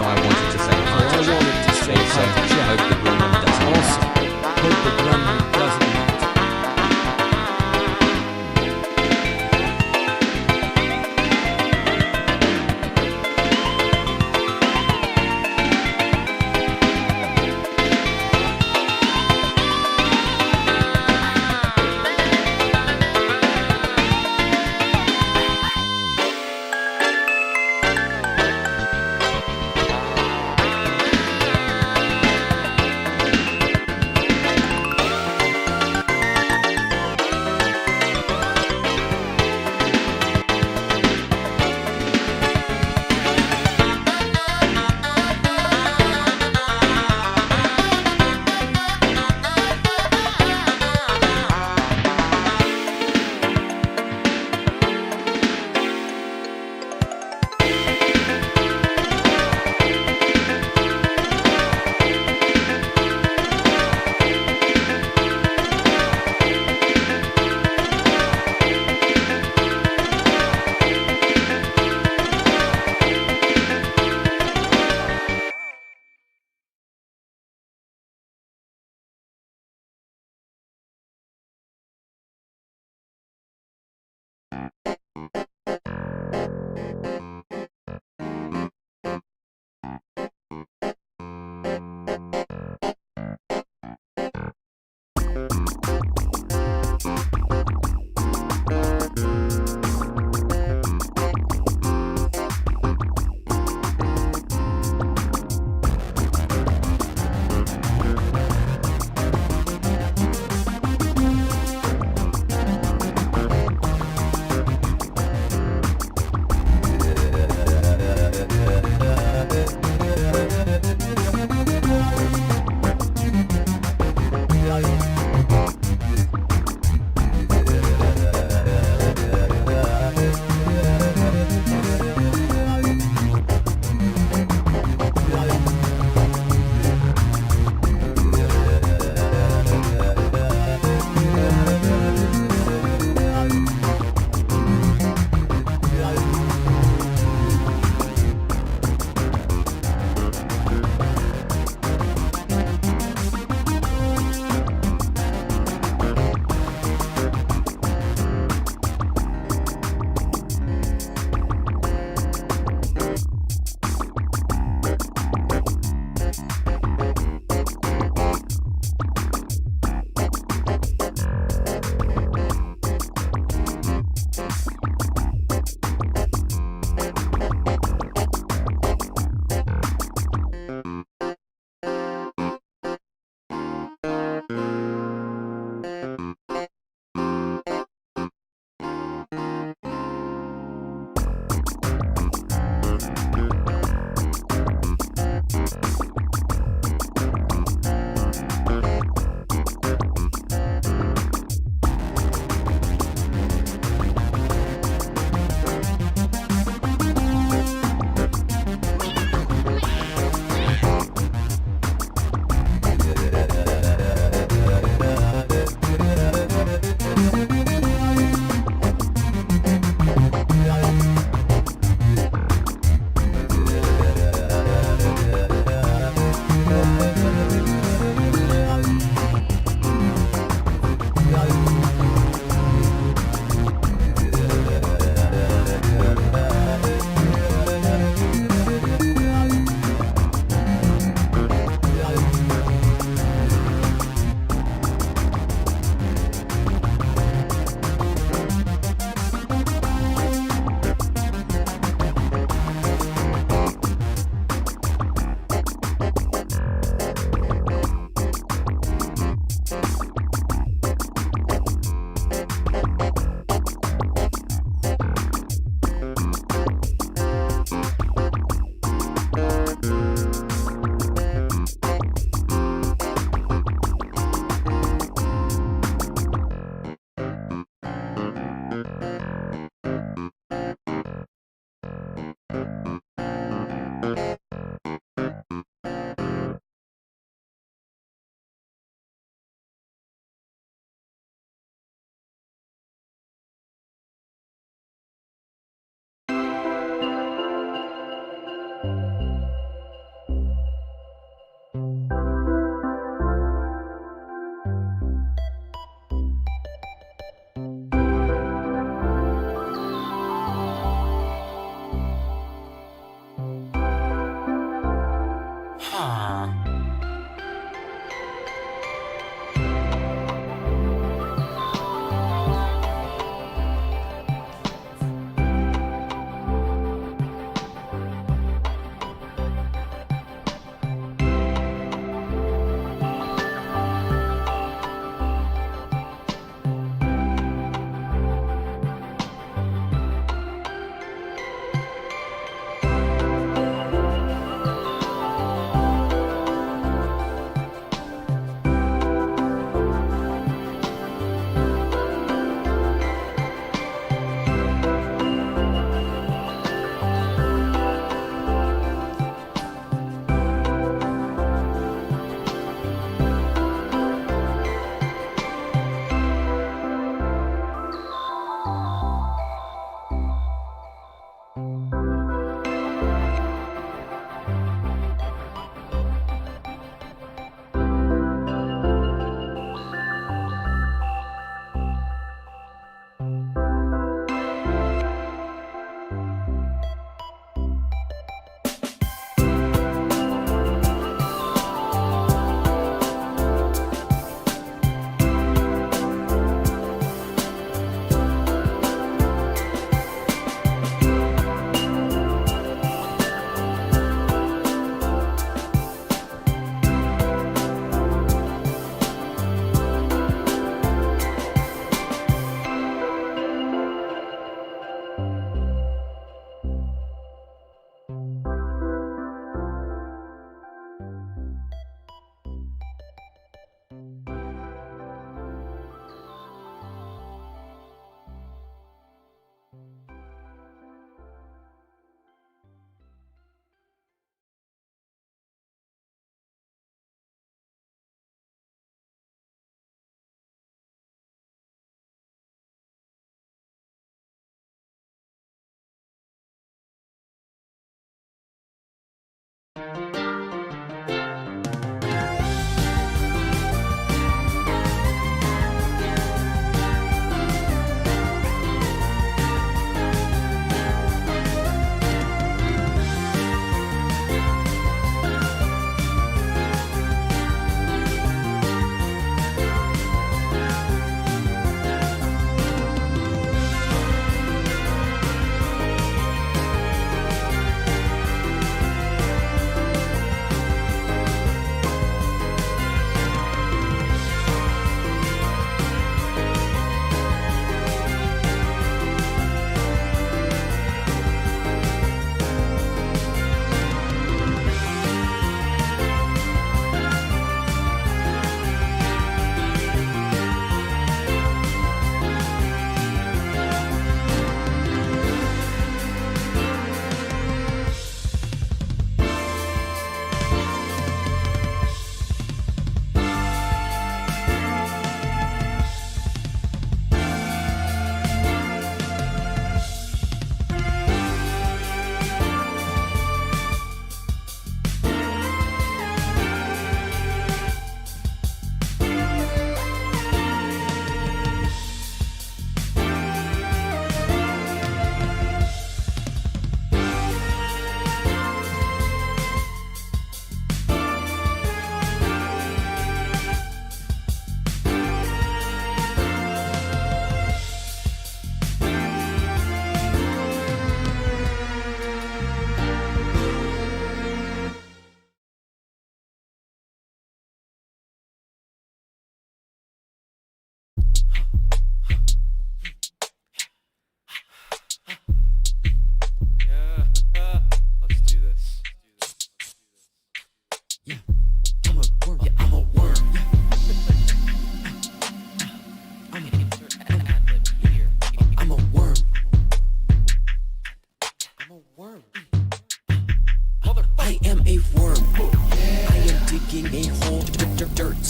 I wanted to say hi to Jack. Also, hope the gremlin doesn't Also, hope the gremlin doesn't eat.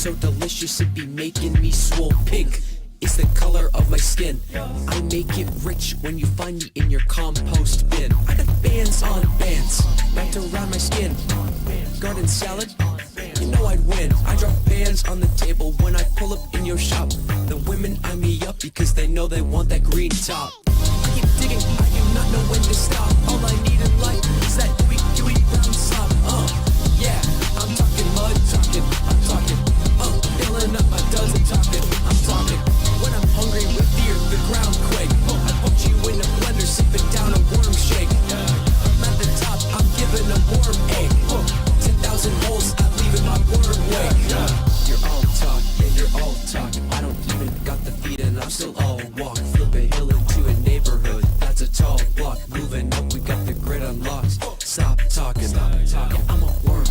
so delicious it be making me swole. Pink is the color of my skin. I make it rich when you find me in your compost bin. I got bands on bands wrapped around my skin. Garden salad, you know I'd win. I drop bands on the table when I pull up in your shop. The women eye me up because they know they want that green top. I keep digging, I do not know when to stop. All I need in life is that gooey brown slop. Yeah, I'm talking mud talking, I'm talking. Filling up my duds and talking, I'm talking. When I'm hungry with fear, the ground quake. I put you in a blender, sipping down a worm shake. I'm at the top, I'm giving a worm egg. 10,000 holes, I'm leaving my worm wake. You're all talk, yeah, you're all talk. I don't even got the feet and I'm still all walk. Flip a hill into a neighborhood, that's a tall block. Moving up, we got the grid unlocked. Stop talking, I'm a worm.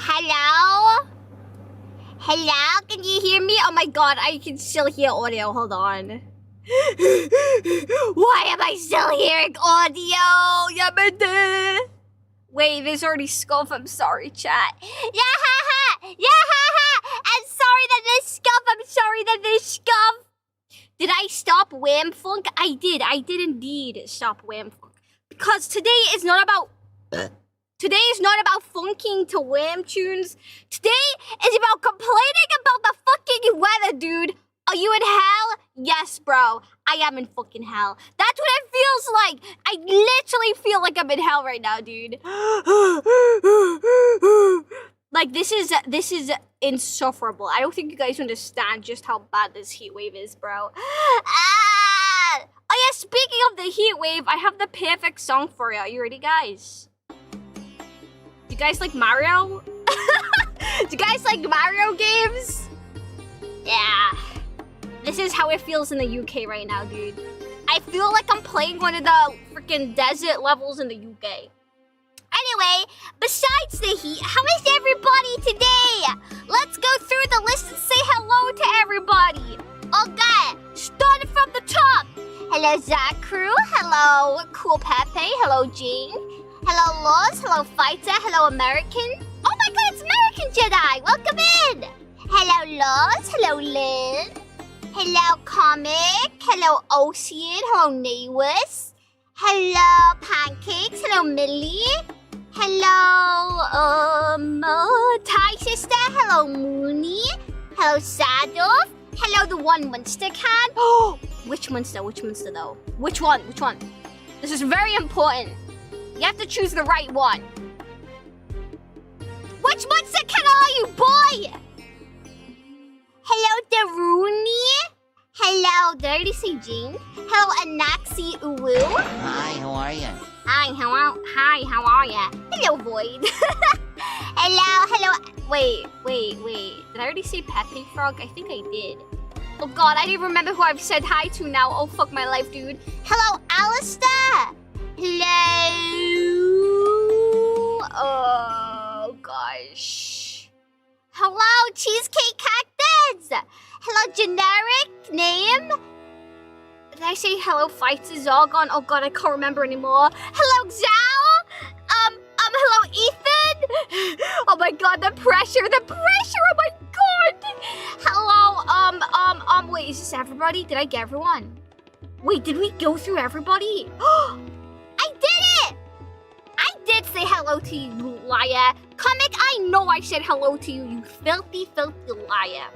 Hello? Hello? Can you hear me? Oh my god, I can still hear audio. Hold on. Why am I still hearing audio? Yamada. Wait, there's already scuff. I'm sorry, chat. Yeah, ha, ha. Yeah, ha, ha. I'm sorry that there's scuff. I'm sorry that there's scuff. Did I stop Wham Funk? I did. I did indeed stop Wham Funk. Because today is not about... Today is not about funking to Wham tunes. Today is about complaining about the fucking weather, dude. Are you in hell? Yes, bro. I am in fucking hell. That's what it feels like. I literally feel like I'm in hell right now, dude. Like, this is insufferable. I don't think you guys understand just how bad this heat wave is, bro. Oh yeah, speaking of the heat wave, I have the perfect song for you. Are you ready, guys? You guys like Mario? Do you guys like Mario games? Yeah. This is how it feels in the UK right now, dude. I feel like I'm playing one of the freaking desert levels in the UK. Anyway, besides the heat, how is everybody today? Let's go through the list and say hello to everybody. Okay, starting from the top. Hello, Zakru. Hello, Cool Pepe. Hello, Jean. Hello, Loz. Hello, Fighter. Hello, American. Oh my god, it's American Jedi. Welcome in. Hello, Loz. Hello, Lynn. Hello, Comic. Hello, Ocean. Hello, Naywis. Hello, Pancakes. Hello, Millie. Hello, Thai Sister. Hello, Mooney. Hello, Sadov. Hello, the one Monster can. Oh, which monster? Which monster, though? Which one? Which one? This is very important. You have to choose the right one. Which monster can are you, boy? Hello, Daruni. Hello, did I already say Jean? Hello, Anaxi Uwu. Hi, how are you? Hi, how are ya? Hello, Void. Hello. Wait. Did I already say Pepe Frog? I think I did. Oh god, I didn't remember who I've said hi to now. Oh fuck my life, dude. Hello, Alistair. Hello. Oh gosh. Hello, Cheesecake Cactus. Hello, generic name. Did I say hello, Fights is all gone? Oh god, I can't remember anymore. Hello, Zhao. Hello, Ethan. Oh my god, the pressure. Oh my god. Hello, wait, is this everybody? Did I get everyone? Wait, did we go through everybody? I did it! I did say hello to you, liar. Comic, I know I said hello to you, you filthy, filthy liar.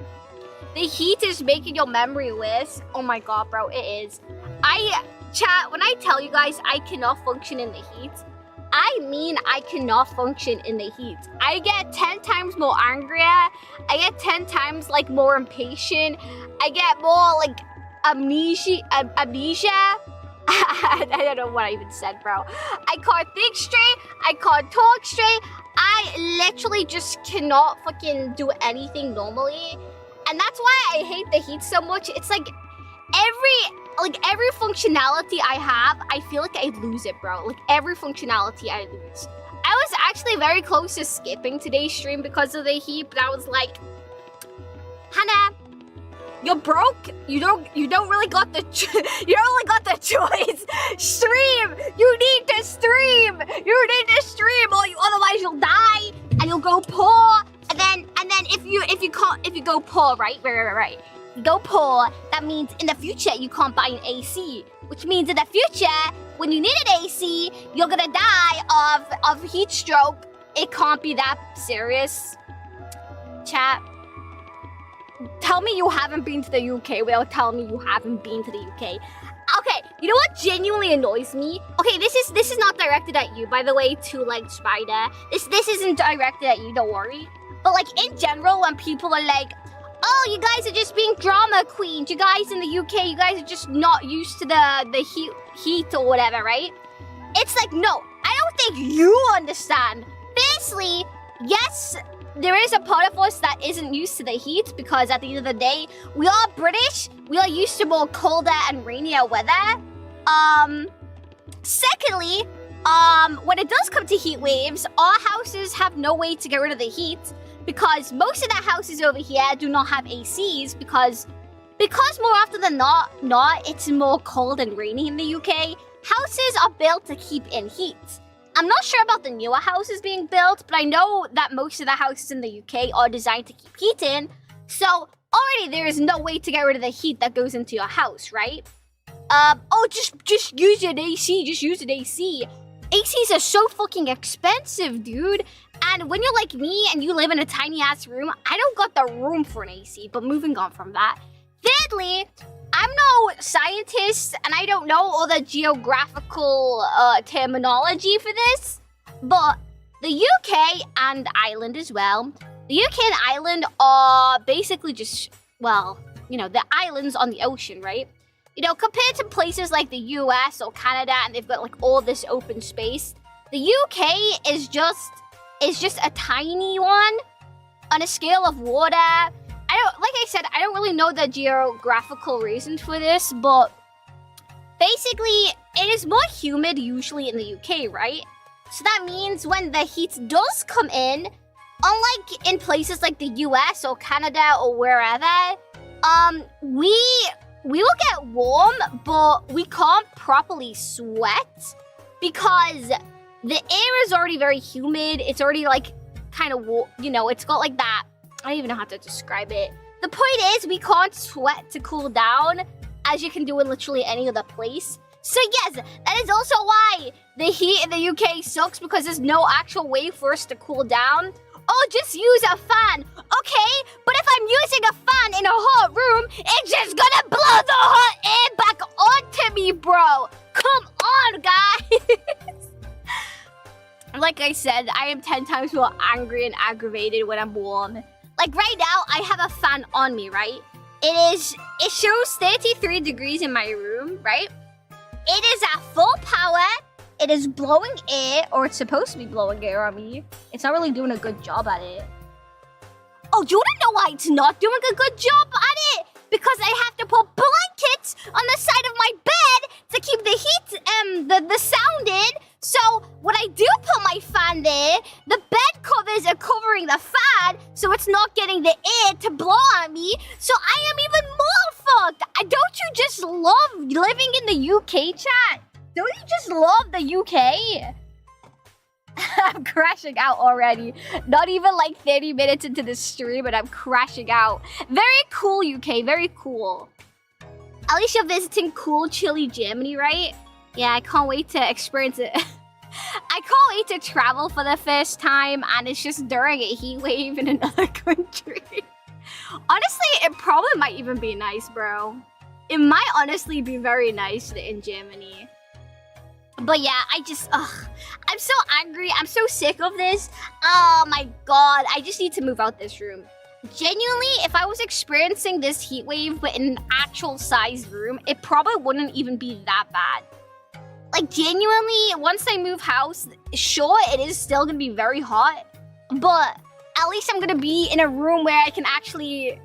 The heat is making your memory worse. Oh my god, bro, it is. Chat, when I tell you guys I cannot function in the heat, I mean I cannot function in the heat. I get 10 times more angrier. I get 10 times, like, more impatient. I get more, like, amnesia. I don't know what I even said, bro. I can't think straight. I can't talk straight. I I literally just cannot fucking do anything normally. And that's why I hate the heat so much. It's like every functionality I have, I feel like I lose it, bro. Like every functionality I lose. I was actually very close to skipping today's stream because of the heat, but I was like, Hannah, you're broke. You don't really got the you only got the choice. Stream. You need to stream. You need to stream, or otherwise you'll die and you'll go poor. And then if you go poor, right. You go poor. That means in the future you can't buy an AC, which means in the future when you need an AC, you're gonna die of heat stroke. It can't be that serious. Chat. Tell me you haven't been to the UK without telling me you haven't been to the UK. Okay, you know what genuinely annoys me? Okay, this is not directed at you, by the way, two-legged spider. This isn't directed at you, don't worry. But like in general, when people are like, oh, you guys are just being drama queens. You guys in the UK, you guys are just not used to the heat or whatever, right? It's like, no, I don't think you understand. Firstly, yes, there is a part of us that isn't used to the heat because at the end of the day, we are British. We are used to more colder and rainier weather. Secondly, when it does come to heat waves, our houses have no way to get rid of the heat because most of the houses over here do not have ACs because more often than not, it's more cold and rainy in the UK. Houses are built to keep in heat. I'm not sure about the newer houses being built, but I know that most of the houses in the UK are designed to keep heat in. So already there is no way to get rid of the heat that goes into your house, right? Just use an AC, just use an AC. ACs are so fucking expensive, dude. And when you're like me and you live in a tiny ass room, I don't got the room for an AC, but moving on from that. Thirdly, I'm no scientist and I don't know all the geographical terminology for this, but the UK and Ireland as well. The UK and Ireland are basically just, well, you know, the islands on the ocean, right? You know, compared to places like the US or Canada and they've got like all this open space, the UK is just a tiny one on a scale of water. Like I said, I don't really know the geographical reasons for this, but basically, it is more humid usually in the UK, right? So that means when the heat does come in, unlike in places like the US or Canada or wherever, we will get warm, but we can't properly sweat because the air is already very humid. It's already like kind of, you know, it's got like that. I don't even know how to describe it. The point is, we can't sweat to cool down, as you can do in literally any other place. So yes, that is also why the heat in the UK sucks, because there's no actual way for us to cool down. Oh, just use a fan. Okay, but if I'm using a fan in a hot room, it's just gonna blow the hot air back onto me, bro. Come on, guys. Like I said, I am 10 times more angry and aggravated when I'm warm. Like right now, I have a fan on me, right? It shows 33 degrees in my room, right? It is at full power. It is blowing air, or it's supposed to be blowing air on me. It's not really doing a good job at it. Oh, do you want to know why it's not doing a good job at it? Because I have to put blankets on the side of my bed to keep the heat, the sound in. So when I do put my fan there, the bed covers are covering the fan, so it's not getting the air to blow on me. So I am even more fucked. Don't you just love living in the UK, chat? Don't you just love the UK? I'm crashing out already. Not even like 30 minutes into the stream, but I'm crashing out. Very cool, UK. Very cool. At least you're visiting cool, chilly Germany, right? Yeah, I can't wait to experience it. I can't wait to travel for the first time, and it's just during a heat wave in another country. Honestly, it probably might even be nice, bro. It might honestly be very nice in Germany. But yeah, I'm so angry. I'm so sick of this. Oh my god, I just need to move out this room. Genuinely, if I was experiencing this heat wave but in an actual sized room, it probably wouldn't even be that bad. Like genuinely, once I move house, sure, it is still gonna be very hot. but at least I'm gonna be in a room where I can actually,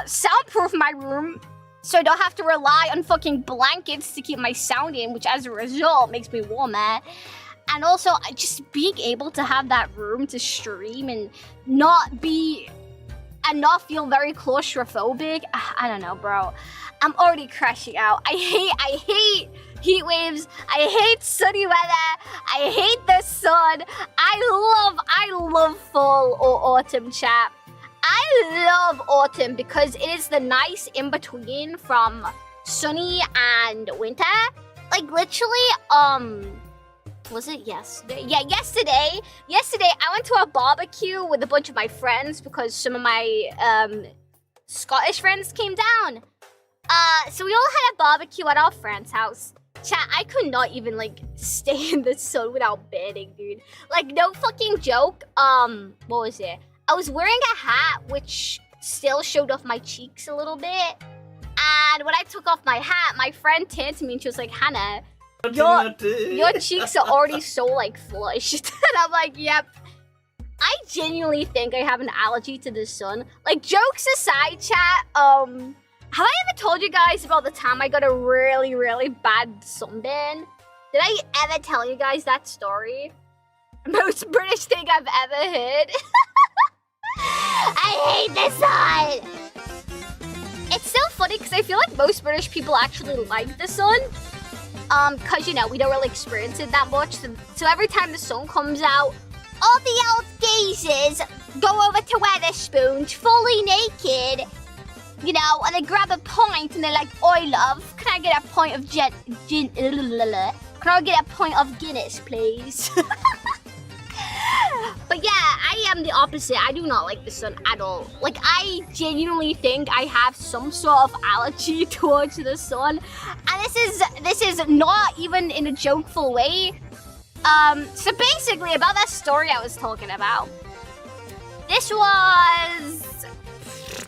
soundproof my room, so I don't have to rely on fucking blankets to keep my sound in, which as a result makes me warmer. And also, just being able to have that room to stream and not feel very claustrophobic. I don't know, bro. I'm already crashing out. I hate heat waves. I hate sunny weather. I hate the sun. I love fall or autumn, chat. I love autumn because it is the nice in-between from sunny and winter. Like literally, was it yesterday? Yeah, yesterday. Yesterday, I went to a barbecue with a bunch of my friends because some of my Scottish friends came down. So we all had a barbecue at our friend's house. Chat, I could not even like stay in the sun without burning, dude. Like no fucking joke. What was it? I was wearing a hat which still showed off my cheeks a little bit. And when I took off my hat, my friend turned to me and she was like, Hannah, your cheeks are already so like flushed. And I'm like, yep. I genuinely think I have an allergy to the sun. Like jokes aside, chat, have I ever told you guys about the time I got a really, really bad sunburn? Did I ever tell you guys that story? Most British thing I've ever heard. I hate the sun! It's so funny because I feel like most British people actually like the sun. Cause you know, we don't really experience it that much. So every time the sun comes out, all the old geezers go over to Wetherspoons fully naked. You know, and they grab a pint and they're like, oi love, can I get a pint of can I get a pint of Guinness, please? But yeah, I am the opposite. I do not like the sun at all. Like, I genuinely think I have some sort of allergy towards the sun. And this is not even in a jokeful way. So basically, about that story I was talking about. This was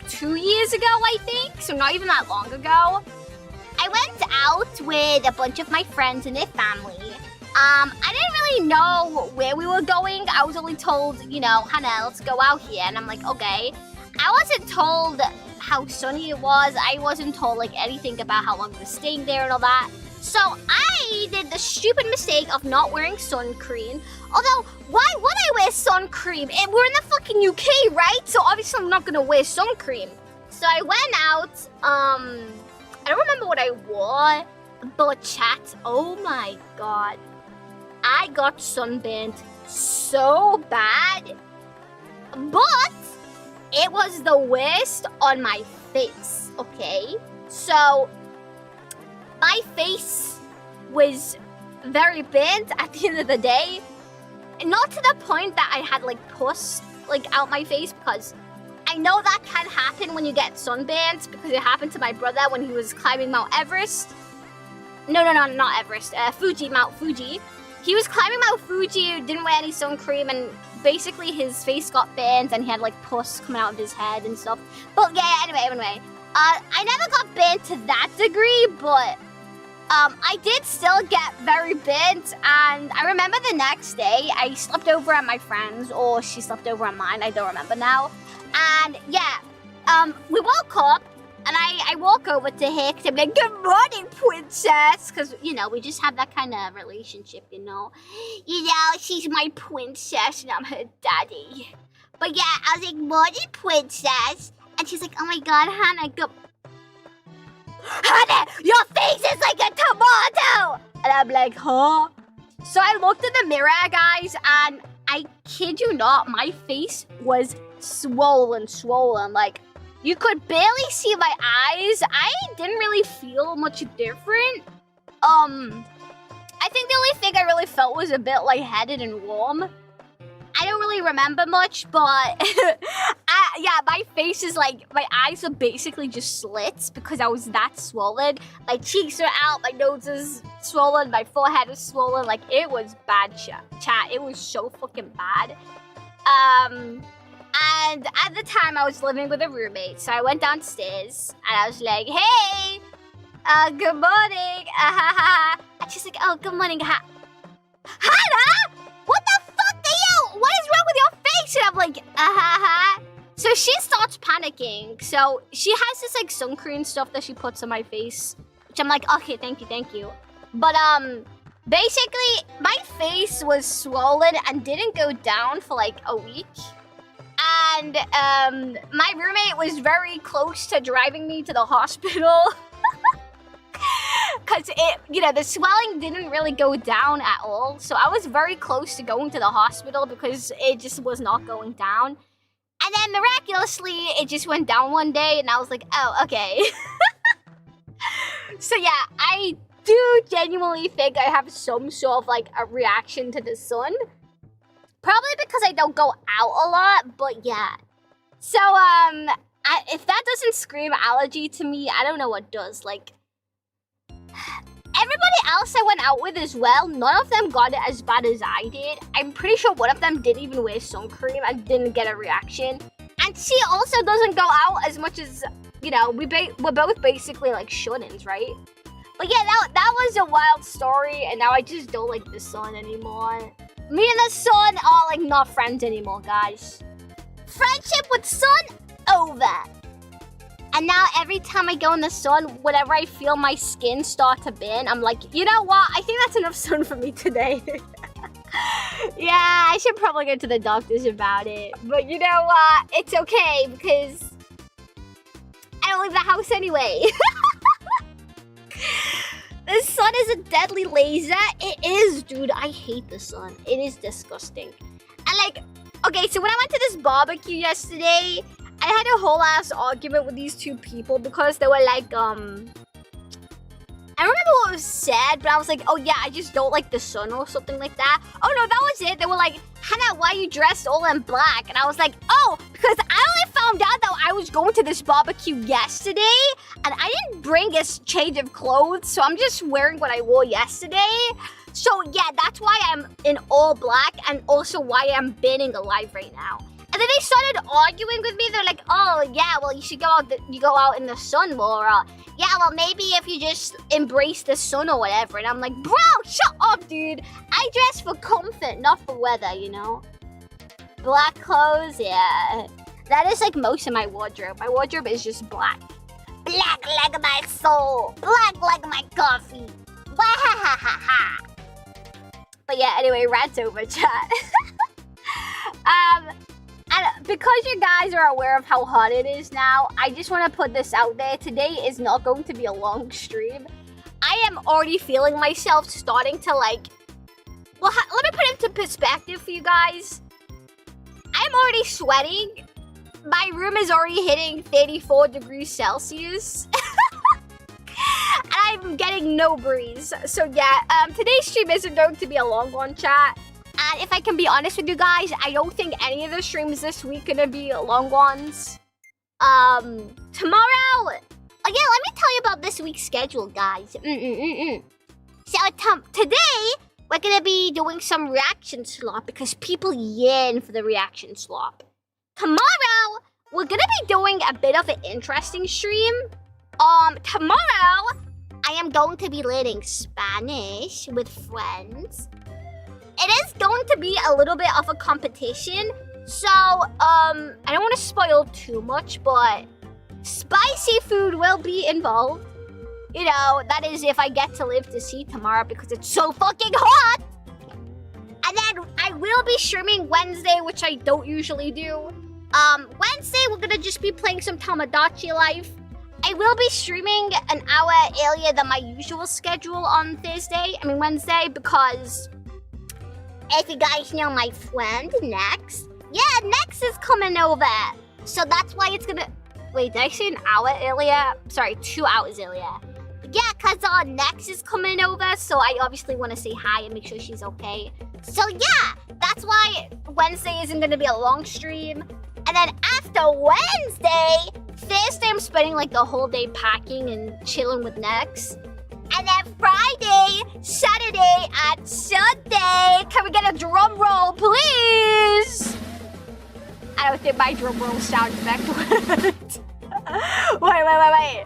2 years ago, I think. So not even that long ago. I went out with a bunch of my friends and their family. I didn't really know where we were going. I was only told, you know, Hannah, let's go out here. And I'm like, okay. I wasn't told how sunny it was. I wasn't told, like, anything about how long we were staying there and all that. So I did the stupid mistake of not wearing sun cream. Although, why would I wear sun cream? We're in the fucking UK, right? So obviously I'm not gonna wear sun cream. So I went out, I don't remember what I wore, but chat, oh my god. I got sunburned so bad, but it was the worst on my face, okay? So, my face was very burnt at the end of the day. Not to the point that I had like pus like out my face, because I know that can happen when you get sunburned, because it happened to my brother when he was climbing Mount Everest. No, not Everest, Mount Fuji. He was climbing Mount Fuji, didn't wear any sun cream, and basically his face got burnt and he had like pus coming out of his head and stuff. But yeah, anyway. I never got burnt to that degree, but I did still get very burnt. And I remember the next day, I slept over at my friend's, or she slept over at mine, I don't remember now. And yeah, we woke up. And I walk over to her because I'm like, good morning, princess. Because, you know, we just have that kind of relationship, you know. You know, she's my princess and I'm her daddy. But yeah, I was like, morning, princess. And she's like, oh my god, Hannah, Hannah, your face is like a tomato. And I'm like, huh? So I looked in the mirror, guys, and I kid you not, my face was swollen. Like, you could barely see my eyes. I didn't really feel much different. I think the only thing I really felt was a bit lightheaded and warm. I don't really remember much, but yeah, my face is like, my eyes are basically just slits because I was that swollen. My cheeks are out, my nose is swollen, my forehead is swollen. Like, it was bad, chat. It was so fucking bad. And at the time, I was living with a roommate, so I went downstairs, and I was like, hey, good morning, And she's like, oh, good morning, Hannah? What the fuck are you? What like, So she starts panicking. So she has this like sun cream stuff that she puts on my face, which I'm like, okay, thank you. But basically my face was swollen and didn't go down for like a week. And my roommate was very close to driving me to the hospital. Cause the swelling didn't really go down at all. So I was very close to going to the hospital because it just was not going down. And then miraculously, it just went down one day and I was like, oh, okay. So yeah, I do genuinely think I have some sort of like a reaction to the sun. Probably because I don't go out a lot, but yeah. So, if that doesn't scream allergy to me, I don't know what does. Like, everybody else I went out with as well, none of them got it as bad as I did. I'm pretty sure one of them didn't even wear sun cream and didn't get a reaction. And she also doesn't go out as much as, we're both basically like shut-ins, right? But yeah, that was a wild story, and now I just don't like the sun anymore. Me and the sun are like not friends anymore, guys. Friendship with sun, over. And now every time I go in the sun, whenever I feel my skin start to burn, I'm like, you know what? I think that's enough sun for me today. Yeah, I should probably go to the doctors about it. But you know what? It's okay because I don't leave the house anyway. The sun is a deadly laser. It is, dude. I hate the sun. It is disgusting. And like, okay, so when I went to this barbecue yesterday, I had a whole ass argument with these two people because they were like, I don't remember what was said, but I was like, oh yeah, I just don't like the sun or something like that. Oh no, that was it. They were like, Hannah, why are you dressed all in black? And I was like, oh, because I only found out that I was going to this barbecue yesterday, and I didn't bring a change of clothes, so I'm just wearing what I wore yesterday. So yeah, that's why I'm in all black, and also why I'm burning alive right now. And then they started arguing with me. They're like, oh yeah, well you should go out in the sun more. Yeah, well maybe if you just embrace the sun or whatever. And I'm like, bro, shut up, dude. I dress for comfort, not for weather, you know? Black clothes, yeah. That is like most of my wardrobe. My wardrobe is just black. Black like my soul. Black like my coffee. But yeah, anyway, rant's over, chat. And because you guys are aware of how hot it is now, I just want to put this out there. Today is not going to be a long stream. I am already feeling myself starting to like... Well, let me put it into perspective for you guys. I'm already sweating. My room is already hitting 34 degrees Celsius. And I'm getting no breeze. So yeah, today's stream isn't going to be a long one, chat. And if I can be honest with you guys, I don't think any of the streams this week are gonna be long ones. Tomorrow... Oh yeah, let me tell you about this week's schedule, guys. So today, we're gonna be doing some reaction slop because people yearn for the reaction slop. Tomorrow, we're gonna be doing a bit of an interesting stream. Tomorrow, I am going to be learning Spanish with friends. It is going to be a little bit of a competition, so I don't want to spoil too much, but spicy food will be involved. You know, that is if I get to live to see tomorrow because it's so fucking hot. And then I will be streaming Wednesday, which I don't usually do. Wednesday, we're gonna just be playing some Tamagotchi Life. I will be streaming an hour earlier than my usual schedule on Wednesday, because... If you guys know my friend, Nex. Yeah, Nex is coming over. So that's why it's gonna... Wait, did I say an hour earlier? Sorry, 2 hours earlier. Yeah, because Nex is coming over, so I obviously want to say hi and make sure she's okay. So yeah, that's why Wednesday isn't going to be a long stream. And then after Wednesday, Thursday I'm spending like the whole day packing and chilling with Nex. And then Friday, Saturday, and Sunday. Can we get a drum roll, please? I don't think my drum roll sound effect worked. Wait.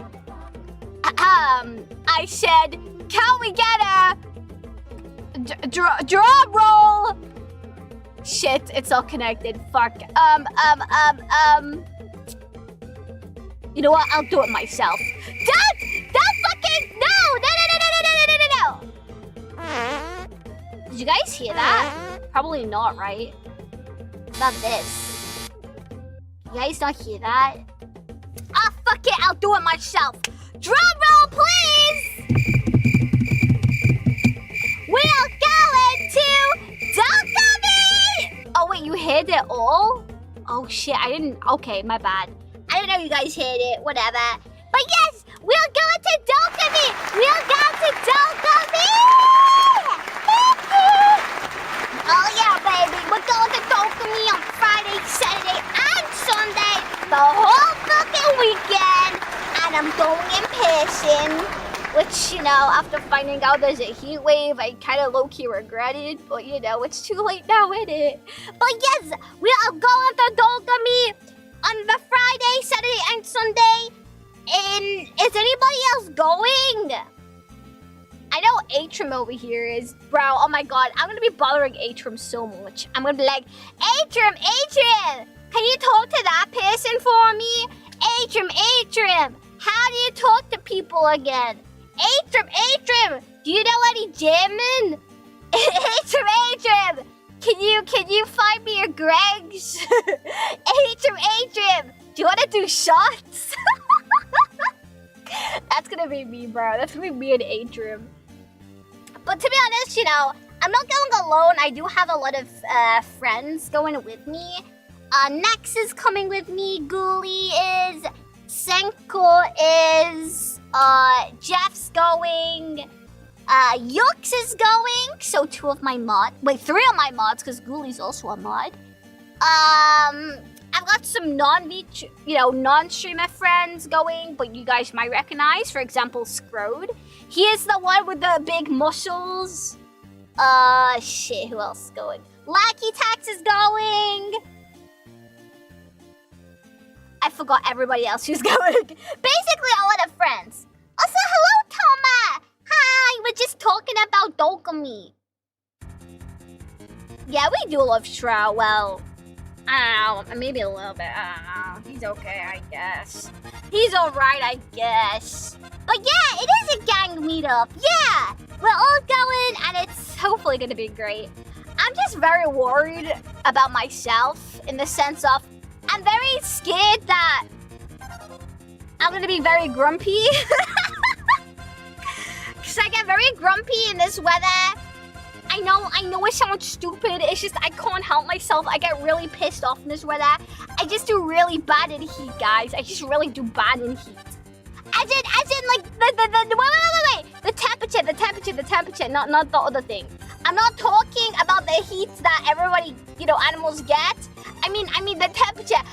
I said, can we get a drum roll? Shit, it's all connected. Fuck. You know what? I'll do it myself. Don't fucking no! Did you guys hear that? Probably not, right? About this. You guys not hear that? Ah, fuck it! I'll do it myself. Drum roll, please! We are going to Dokami! Oh wait, you heard it all? Oh shit, I didn't. Okay, my bad. I didn't know you guys heard it. Whatever. But yes, we are going to Dokami! We are going to Dokami! Oh yeah, baby. We're going to Dokami on Friday, Saturday, and Sunday. The whole fucking weekend. And I'm going in person. Which, you know, after finding out there's a heat wave, I kind of low-key regret it. But, you know, it's too late now, isn't it? But yes, we are going to Dokami on the Friday, Saturday, and Sunday. And is anybody else going? I know Atrim over here is, bro, oh my god, I'm gonna be bothering Atrim so much. I'm gonna be like, Atrim, can you talk to that person for me? Atrim, how do you talk to people again? Atrim, do you know any German? Atrim, can you find me a Greg's? Atrim, do you wanna do shots? That's gonna be me, bro. That's gonna be me and Atrim. But to be honest, you know, I'm not going alone. I do have a lot of friends going with me. Nex is coming with me. Ghoulie is. Senko is. Jeff's going. Yux is going. So 2 of my mods. Wait, 3 of my mods, because Ghoulie's also a mod. I've got some non-streamer friends going, but you guys might recognize. For example, Scrode. He is the one with the big muscles. Shit, who else is going? Lackey Tax is going. I forgot everybody else who's going. Basically, a lot of friends. Also, hello, Toma. Hi, we're just talking about Dokami. Yeah, we do love Shroud. Well, I don't know, maybe a little bit. I don't know. He's okay, I guess. He's alright, I guess. But yeah, it is a gang meetup. Yeah, we're all going, and it's hopefully gonna be great. I'm just very worried about myself in the sense of I'm very scared that I'm gonna be very grumpy. Because I get very grumpy in this weather. I know it sounds stupid. It's just I can't help myself. I get really pissed off in this weather. I just do really bad in heat, guys. I just really do bad in heat. As in like wait. The temperature, not the other thing. I'm not talking about the heat that everybody, animals get. I mean the temperature.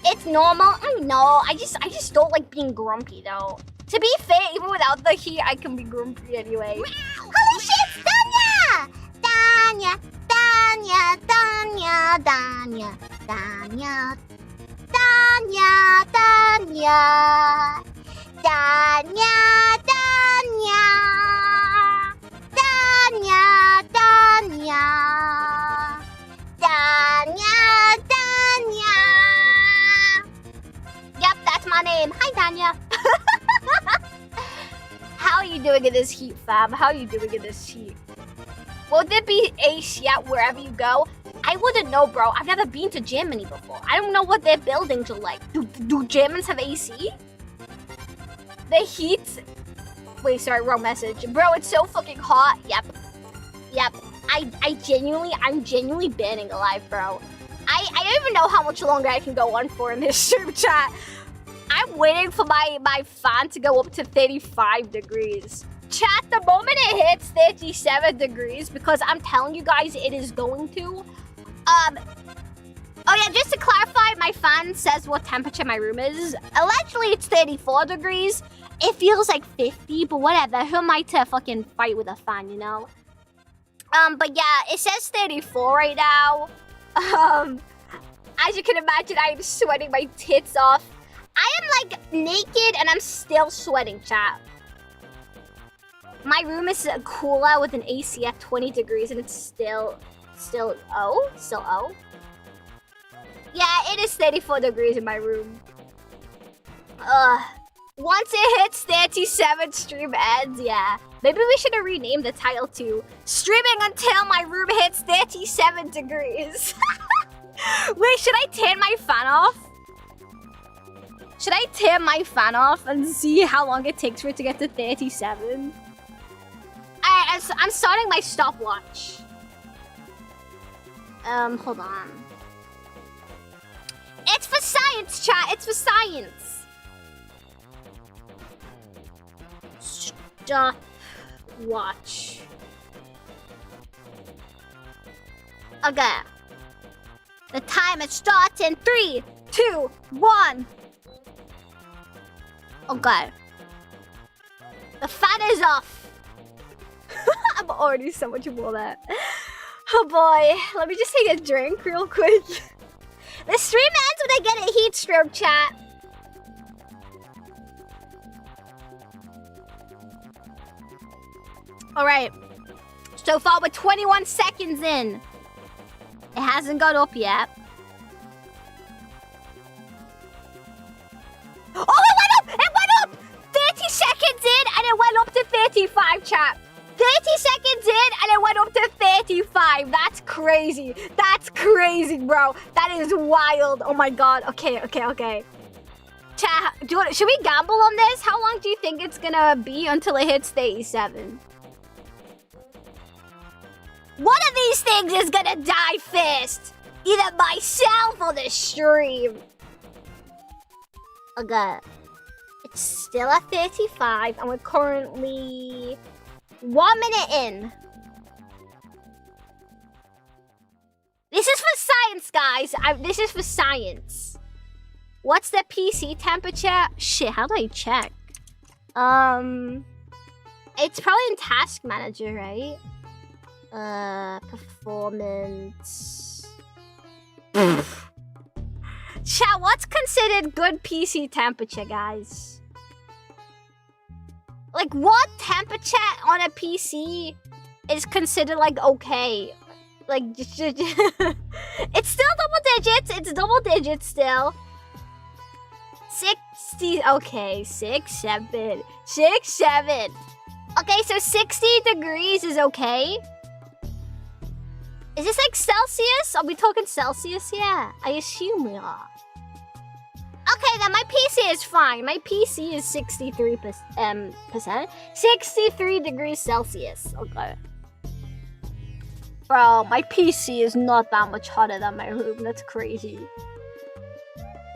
It's normal. I know. I just don't like being grumpy though. To be fair, even without the heat, I can be grumpy anyway. Holy shit, Danya! Yep, that's my name. Hi, Danya. How are you doing in this heat, fam? How are you doing in this heat? Will there be AC at wherever you go? I wouldn't know, bro. I've never been to Germany before. I don't know what their buildings are like. Do Germans have AC? The heat... Wait, sorry, wrong message. Bro, it's so fucking hot. Yep. I'm genuinely burning alive, bro. I don't even know how much longer I can go on for in this stream chat. I'm waiting for my fan to go up to 35 degrees. Chat, the moment it hits 37 degrees, because I'm telling you guys it is going to. Oh yeah, just to clarify, my fan says what temperature my room is. Allegedly, it's 34 degrees. It feels like 50, but whatever. Who am I to fucking fight with a fan, you know? But yeah, it says 34 right now. As you can imagine, I am sweating my tits off. I am like naked and I'm still sweating, chat. My room is cooler with an AC at 20 degrees and it's still O? Still O? Yeah, it is 34 degrees in my room. Once it hits 37, stream ends, yeah. Maybe we should have renamed the title to Streaming Until My Room Hits 37 Degrees. Wait, should I turn my fan off? Should I turn my fan off and see how long it takes for it to get to 37? I'm starting my stopwatch. Hold on. It's for science, chat. It's for science. Stop watch. Okay. The timer starts in 3, 2, 1. Okay. The fan is off. I'm already so much more that. Oh boy. Let me just take a drink real quick. The stream ends when I get a heat stroke, chat. Alright. So far we're 21 seconds in. It hasn't got up yet. Oh, it went up! It went up! 30 seconds in and it went up to 35, chat. 30 seconds in and it went up to 35. That's crazy. That's crazy, bro. That is wild. Oh my god. Okay. Chat, should we gamble on this? How long do you think it's gonna be until it hits 37? One of these things is gonna die first. Either myself or the stream. Okay. It's still at 35 and we're currently 1 minute in. This is for science, guys. This is for science. What's the PC temperature? Shit, how do I check? It's probably in Task Manager, right? Performance. Chat, what's considered good PC temperature, guys? Like, what temperature on a PC is considered, like, okay? Like, it's still double digits. It's double digits still. 60, okay, 6, 7. Okay, so 60 degrees is okay. Is this like Celsius? Are we talking Celsius? Yeah, I assume we are. Okay, then my PC is fine. My PC is 63%. 63 degrees Celsius. Okay. Bro, my PC is not that much hotter than my room. That's crazy.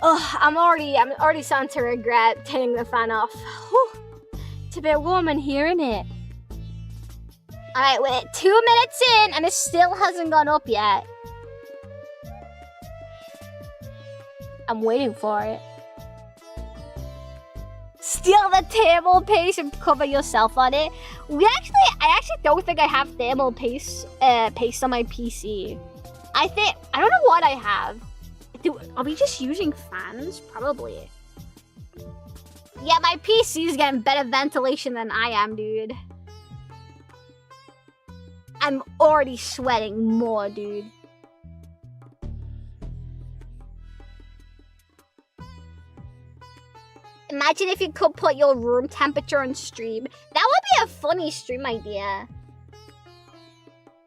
Ugh, I'm already starting to regret turning the fan off. Whew. It's a bit warm in here, isn't it? Alright, we're 2 minutes in and it still hasn't gone up yet. I'm waiting for it. Steal the thermal paste and cover yourself on it. I actually don't think I have thermal paste on my PC. I don't know what I have. Are we just using fans? Probably. Yeah, my PC is getting better ventilation than I am, dude. I'm already sweating more, dude. Imagine if you could put your room temperature on stream. That would be a funny stream idea.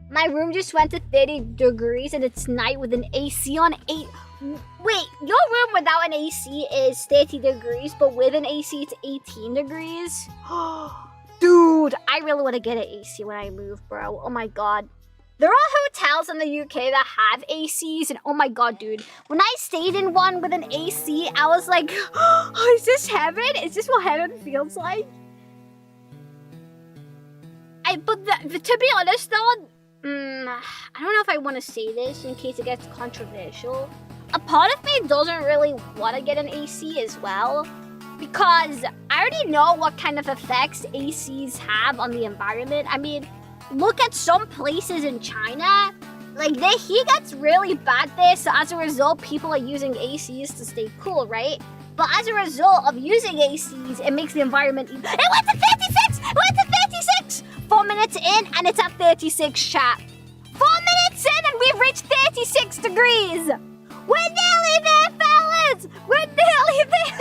My room just went to 30 degrees and it's night with an AC on 8. Wait, your room without an AC is 30 degrees, but with an AC it's 18 degrees? Dude, I really want to get an AC when I move, bro. Oh my god. There are hotels in the UK that have ACs, and oh my god, dude. When I stayed in one with an AC, I was like, oh, is this heaven? Is this what heaven feels like? But to be honest though, I don't know if I want to say this in case it gets controversial. A part of me doesn't really want to get an AC as well, because I already know what kind of effects ACs have on the environment. I mean, look at some places in China. Like, the heat gets really bad there, so as a result, people are using ACs to stay cool, right? But as a result of using ACs, it makes the environment... It went to 36! It went to 36! 36. 4 minutes in and it's at 36, chat. 4 minutes in and we've reached 36 degrees. We're nearly there, fellas. We're nearly there.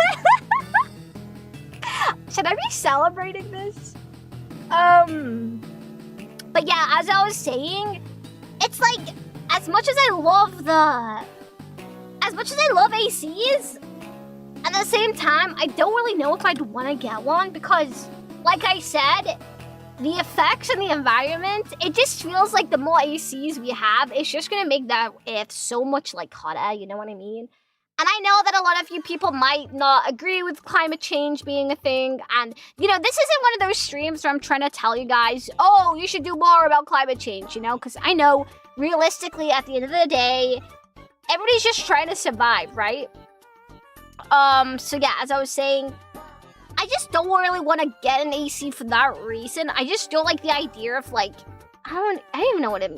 Should I be celebrating this? But yeah, as I was saying, it's like, as much as I love ACs, at the same time, I don't really know if I'd want to get one because, like I said, the effects in the environment, it just feels like the more ACs we have, it's just gonna make that Earth so much like hotter, you know what I mean? And I know that a lot of you people might not agree with climate change being a thing, and you know, this isn't one of those streams where I'm trying to tell you guys, oh, you should do more about climate change, you know, because I know realistically at the end of the day, everybody's just trying to survive, right? So yeah, as I was saying, I just don't really want to get an AC for that reason. I just don't like the idea of like, I don't even know what I'm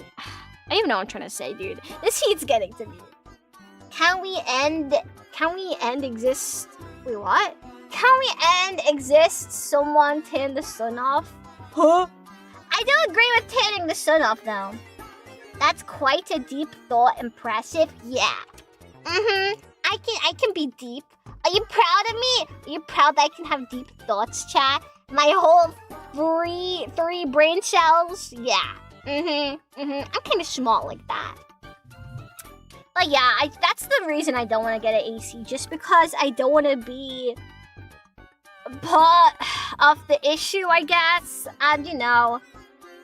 trying to say, dude. This heat's getting to me. Can we end exist? Wait, what? Can we end exist? Someone turn the sun off? Huh? I do agree with turning the sun off though. That's quite a deep thought. Impressive. Yeah. I can be deep. Are you proud of me? Are you proud that I can have deep thoughts, chat? My whole three brain cells? Yeah. I'm kind of smart like that. But yeah, that's the reason I don't want to get an AC. Just because I don't want to be part of the issue, I guess. And, you know,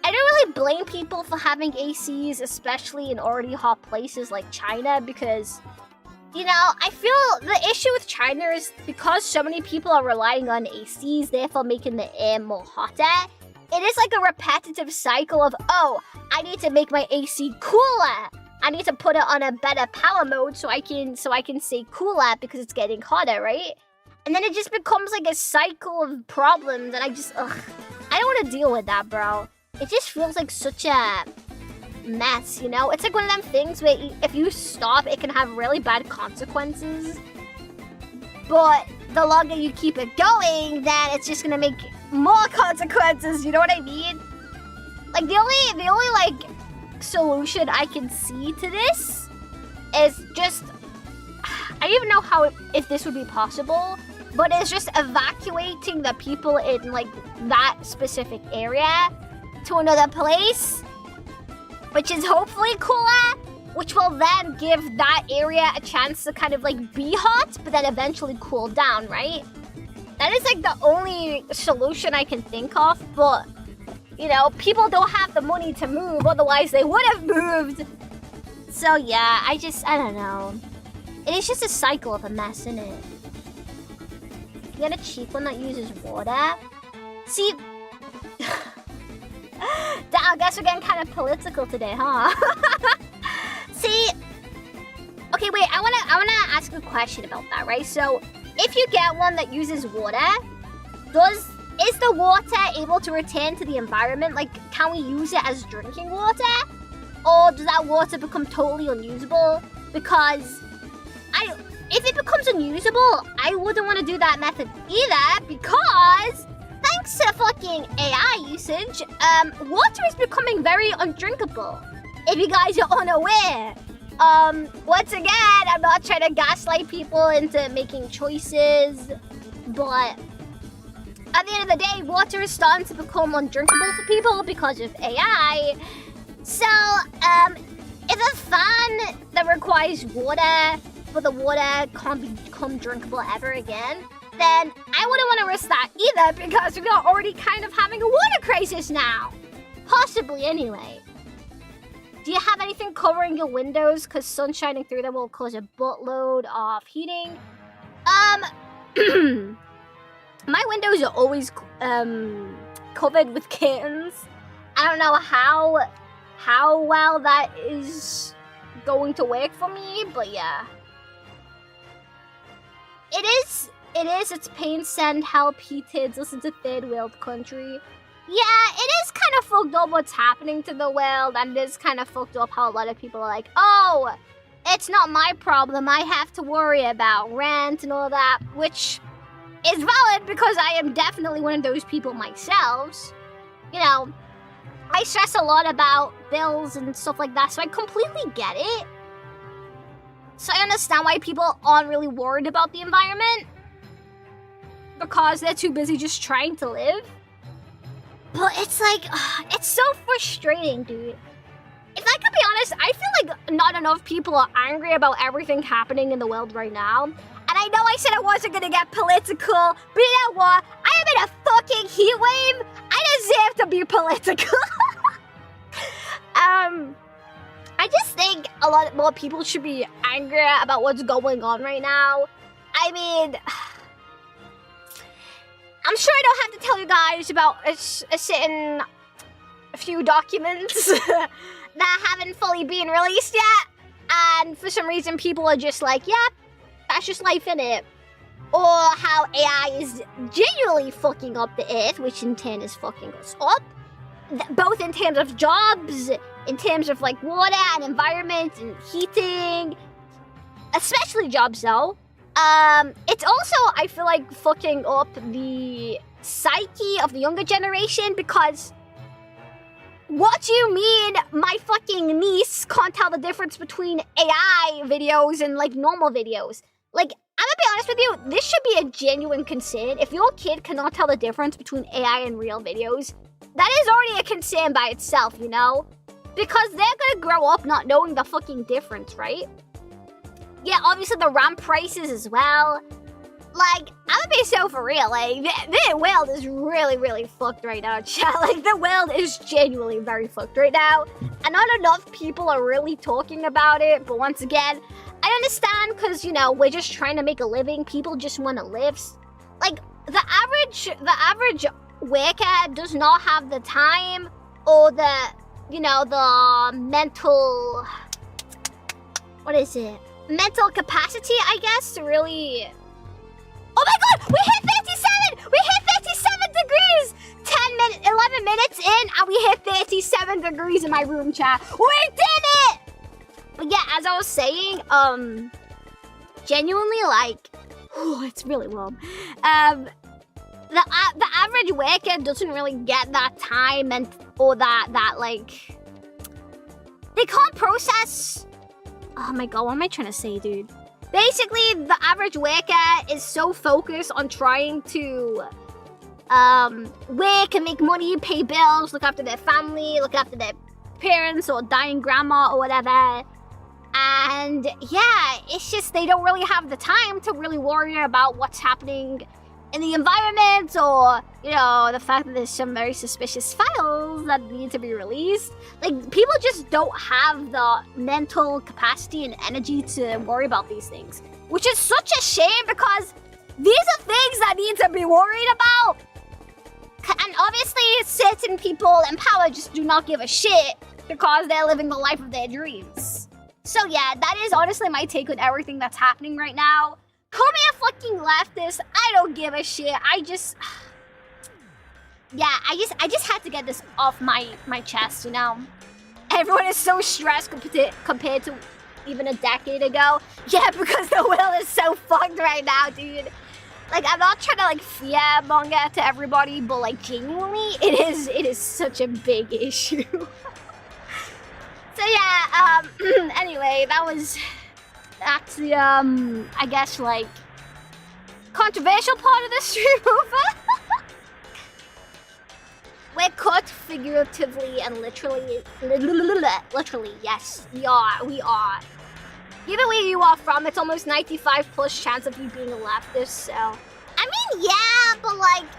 I don't really blame people for having ACs, especially in already hot places like China, because, you know, I feel the issue with China is because so many people are relying on ACs, therefore making the air more hotter. It is like a repetitive cycle of, oh, I need to make my AC cooler. I need to put it on a better power mode so I can stay cooler because it's getting hotter, right? And then it just becomes like a cycle of problems, and I don't want to deal with that, bro. It just feels like such a mess, you know? It's like one of them things where if you stop, it can have really bad consequences. But the longer you keep it going, then it's just gonna make more consequences, you know what I mean? Like, the only like, solution I can see to this is just, I don't even know if this would be possible, but it's just evacuating the people in like that specific area to another place, which is hopefully cooler, which will then give that area a chance to kind of like be hot, but then eventually cool down, right? That is like the only solution I can think of, but you know, people don't have the money to move, otherwise they would have moved. So yeah, I don't know. It is just a cycle of a mess, isn't it? You get a cheap one that uses water. See, I guess we're getting kind of political today, huh? See, okay, wait, I wanna ask a question about that, right? So, if you get one that uses water, is the water able to return to the environment? Like, can we use it as drinking water? Or does that water become totally unusable? Because if it becomes unusable, I wouldn't want to do that method either, because thanks to fucking AI usage, water is becoming very undrinkable. If you guys are unaware. Once again, I'm not trying to gaslight people into making choices, but at the end of the day, water is starting to become undrinkable for people because of AI. So, if a fan that requires water, but the water can't become drinkable ever again, then I wouldn't want to risk that either, because we're already kind of having a water crisis now. Possibly, anyway. Do you have anything covering your windows? Because sun shining through them will cause a buttload of heating. My windows are always covered with curtains. I don't know how well that is going to work for me, but yeah. It is, it's pain, send, help, heated, listen to third world country. Yeah, it is kind of fucked up what's happening to the world, and it is kind of fucked up how a lot of people are like, oh, it's not my problem, I have to worry about rent and all that, which is valid because I am definitely one of those people myself. you know, I stress a lot about bills and stuff like that, so I completely get it. So I understand why people aren't really worried about the environment. Because they're too busy just trying to live. But it's like, it's so frustrating, dude. If I can be honest, I feel like not enough people are angry about everything happening in the world right now. And I know I said I wasn't gonna get political, but you know what? I am in a fucking heat wave. I deserve to be political. I just think a lot more people should be angry about what's going on right now. I mean, I'm sure I don't have to tell you guys about a few documents that haven't fully been released yet. And for some reason, people are just like, yeah, that's just life, innit? Or how AI is genuinely fucking up the earth, which in turn is fucking us up. Both in terms of jobs, in terms of like water and environment and heating. Especially jobs though. It's also, I feel like, fucking up the psyche of the younger generation because what do you mean my fucking niece can't tell the difference between AI videos and like normal videos? Like, I'm gonna be honest with you, this should be a genuine concern. If your kid cannot tell the difference between AI and real videos, that is already a concern by itself, you know? Because they're gonna grow up not knowing the fucking difference, right? Yeah, obviously the RAM prices as well. Like, I'm gonna be so for real, like, the world is really, really fucked right now, chat. Like, the world is genuinely very fucked right now. And not enough people are really talking about it, but once again, I understand, because, you know, we're just trying to make a living. People just want to live. Like, the average worker does not have the time or the, you know, the mental, what is it? Mental capacity, I guess, to really... Oh my god! We hit 37! We hit 37 degrees! 11 minutes in, and we hit 37 degrees in my room, chat. We did it! But yeah, as I was saying, genuinely, like... Oh, it's really warm. The average worker doesn't really get that time and or that like... They can't process... Oh my god, what am I trying to say, dude? Basically, the average worker is so focused on trying to work and make money, pay bills, look after their family, look after their parents or dying grandma or whatever. And yeah, it's just they don't really have the time to really worry about what's happening in the environment or, you know, the fact that there's some very suspicious files that need to be released. Like, people just don't have the mental capacity and energy to worry about these things. Which is such a shame because these are things that need to be worried about. And obviously, certain people in power just do not give a shit because they're living the life of their dreams. So yeah, that is honestly my take on everything that's happening right now. Call me a fucking leftist. I don't give a shit. I just had to get this off my chest, you know? Everyone is so stressed compared to even a decade ago. Yeah, because the world is so fucked right now, dude. Like, I'm not trying to, like, fearmonger to everybody, but, like, genuinely, it is such a big issue. So, yeah, anyway, that's the, I guess, like, controversial part of the stream over. We're caught figuratively and literally, yes, we are. Given where you are from, it's almost 95+ chance of you being a leftist, so. I mean, yeah, but like,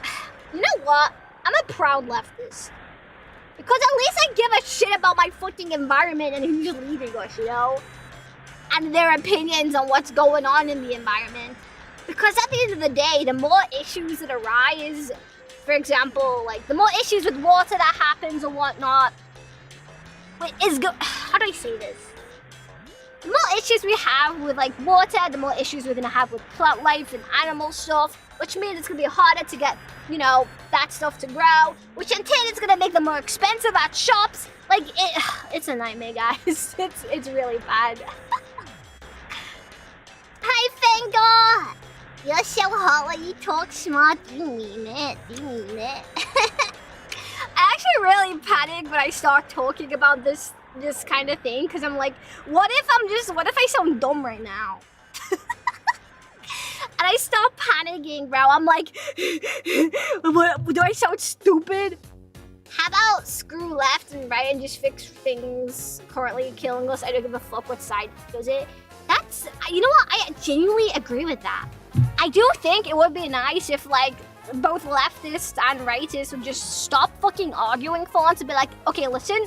you know what? I'm a proud leftist. Because at least I give a shit about my fucking environment and who's leading us, you know? And their opinions on what's going on in the environment. Because at the end of the day, the more issues that arise, for example, like, the more issues with water that happens or whatnot, how do I say this? The more issues we have with, like, water, the more issues we're gonna have with plant life and animal stuff, which means it's gonna be harder to get, you know, that stuff to grow, which in turn is gonna make them more expensive at shops. Like, it's a nightmare, guys. It's really bad. Hi, Fengo! You're so hot when you talk smart. Do you mean it? Do you mean it? I actually really panic when I start talking about this kind of thing, because I'm like, what if I sound dumb right now? And I start panicking, bro. I'm like, what, do I sound stupid? How about screw left and right and just fix things currently killing us? I don't give a fuck what side does it. That's, you know what? I genuinely agree with that. I do think it would be nice if, like, both leftists and rightists would just stop fucking arguing for once and be like, okay, listen,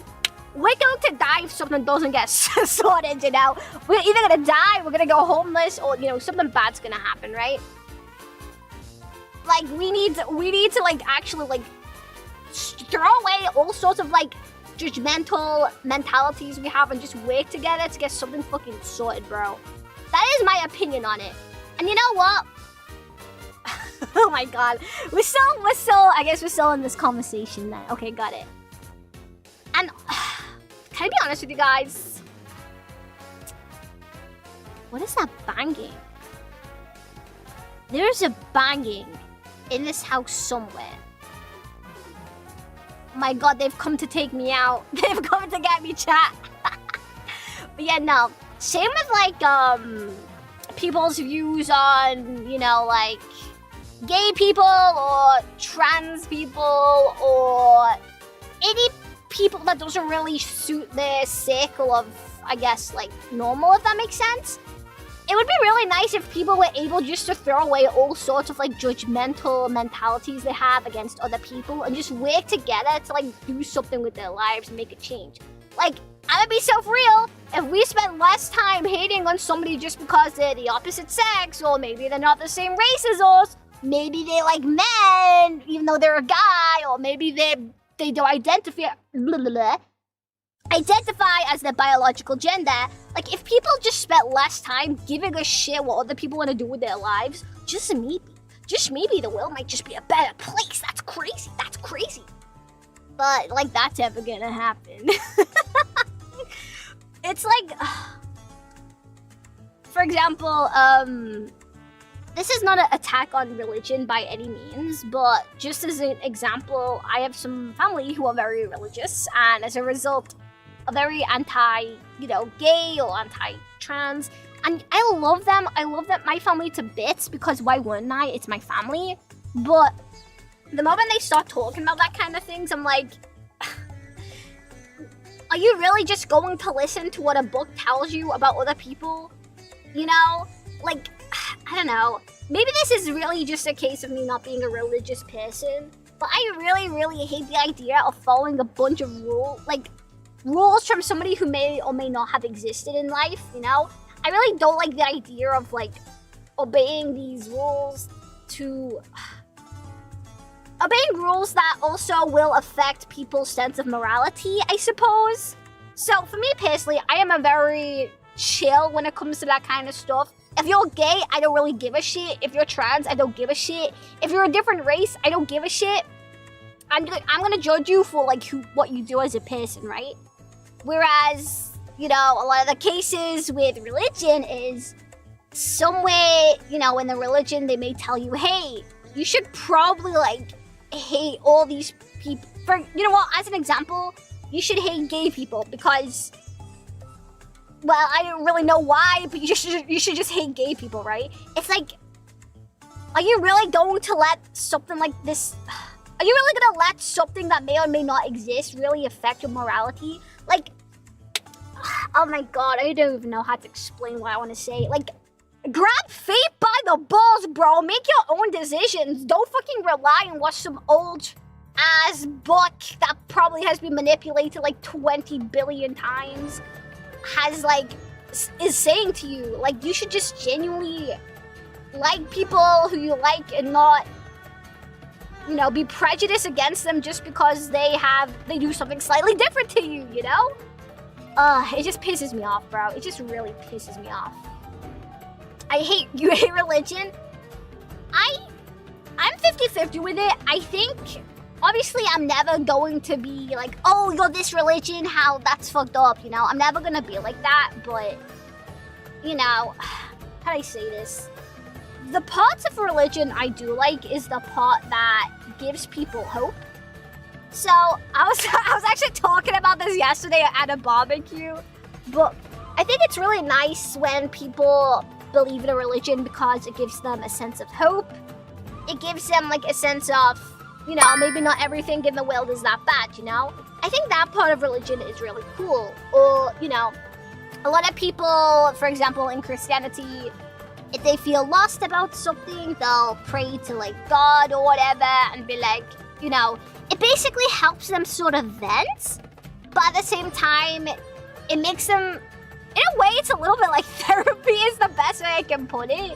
we're going to die if something doesn't get sorted, you know? We're either gonna die, we're gonna go homeless, or, you know, something bad's gonna happen, right? Like, we need to, like, actually, like, throw away all sorts of, like, judgmental mentalities we have and just work together to get something fucking sorted, bro. That is my opinion on it. And you know what? Oh my god. We're still, I guess we're still in this conversation then. Okay, got it. And, can I be honest with you guys? What is that banging? There's a banging in this house somewhere. My god, they've come to take me out. They've come to get me, chat. But yeah, no. Same with, like, people's views on, you know, like, gay people or trans people or any people that doesn't really suit their circle of, I guess, like, normal, if that makes sense. It would be really nice if people were able just to throw away all sorts of, like, judgmental mentalities they have against other people and just work together to, like, do something with their lives and make a change. Like, I'm gonna be so real, if we spent less time hating on somebody just because they're the opposite sex, or maybe they're not the same race as us, maybe they like men, even though they're a guy, or maybe they don't identify as their biological gender. Like, if people just spent less time giving a shit what other people want to do with their lives, just maybe the world might just be a better place. That's crazy. That's crazy. But, like, that's ever gonna happen. It's like, for example, this is not an attack on religion by any means, but just as an example, I have some family who are very religious, and as a result, are very anti, you know, gay or anti-trans. And I love them. I love that my family to bits, because why wouldn't I? It's my family. But the moment they start talking about that kind of things, I'm like, are you really just going to listen to what a book tells you about other people? You know? Like, I don't know. Maybe this is really just a case of me not being a religious person, but I really, really hate the idea of following a bunch of rules from somebody who may or may not have existed in life, you know? I really don't like the idea of, like, obeying these rules to... obeying rules that also will affect people's sense of morality, I suppose. So, for me personally, I am a very chill when it comes to that kind of stuff. If you're gay, I don't really give a shit. If you're trans, I don't give a shit. If you're a different race, I don't give a shit. I'm gonna judge you for, like, what you do as a person, right? Whereas, you know, a lot of the cases with religion is somewhere, you know, in the religion, they may tell you, hey, you should probably, like, hate all these people. For, you know what, as an example, you should hate gay people because, well, I don't really know why, but you should just hate gay people, right? It's like, are you really going to let something like this, are you really gonna let something that may or may not exist really affect your morality? Like, oh my god, I don't even know how to explain what I want to say. Like, grab fate by the balls, bro. Make your own decisions. Don't fucking rely on what some old-ass book that probably has been manipulated like 20 billion times has, like, is saying to you. Like, you should just genuinely like people who you like and not, you know, be prejudiced against them just because they do something slightly different to you, you know? It just pisses me off, bro. It just really pisses me off. You hate religion? I'm 50-50 with it. I think, obviously, I'm never going to be like, oh, you're this religion, how that's fucked up, you know? I'm never gonna be like that, but, you know, how do I say this? The parts of religion I do like is the part that gives people hope. So I was actually talking about this yesterday at a barbecue, but I think it's really nice when people believe in a religion because it gives them a sense of hope. It gives them like a sense of, you know, maybe not everything in the world is that bad, you know? I think that part of religion is really cool. Or, you know, a lot of people, for example, in Christianity, if they feel lost about something, they'll pray to like God or whatever and be like, you know, it basically helps them sort of vent, but at the same time, it makes them, in a way, it's a little bit like therapy is the best way I can put it.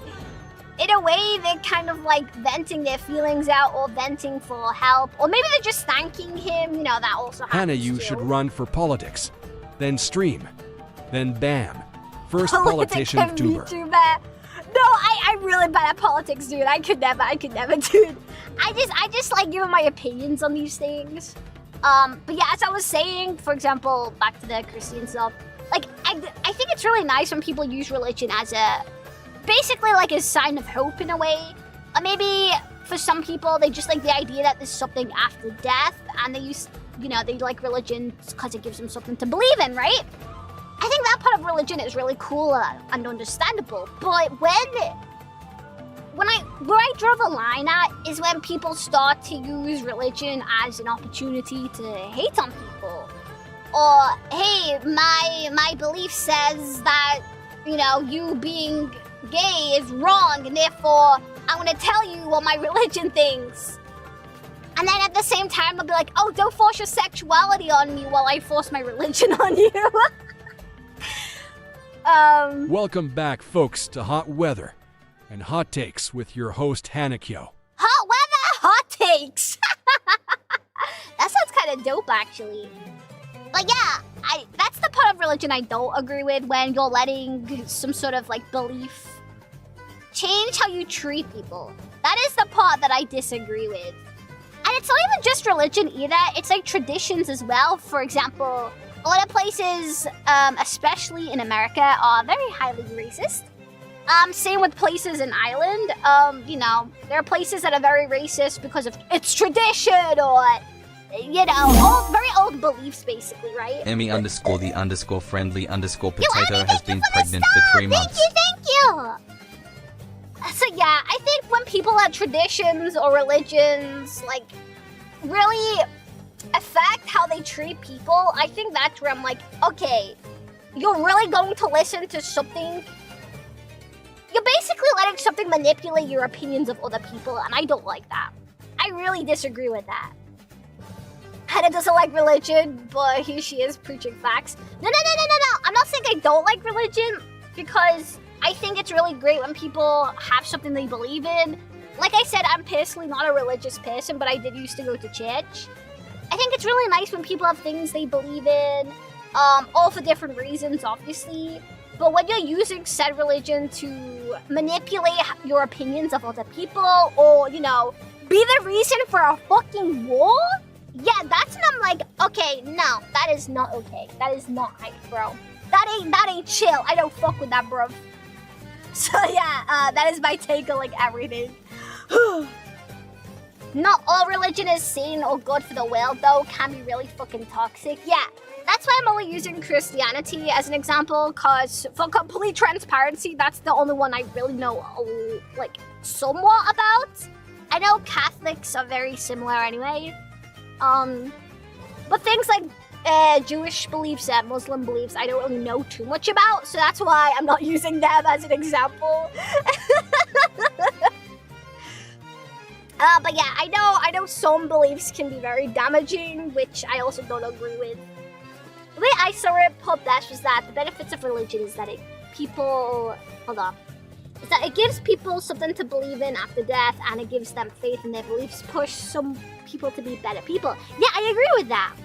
In a way, they're kind of like venting their feelings out or venting for help, or maybe they're just thanking him, you know, that also happens Hannah, you too. should run for politics, then stream, then BAM. First Politics politician and VTuber. No, I'm really bad at politics, dude. I could never, dude. I just like giving my opinions on these things. But yeah, as I was saying, for example, back to the Christian stuff, like, I think it's really nice when people use religion as a, basically like a sign of hope in a way. Or maybe for some people, they just like the idea that there's something after death, and they use, you know, they like religion because it gives them something to believe in, right? I think that part of religion is really cool and understandable. But where I draw the line at is when people start to use religion as an opportunity to hate on people. Or, hey, my belief says that, you know, you being gay is wrong, and therefore I'm gonna tell you what my religion thinks. And then at the same time, they'll be like, oh, don't force your sexuality on me while I force my religion on you. Welcome back, folks, to Hot Weather and Hot Takes with your host, Hanakyo. Hot weather, hot takes. That sounds kind of dope, actually. But yeah, that's the part of religion I don't agree with, when you're letting some sort of like belief change how you treat people. That is the part that I disagree with. And it's not even just religion either, it's like traditions as well. For example, a lot of places, especially in America, are very highly racist. Same with places in Ireland. You know, there are places that are very racist because of its tradition or, you know, very old beliefs, basically, right? Emmy_the_friendly_potato has been pregnant for 3 months. Thank you! So yeah, I think when people have traditions or religions, like, really affect how they treat people, I think that's where I'm like, okay, you're really going to listen to something. You're basically letting something manipulate your opinions of other people, and I don't like that. I really disagree with that. Hannah doesn't like religion, but here she is preaching facts. No. I'm not saying I don't like religion, because I think it's really great when people have something they believe in. Like I said, I'm personally not a religious person, but I did used to go to church. I think it's really nice when people have things they believe in, all for different reasons, obviously. But when you're using said religion to manipulate your opinions of other people, or, you know, be the reason for a fucking war, yeah, that's when I'm like, okay, no, that is not okay. That is not right, bro. That ain't chill. I don't fuck with that, bro. So yeah, that is my take on like everything. Not all religion is sane or good for the world, though. Can be really fucking toxic. Yeah, that's why I'm only using Christianity as an example, because for complete transparency, that's the only one I really know, like, somewhat about. I know Catholics are very similar anyway. But things like Jewish beliefs and Muslim beliefs, I don't really know too much about, so that's why I'm not using them as an example. But yeah, I know some beliefs can be very damaging, which I also don't agree with. The way I saw it put best was that the benefits of religion is that it gives people something to believe in after death, and it gives them faith in their beliefs, push some people to be better people. Yeah, I agree with that.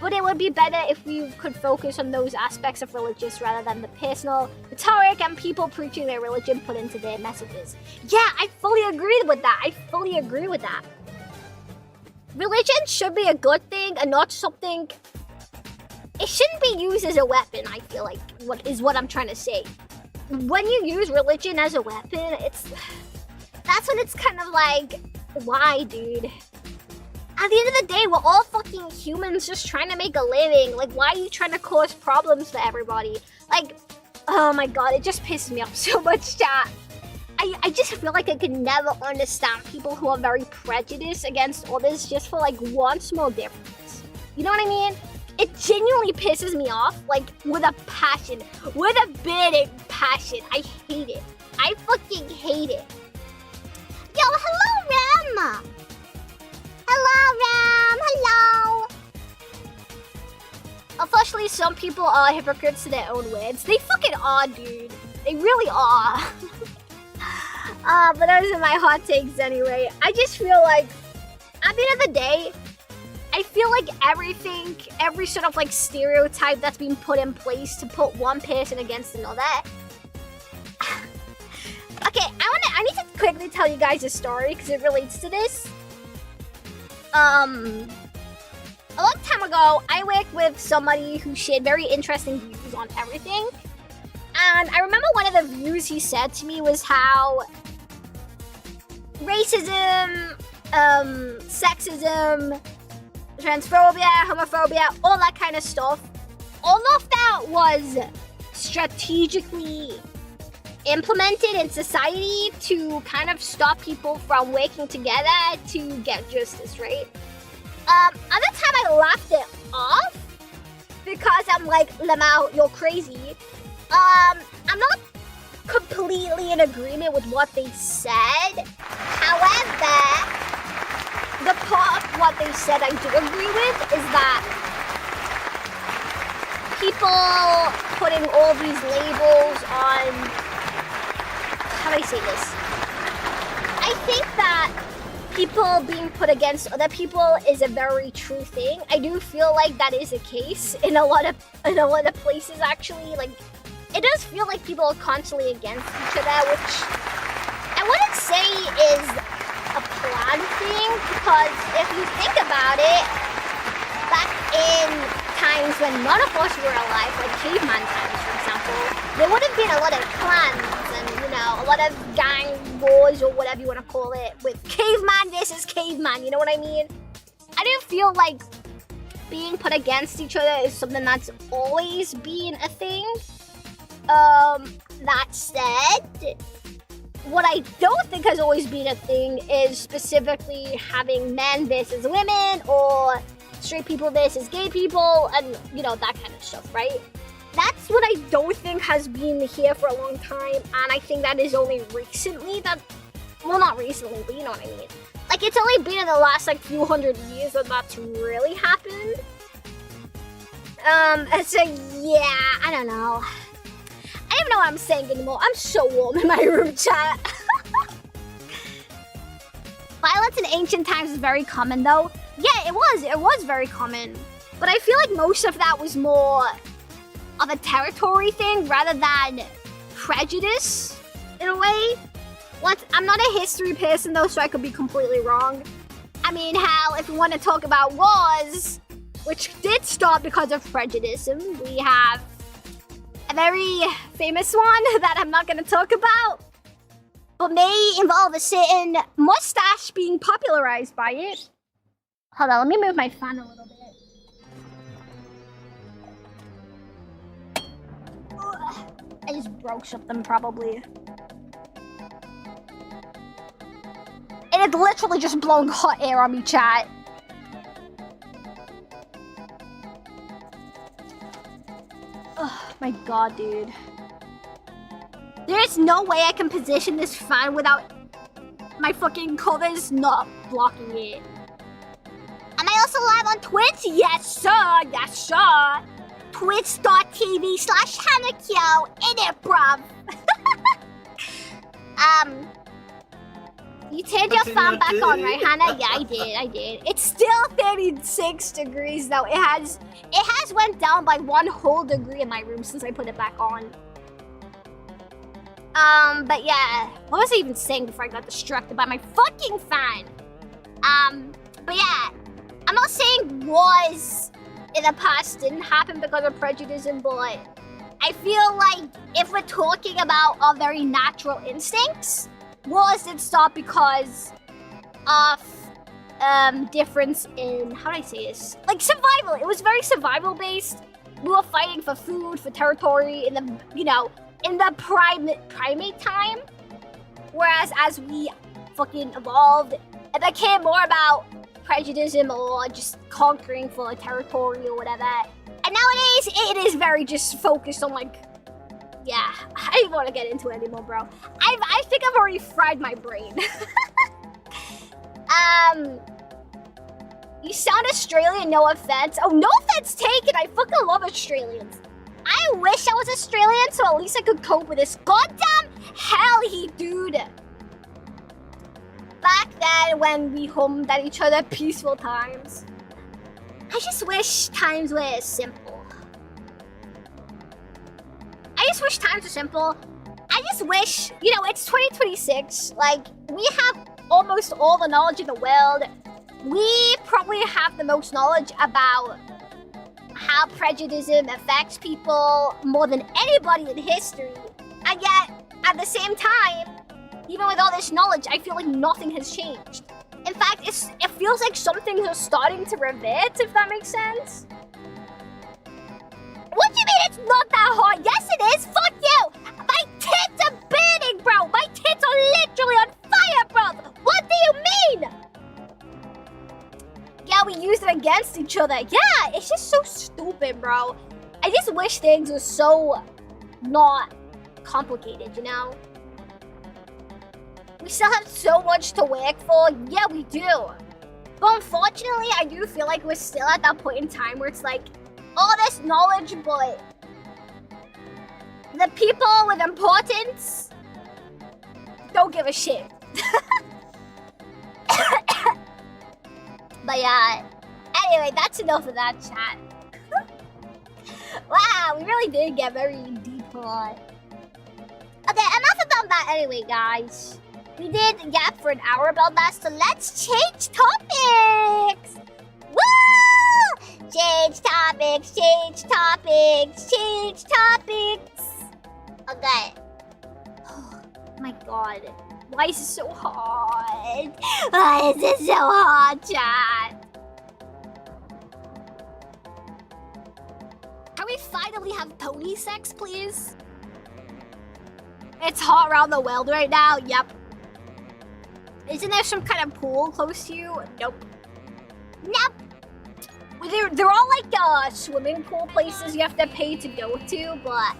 But it would be better if we could focus on those aspects of religious rather than the personal rhetoric and people preaching their religion put into their messages. Yeah, I fully agree with that. Religion should be a good thing and not something... It shouldn't be used as a weapon, I feel like, what I'm trying to say. When you use religion as a weapon, that's when it's kind of like, why, dude? At the end of the day, we're all fucking humans just trying to make a living. Like, why are you trying to cause problems for everybody? Like, oh my god, it just pisses me off so much, chat. I just feel like I could never understand people who are very prejudiced against others just for like one small difference. You know what I mean? It genuinely pisses me off, like, with a passion. With a burning passion. I hate it. I fucking hate it. Yo, hello, Ram! Hello, Ram! Hello! Unfortunately, some people are hypocrites to their own words. They fucking are, dude. They really are. But those are my hot takes anyway. I just feel like, at the end of the day, I feel like every sort of like stereotype that's been put in place to put one person against another. Okay, I need to quickly tell you guys a story because it relates to this. A long time ago, I worked with somebody who shared very interesting views on everything. And I remember one of the views he said to me was how racism, sexism, transphobia, homophobia, all that kind of stuff, all of that was strategically implemented in society to kind of stop people from working together to get justice, right? At the time I laughed it off because I'm like, Lamau, you're crazy. I'm not completely in agreement with what they said. However, the part of what they said I do agree with is that people putting all these labels on, how do I say this? I think that people being put against other people is a very true thing. I do feel like that is a case in a lot of places actually. Like, it does feel like people are constantly against each other, which I wouldn't say is a planned thing, because if you think about it, back in times when none of us were alive, like caveman times, for example, there would have been a lot of clans and, you know, a lot of gang wars or whatever you want to call it, with caveman versus caveman, you know what I mean? I do feel like being put against each other is something that's always been a thing. That said, what I don't think has always been a thing is specifically having men versus women or straight people versus gay people and, you know, that kind of stuff, right? That's what I don't think has been here for a long time, and I think that is only recently that, well, not recently, but you know what I mean. Like, it's only been in the last, like, few hundred years that that's really happened. So, yeah, I don't know. I don't even know what I'm saying anymore. I'm so warm in my room, chat. Violence in ancient times is very common, though. Yeah, it was very common. But I feel like most of that was more of a territory thing rather than prejudice, in a way. I'm not a history person, though, so I could be completely wrong. I mean, hell, if we want to talk about wars, which did start because of prejudice, we have a very famous one that I'm not going to talk about, but may involve a certain mustache being popularized by it. Hold on, let me move my fan a little bit. I just broke something, probably. It had literally just blown hot air on me, chat. Oh my god, dude. There's no way I can position this fan without my fucking covers not blocking it. Am I also live on Twitch? Yes, sir. Yes, sir. Twitch.tv/Hanakyo in it, bruv. You turned your fan back on, right, Hannah? Yeah, I did. It's still 36 degrees, though. It has went down by 1 whole degree in my room since I put it back on. But yeah, what was I even saying before I got distracted by my fucking fan? But yeah, I'm not saying wars in the past didn't happen because of prejudice, but I feel like if we're talking about our very natural instincts, wars did start because of difference in, how do I say this? Like survival. It was very survival based. We were fighting for food, for territory in the, you know, in the primate time. Whereas as we fucking evolved, it became more about prejudice or just conquering for territory or whatever. And nowadays, it is very just focused on like, yeah, I don't want to get into it anymore, bro. I think I've already fried my brain. You sound Australian, no offense. Oh, no offense taken. I fucking love Australians. I wish I was Australian so at least I could cope with this goddamn hell dude. Back then when we hummed at each other, peaceful times. I just wish times were simple. I just wish times were simple. I just wish, you know, it's 2026. Like, we have almost all the knowledge in the world. We probably have the most knowledge about how prejudice affects people more than anybody in history. And yet, at the same time, even with all this knowledge, I feel like nothing has changed. In fact, it feels like some things are starting to revert, if that makes sense. What do you mean it's not that hard? Yes, it is. Fuck you. My tits are burning, bro. My tits are literally on fire, bro. What do you mean? Yeah, we used it against each other. Yeah, it's just so stupid, bro. I just wish things were so not complicated, you know? We still have so much to work for. Yeah, we do. But unfortunately, I do feel like we're still at that point in time where it's like, all this knowledge, but the people with importance don't give a shit. But yeah, anyway, that's enough of that chat. Wow, we really did get very deep on. Okay, enough about that anyway, guys. We did yap for an hour about that, so let's change topics! Woo! Change topics, change topics, change topics! Okay. Oh my god. Why is it so hard? Why is it so hard, chat? Can we finally have pony sex, please? It's hot around the world right now. Yep. Isn't there some kind of pool close to you? Nope. Nope. They're all like swimming pool places you have to pay to go to, but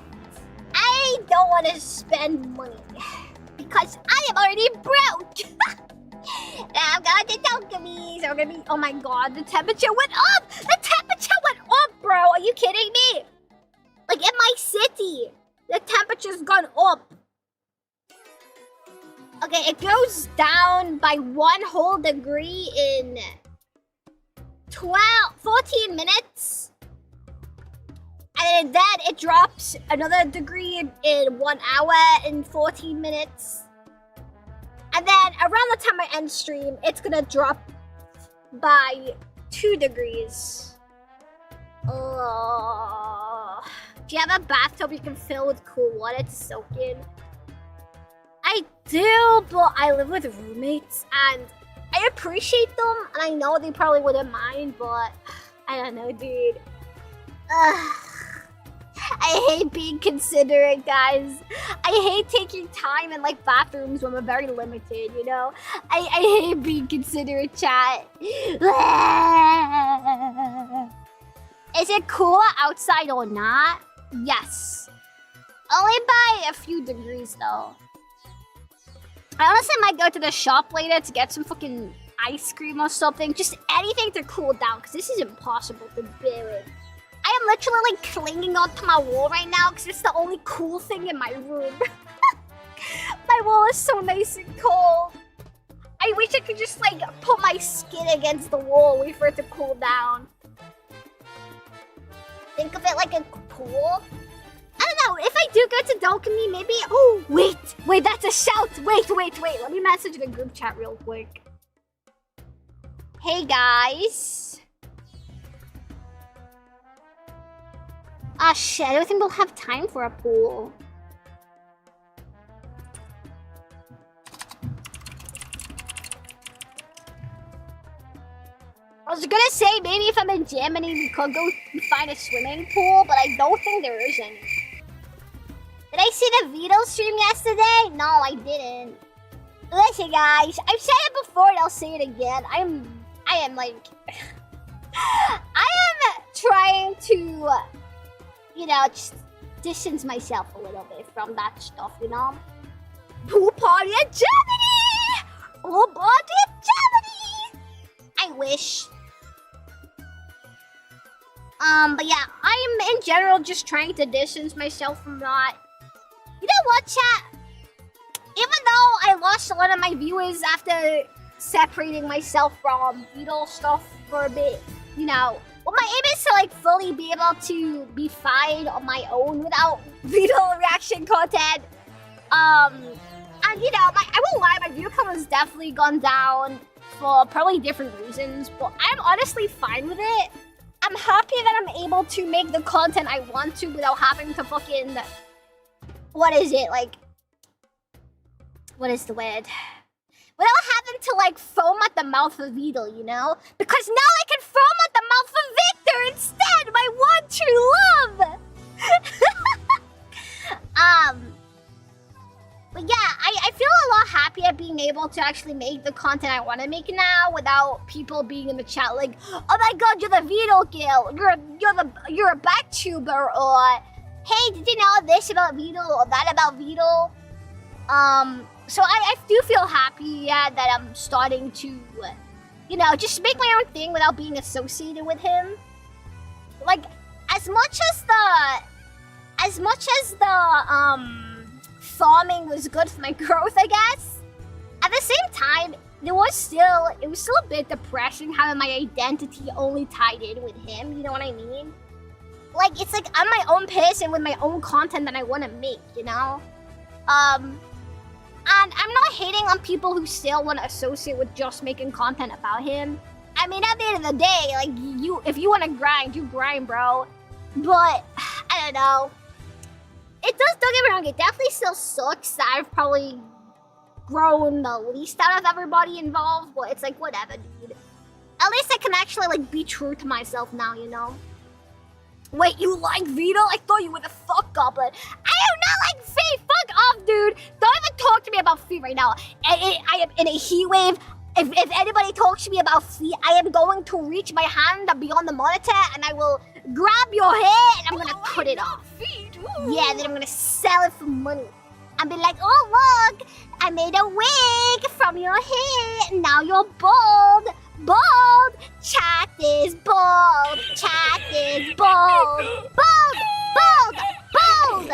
I don't want to spend money because I am already broke. I'm going to Tokyo, so we're gonna be. Oh my god, the temperature went up. The temperature went up, bro. Are you kidding me? Like in my city, the temperature's gone up. Okay, it goes down by 1 whole degree in 14 minutes. And then it drops another degree in 1 hour and 14 minutes. And then around the time I end stream, it's gonna drop by 2 degrees. Oh. Do you have a bathtub you can fill with cool water to soak in? I do, but I live with roommates and I appreciate them, and I know they probably wouldn't mind, but I don't know, dude. I hate being considerate, guys. I hate taking time in like bathrooms when we're very limited, you know? I hate being considerate, chat. Is it cooler outside or not? Yes. Only by a few degrees, though. I honestly might go to the shop later to get some fucking ice cream or something. Just anything to cool down, because this is impossible to bear with. I am literally like clinging onto my wall right now because it's the only cool thing in my room. My wall is so nice and cold. I wish I could just like put my skin against the wall, wait for it to cool down. Think of it like a pool. I don't know, if I do go to Dokumi, maybe... Oh, wait, that's a shout. Wait. Let me message the group chat real quick. Hey, guys. Ah, shit, I don't think we'll have time for a pool. was gonna say maybe if I'm in Germany we could go find a swimming pool, but I don't think there is any. Did I see the Vito stream yesterday? No, I didn't. Listen, guys, I've said it before and I'll say it again. I am like, I am trying to, you know, just distance myself a little bit from that stuff, you know? Pool party in Germany! Pool party in Germany! I wish. But yeah, I'm in general just trying to distance myself from that. You know what, chat? Even though I lost a lot of my viewers after separating myself from Beetle stuff for a bit, you know, well, my aim is to like fully be able to be fine on my own without Beetle reaction content. And you know, I won't lie, my view count has definitely gone down for probably different reasons, but I'm honestly fine with it. I'm happy that I'm able to make the content I want to without having to fucking, what is it, like, what is the word? Without having to like foam at the mouth of Beetle, you know? Because now I can foam at the mouth of Victor instead, my one true love! But yeah, I feel a lot happier being able to actually make the content I want to make now without people being in the chat like, oh my god, you're the Beetle girl, you're a backtuber, or hey, did you know this about Beetle or that about Beetle? So I do feel happy, yeah, that I'm starting to, you know, just make my own thing without being associated with him. Like, as much as the farming was good for my growth, I guess. At the same time, it was still a bit depressing having my identity only tied in with him, you know what I mean? Like, it's like I'm my own person with my own content that I want to make, you know? And I'm not hating on people who still want to associate with just making content about him. I mean, at the end of the day, like, if you want to grind, you grind, bro. But, I don't know. It does, don't get me wrong, it definitely still sucks that I've probably grown the least out of everybody involved, but it's like, whatever, dude. At least I can actually, like, be true to myself now, you know? Wait, you like Vito? I thought you were the fuck goblin. I do not like Fate! Fuck off, dude! Don't even talk to me about Fate right now. I am in a heat wave. If anybody talks to me about Fate, I am going to reach my hand beyond the monitor and I will grab your hair and I'm gonna cut it off. Yeah, then I'm gonna sell it for money. And be like, oh look, I made a wig from your hair and now you're bald. Bald! Chat is bald! Chat is bald! Bald! Bald! Bald!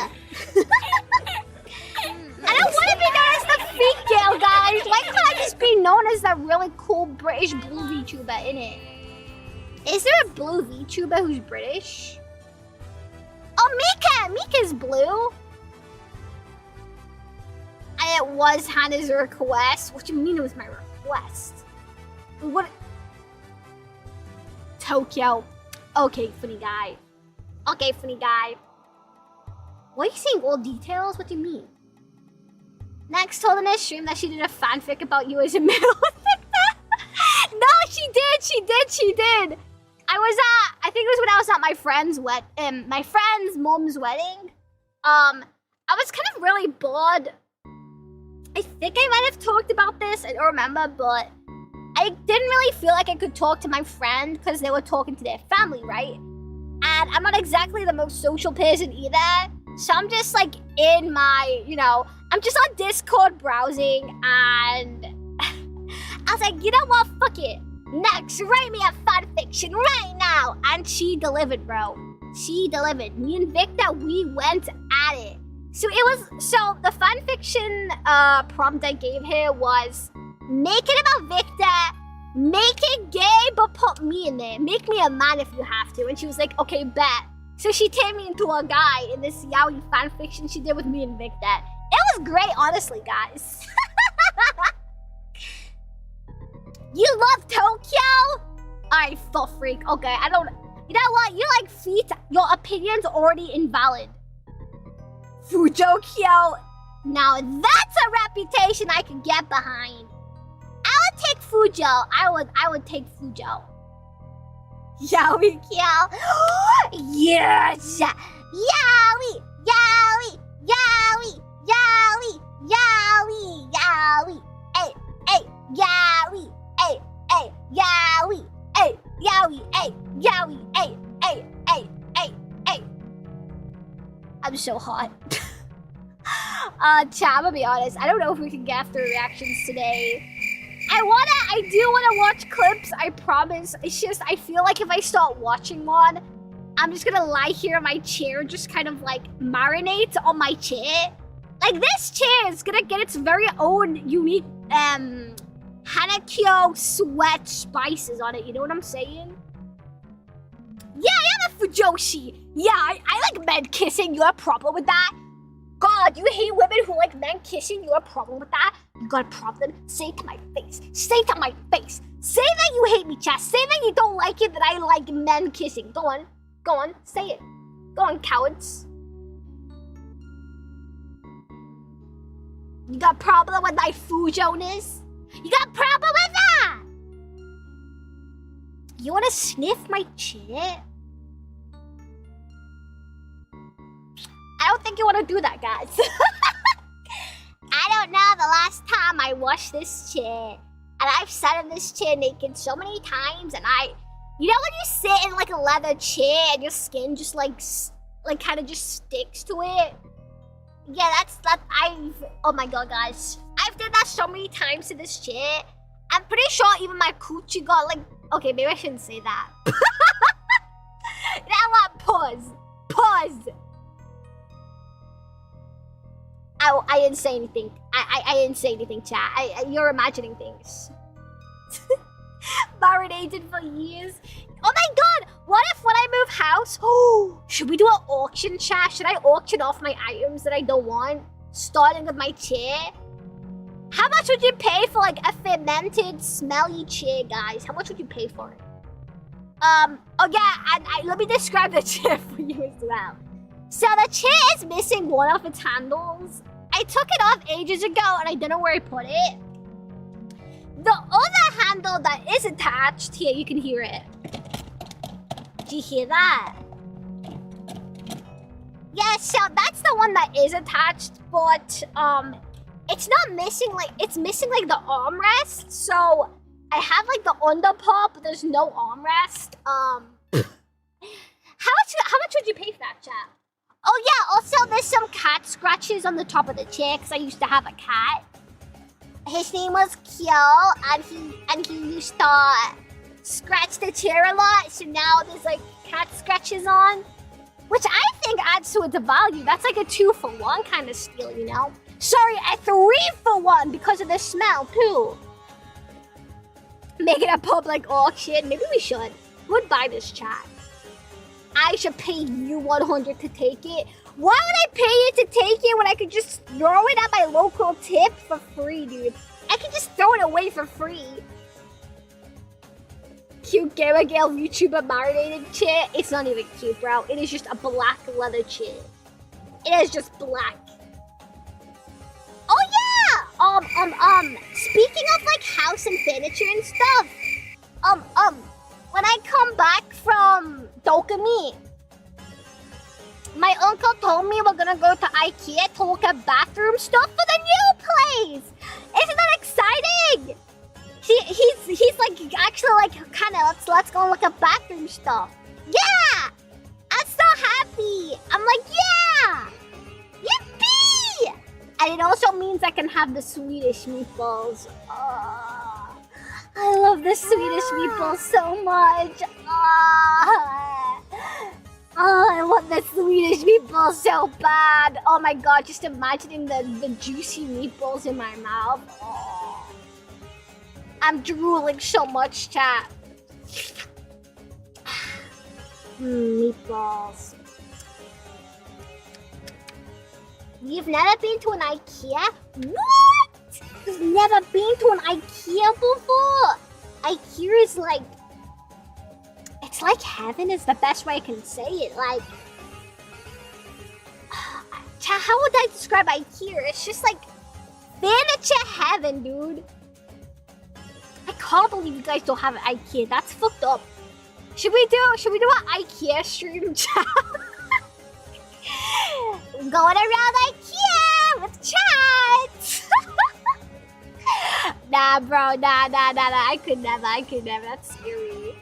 I don't want to be known as the fake girl, guys! Why can't I just be known as that really cool British blue VTuber, innit? Is there a blue VTuber who's British? Oh, Mika! Mika's blue! And it was Hannah's request. What do you mean it was my request? What? Tokyo. Okay, funny guy. Okay, funny guy. Why are you saying all details? What do you mean? Next told in a stream that she did a fanfic about you as a middle Victor. No, she did. I think it was when I was at my friend's mom's wedding. I was kind of really bored. I think I might have talked about this, I don't remember, but I didn't really feel like I could talk to my friend because they were talking to their family, right? And I'm not exactly the most social person either. So I'm just like in my, you know, I'm just on Discord browsing and I was like, you know what, fuck it. Next, write me a fanfiction right now. And she delivered, bro. She delivered. Me and Victor, we went at it. So the fanfiction prompt I gave her was, make it about Victor, make it gay, but put me in there. Make me a man if you have to. And she was like, okay, bet. So she turned me into a guy in this yaoi fanfiction she did with me and Victor. It was great, honestly, guys. You love Tokyo? Alright, full freak. Okay, I don't... You know what? You like feet. Your opinion's already invalid. Fujokyo. Now that's a reputation I could get behind. I would take Fujo. I would take Fujo. Yowie Kyo. Yes! Yowie! Yowie! Yowie! Yowie! Yowie! Yowie! Hey! Hey! Yowie! Hey! Hey! Yowie! Hey! Yowie! Hey! Yowie! Hey! Hey! Hey! Hey! Hey! I'm so hot. Chat, I'm gonna be honest. I don't know if we can get after reactions today. I do wanna watch clips, I promise. It's just, I feel like if I start watching one, I'm just gonna lie here in my chair, just kind of like marinate on my chair. Like this chair is gonna get its very own unique, Hanakyo sweat spices on it, you know what I'm saying? Yeah, I am a Fujoshi. Yeah, I like men kissing, you have a problem with that? God, you hate women who like men kissing, you have a problem with that? You got a problem? Say it to my face. Say it to my face. Say that you hate me, chat. Say that you don't like it, that I like men kissing. Go on. Go on. Say it. Go on, cowards. You got a problem with my Fujoness? You got a problem with that? You wanna sniff my chair? I don't think you want to do that, guys. I don't know the last time I washed this chair. And I've sat in this chair naked so many times, and you know when you sit in like a leather chair and your skin just like kind of just sticks to it? Yeah, oh my god, guys. I've done that so many times to this chair. I'm pretty sure even my coochie got like, okay, maybe I shouldn't say that. Now what? Pause. Pause. I didn't say anything. I didn't say anything, chat. You're imagining things. Marinated for years. Oh my god! What if when I move house? Oh, should we do an auction, chat? Should I auction off my items that I don't want? Starting with my chair? How much would you pay for like a fermented, smelly chair, guys? How much would you pay for it? Oh yeah, and let me describe the chair for you as well. So the chair is missing one of its handles. I took it off ages ago and I don't know where I put it. The other handle that is attached, here, you can hear it. Do you hear that? Yeah, so that's the one that is attached, but it's not missing, like, it's missing like the armrest. So I have like the underpart, but there's no armrest. How much would you pay for that, chat? Oh yeah, also there's some cat scratches on the top of the chair because I used to have a cat. His name was Kyo, and he used to scratch the chair a lot, so now there's like cat scratches on. Which I think adds to its value. That's like a 2-for-1 kind of steal, you know? Sorry, a 3-for-1 because of the smell too. Make it a public auction. Maybe we should. Who would buy this, chat? I should pay you 100 to take it. Why would I pay you to take it when I could just throw it at my local tip for free, dude? I could just throw it away for free. Cute Gamer Gale VTuber marinated chair. It's not even cute, bro. It is just a black leather chair. It is just black. Oh yeah! Speaking of like house and furniture and stuff, when I come back from Dokumi, my uncle told me we're gonna go to IKEA to look at bathroom stuff for the new place. Isn't that exciting? He's like actually like kind of let's go look at bathroom stuff. Yeah, I'm so happy. I'm like yeah, yippee! And it also means I can have the Swedish meatballs. Oh, I love the Swedish meatballs so much. Oh, I want the Swedish meatballs so bad. Oh my god, just imagining the juicy meatballs in my mouth. Oh. I'm drooling so much, chat. Meatballs. You've never been to an IKEA? What? You've never been to an IKEA before? IKEA is like... It's like heaven is the best way I can say it. Like... How would I describe IKEA? It's just like... furniture heaven, dude. I can't believe you guys don't have an IKEA. That's fucked up. Should we do an IKEA stream chat? Going around IKEA with chat. Nah, bro, nah. I could never. That's scary.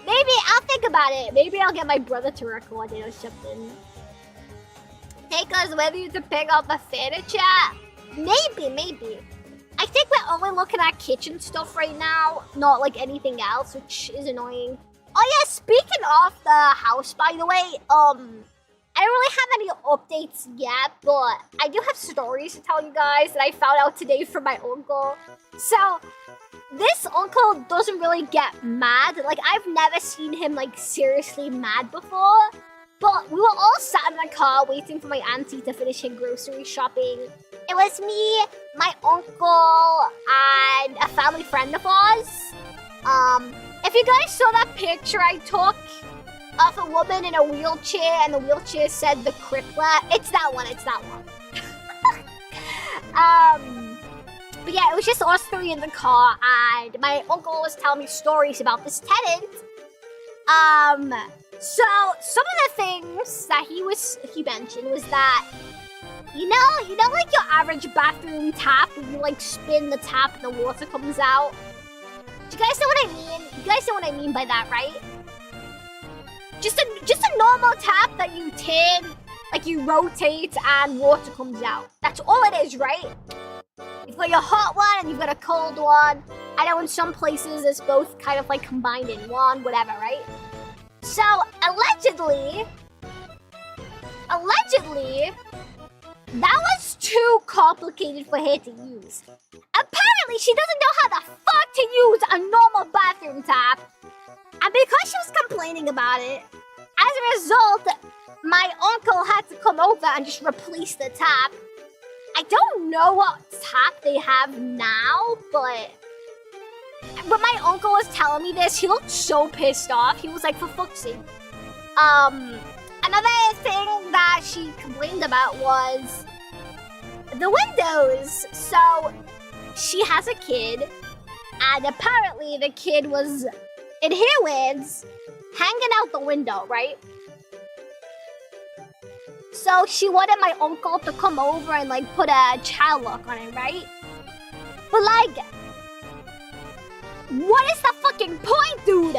Maybe I'll think about it. Maybe I'll get my brother to record it or something. Take us with you to pick up the FANART chat. Maybe. I think we're only looking at kitchen stuff right now, not like anything else, which is annoying. Oh yeah, speaking of the house, by the way, I don't really have any updates yet, but I do have stories to tell you guys that I found out today from my uncle. So, this uncle doesn't really get mad. Like, I've never seen him, like, seriously mad before. But we were all sat in the car waiting for my auntie to finish her grocery shopping. It was me, my uncle, and a family friend of ours. If you guys saw that picture I took of a woman in a wheelchair and the wheelchair said the crippler, it's that one. But yeah, it was just us three in the car, and my uncle was telling me stories about this tenant. So some of the things that he mentioned was that, you know, like your average bathroom tap, when you like spin the tap and the water comes out. Do you guys know what I mean? You guys know what I mean by that, right? Just a normal tap that you turn, like you rotate and water comes out. That's all it is, right? You've got your hot one and you've got a cold one. I know in some places it's both kind of like combined in one, whatever, right? So, allegedly, that was too complicated for her to use. Apparently, she doesn't know how the fuck to use a normal bathroom tap. And because she was complaining about it, as a result, my uncle had to come over and just replace the tap. I don't know what tap they have now, but when my uncle was telling me this, he looked so pissed off. He was like, for fuck's sake. Another thing that she complained about was the windows. So she has a kid, and apparently the kid was in Heatwave hanging out the window, right? So she wanted my uncle to come over and like put a child lock on it, right? But like, what is the fucking point, dude?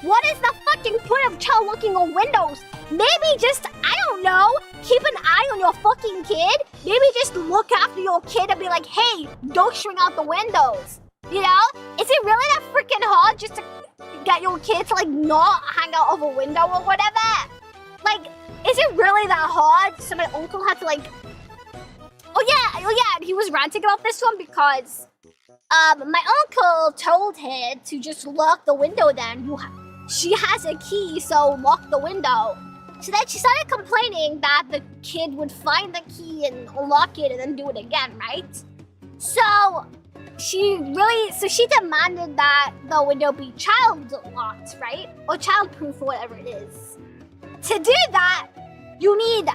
What is the fucking point of child locking on windows? Maybe just, I don't know, keep an eye on your fucking kid. Maybe just look after your kid and be like, hey, don't swing out the windows. You know? Is it really that freaking hard just to get your kid to like not hang out of a window or whatever? Like, is it really that hard? So my uncle had to like, oh yeah, and he was ranting about this one because my uncle told her to just lock the window then. She has a key, so lock the window. So then she started complaining that the kid would find the key and unlock it and then do it again, right? So she demanded that the window be child locked, right? Or child-proof or whatever it is. To do that, you need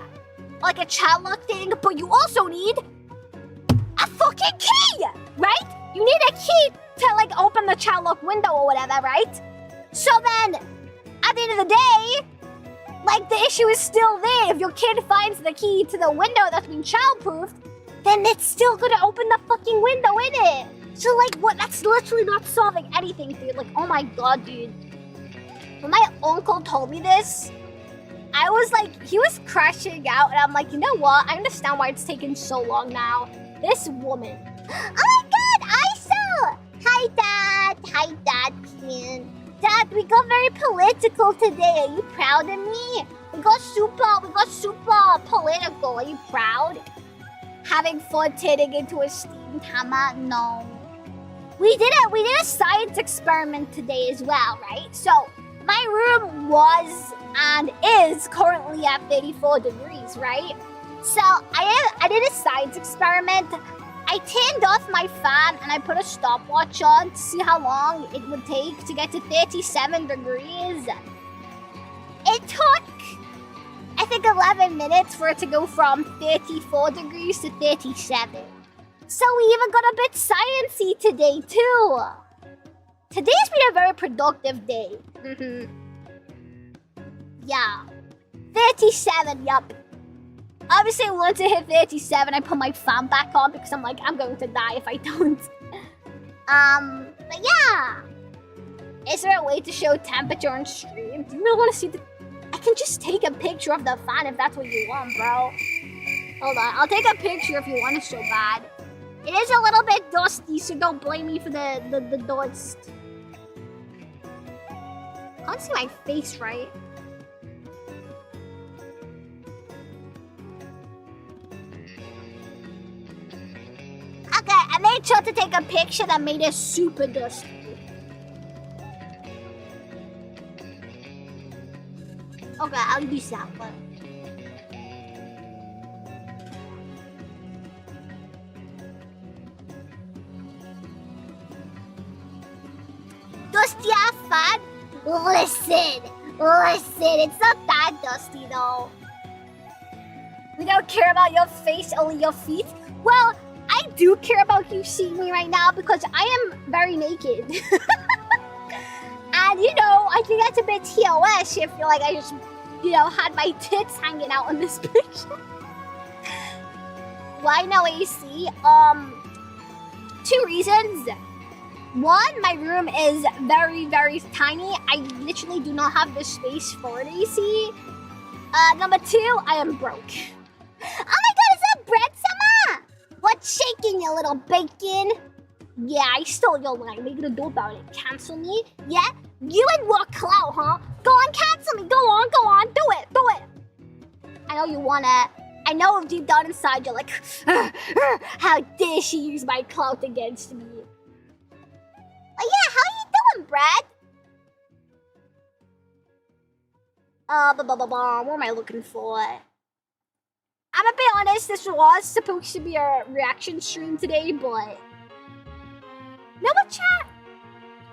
like a child lock thing, but you also need a fucking key, right? You need a key to like open the child lock window or whatever, right? So then, at the end of the day, like the issue is still there. If your kid finds the key to the window that's been child-proofed, then it's still gonna open the fucking window, innit? So like, what? That's literally not solving anything, dude. Like, oh my god, dude. When my uncle told me this, I was like, he was crashing out, and I'm like, you know what? I understand why it's taken so long now. This woman. Oh my god, I saw! Hi, Dad. Hi, Dad, Pin. Dad, we got very political today. Are you proud of me? We got super political. Are you proud? Having fun turning into a steam hammer? No. We did a science experiment today as well, right? So my room was and is currently at 34 degrees, right? So I did a science experiment. I turned off my fan and I put a stopwatch on to see how long it would take to get to 37 degrees. It took, I think, 11 minutes for it to go from 34 degrees to 37. So we even got a bit sciencey today too. Today's been a very productive day. Yeah. 37, yup. Obviously, once I hit 37, I put my fan back on because I'm like, I'm going to die if I don't. But yeah. Is there a way to show temperature on stream? Do you really want to see the... I can just take a picture of the fan if that's what you want, bro. Hold on, I'll take a picture if you want it so bad. It is a little bit dusty, so don't blame me for the dust. I can't see my face right. Okay, I made sure to take a picture that made it super dusty. Okay, I'll use that one. Dusty ass fan? Listen, it's not that dusty though. We don't care about your face, only your feet? Well, I do care about you seeing me right now because I am very naked. And you know, I think that's a bit TOS if you're like I just, you know, had my tits hanging out in this picture. Why no AC? 2 reasons. One, my room is very, very tiny. I literally do not have the space for an AC. Number 2, I am broke. Oh my god, is that bread, Sama? What's shaking, you little bacon? Yeah, I stole your line. What are you gonna do about it? Cancel me? Yeah? You and what clout, huh? Go on, cancel me. Go on. Do it. I know you wanna. I know deep down inside you're like, how dare she use my clout against me? Oh yeah, how you doing, Brad? What am I looking for? I'm gonna be honest, this was supposed to be a reaction stream today, but... Know what, chat?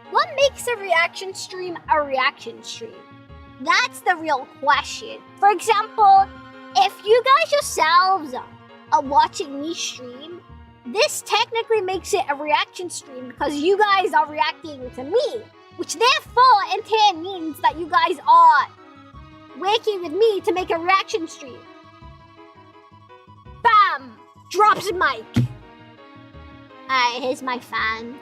What makes a reaction stream a reaction stream? That's the real question. For example, if you guys yourselves are watching me stream, this technically makes it a reaction stream because you guys are reacting to me, which therefore in turn means that you guys are working with me to make a reaction stream. Bam! Drops the mic. Alright, here's my fan.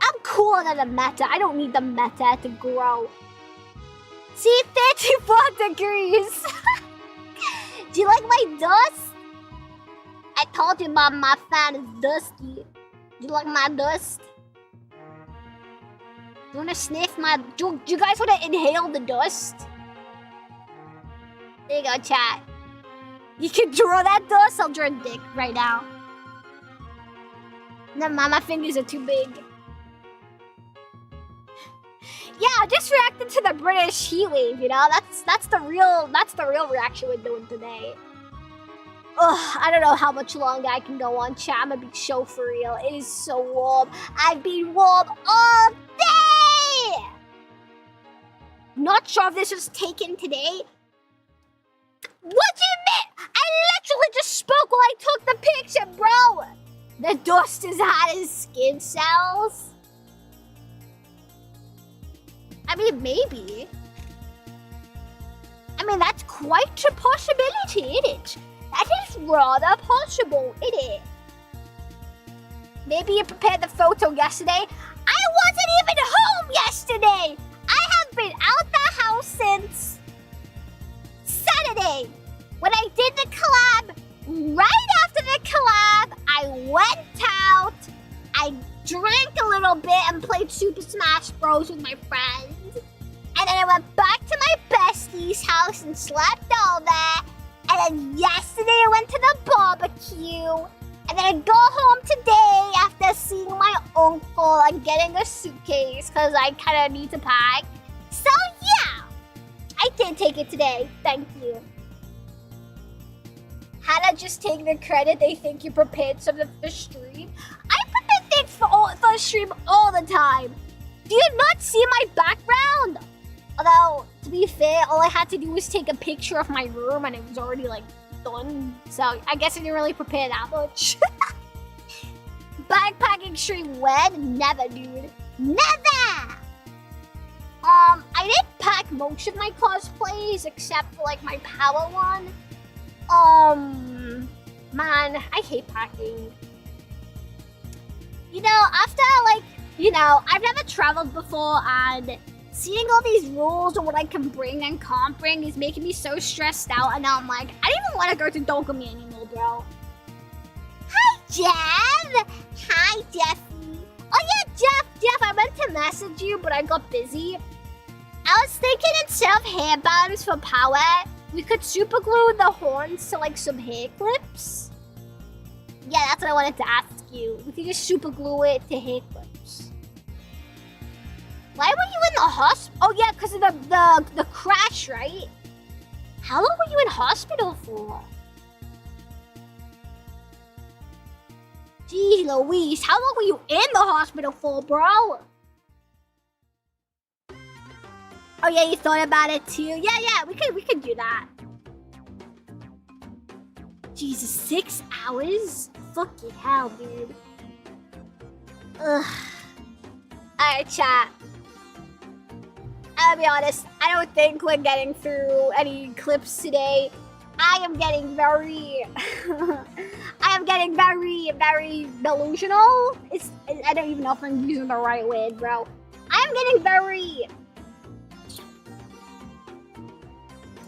I'm cooler than the meta. I don't need the meta to grow. See, 34 degrees. Do you like my dust? I told you my fan is dusty. Do you like my dust? You wanna sniff my... Do you guys wanna inhale the dust? There you go, chat. You can draw that dust? I'll draw a dick right now. Never mind, my fingers are too big. Yeah, I just reacted to the British Heatwave, you know? That's the real reaction we're doing today. Ugh, I don't know how much longer I can go on, chat. I'm gonna be so for real. It is so warm. I've been warm all day! Not sure if this was taken today. What do you mean? I literally just spoke while I took the picture, bro! The dust is hot as skin cells. I mean, maybe. I mean, that's quite a possibility, isn't it? That is rather possible, isn't it? Maybe you prepared the photo yesterday. I wasn't even home yesterday! I have been out the house since Saturday. When I did the collab, right after the collab, I went out, I drank a little bit and played Super Smash Bros. With my friends. And then I went back to my bestie's house and slept all there. And then yesterday I went to the barbecue. And then I go home today after seeing my uncle and getting a suitcase because I kind of need to pack. So yeah, I did take it today. Thank you. Had I just taken the credit, they think you prepared something for the stream. I prepare things for the stream all the time. Do you not see my background? Although, to be fair, all I had to do was take a picture of my room and it was already like done. So I guess I didn't really prepare that much. Backpacking stream when? Never, dude. Never! I did pack most of my cosplays except for like my power one. Man, I hate packing. You know, after like, you know, I've never traveled before and seeing all these rules of what I can bring and can't bring is making me so stressed out, and now I'm like, I don't even want to go to Dokumi anymore, bro. Hi, Jeff! Hi, Jeffy. Oh yeah, Jeff, I meant to message you, but I got busy. I was thinking instead of hair bands for power, we could super glue the horns to like some hair clips. Yeah, that's what I wanted to ask you. We could just super glue it to hair clips. Why were you in the hospital? Oh yeah, because of the crash, right? How long were you in hospital for? Gee, Louise, how long were you in the hospital for, bro? Oh yeah, you thought about it too. Yeah, we could do that. Jesus, 6 hours? Fucking hell, dude. Ugh. Alright, chat. I'll be honest, I don't think we're getting through any clips today. I am getting very... very delusional. I don't even know if I'm using the right word, bro. I am getting very...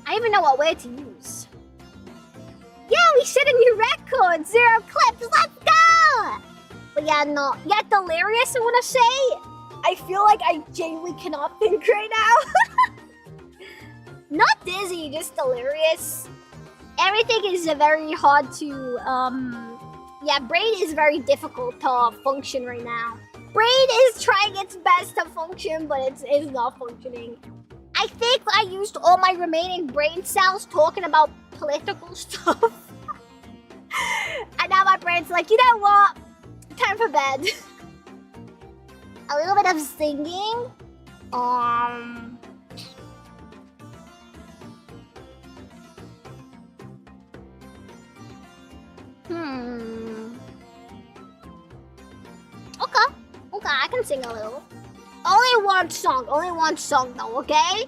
I don't even know what word to use. Yeah, we set a new record! 0 clips, let's go! But yeah, no. Yeah, delirious, I wanna say. I feel like I genuinely cannot think right now. Not dizzy, just delirious. Everything is very hard to, yeah, brain is very difficult to function right now. Brain is trying its best to function, but it's not functioning. I think I used all my remaining brain cells talking about political stuff. And now my brain's like, you know what? Time for bed. A little bit of singing. Okay, I can sing a little. Only one song though, okay?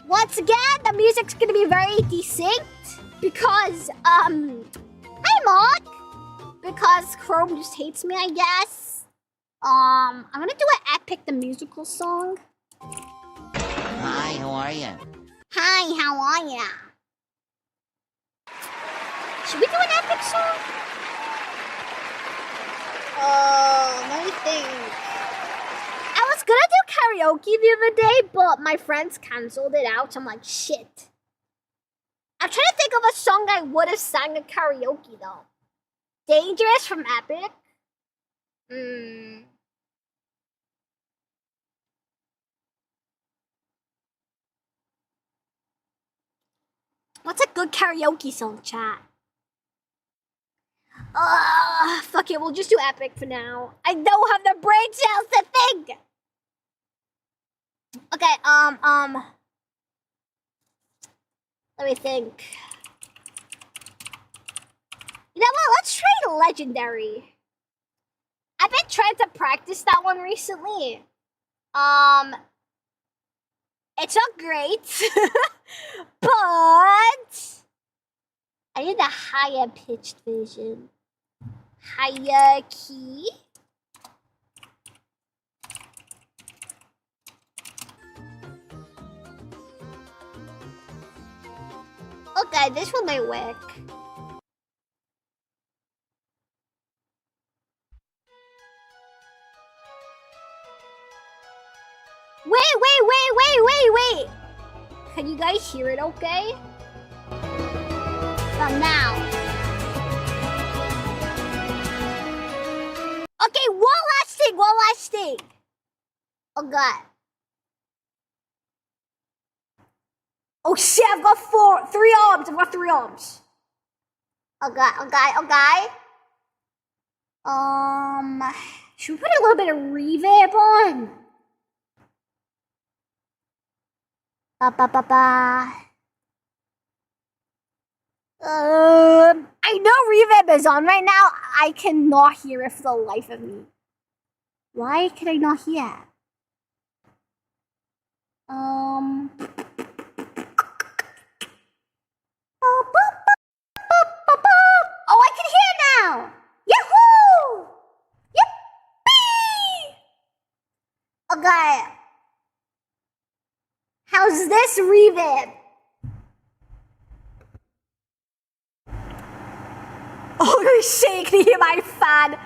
Once again, the music's gonna be very distinct because, hi Mark! Because Chrome just hates me, I guess. I'm gonna do an Epic the Musical song. Hi, how are you? Hi, how are ya? Should we do an Epic song? Let me think. I was gonna do karaoke the other day, but my friends cancelled it out, so I'm like, shit. I'm trying to think of a song I would have sang at karaoke, though. Dangerous from Epic? What's a good karaoke song, chat? Fuck it, we'll just do Epic for now. I don't have the brain cells to think! Okay, let me think. You know what, let's try Legendary. I've been trying to practice that one recently. It's not great, but I need a higher pitched version. Higher key. Okay, this one might work. Wait. Can you guys hear it okay? From now. Okay, one last thing. Oh god. Oh shit, I've got 3 arms. Okay. Should we put a little bit of reverb on? I know reverb is on right now. I cannot hear it for the life of me. Why can I not hear? Oh, I can hear now. Yahoo! Yippee! Okay. How's this reverb? Holy shit, can you hear my fan?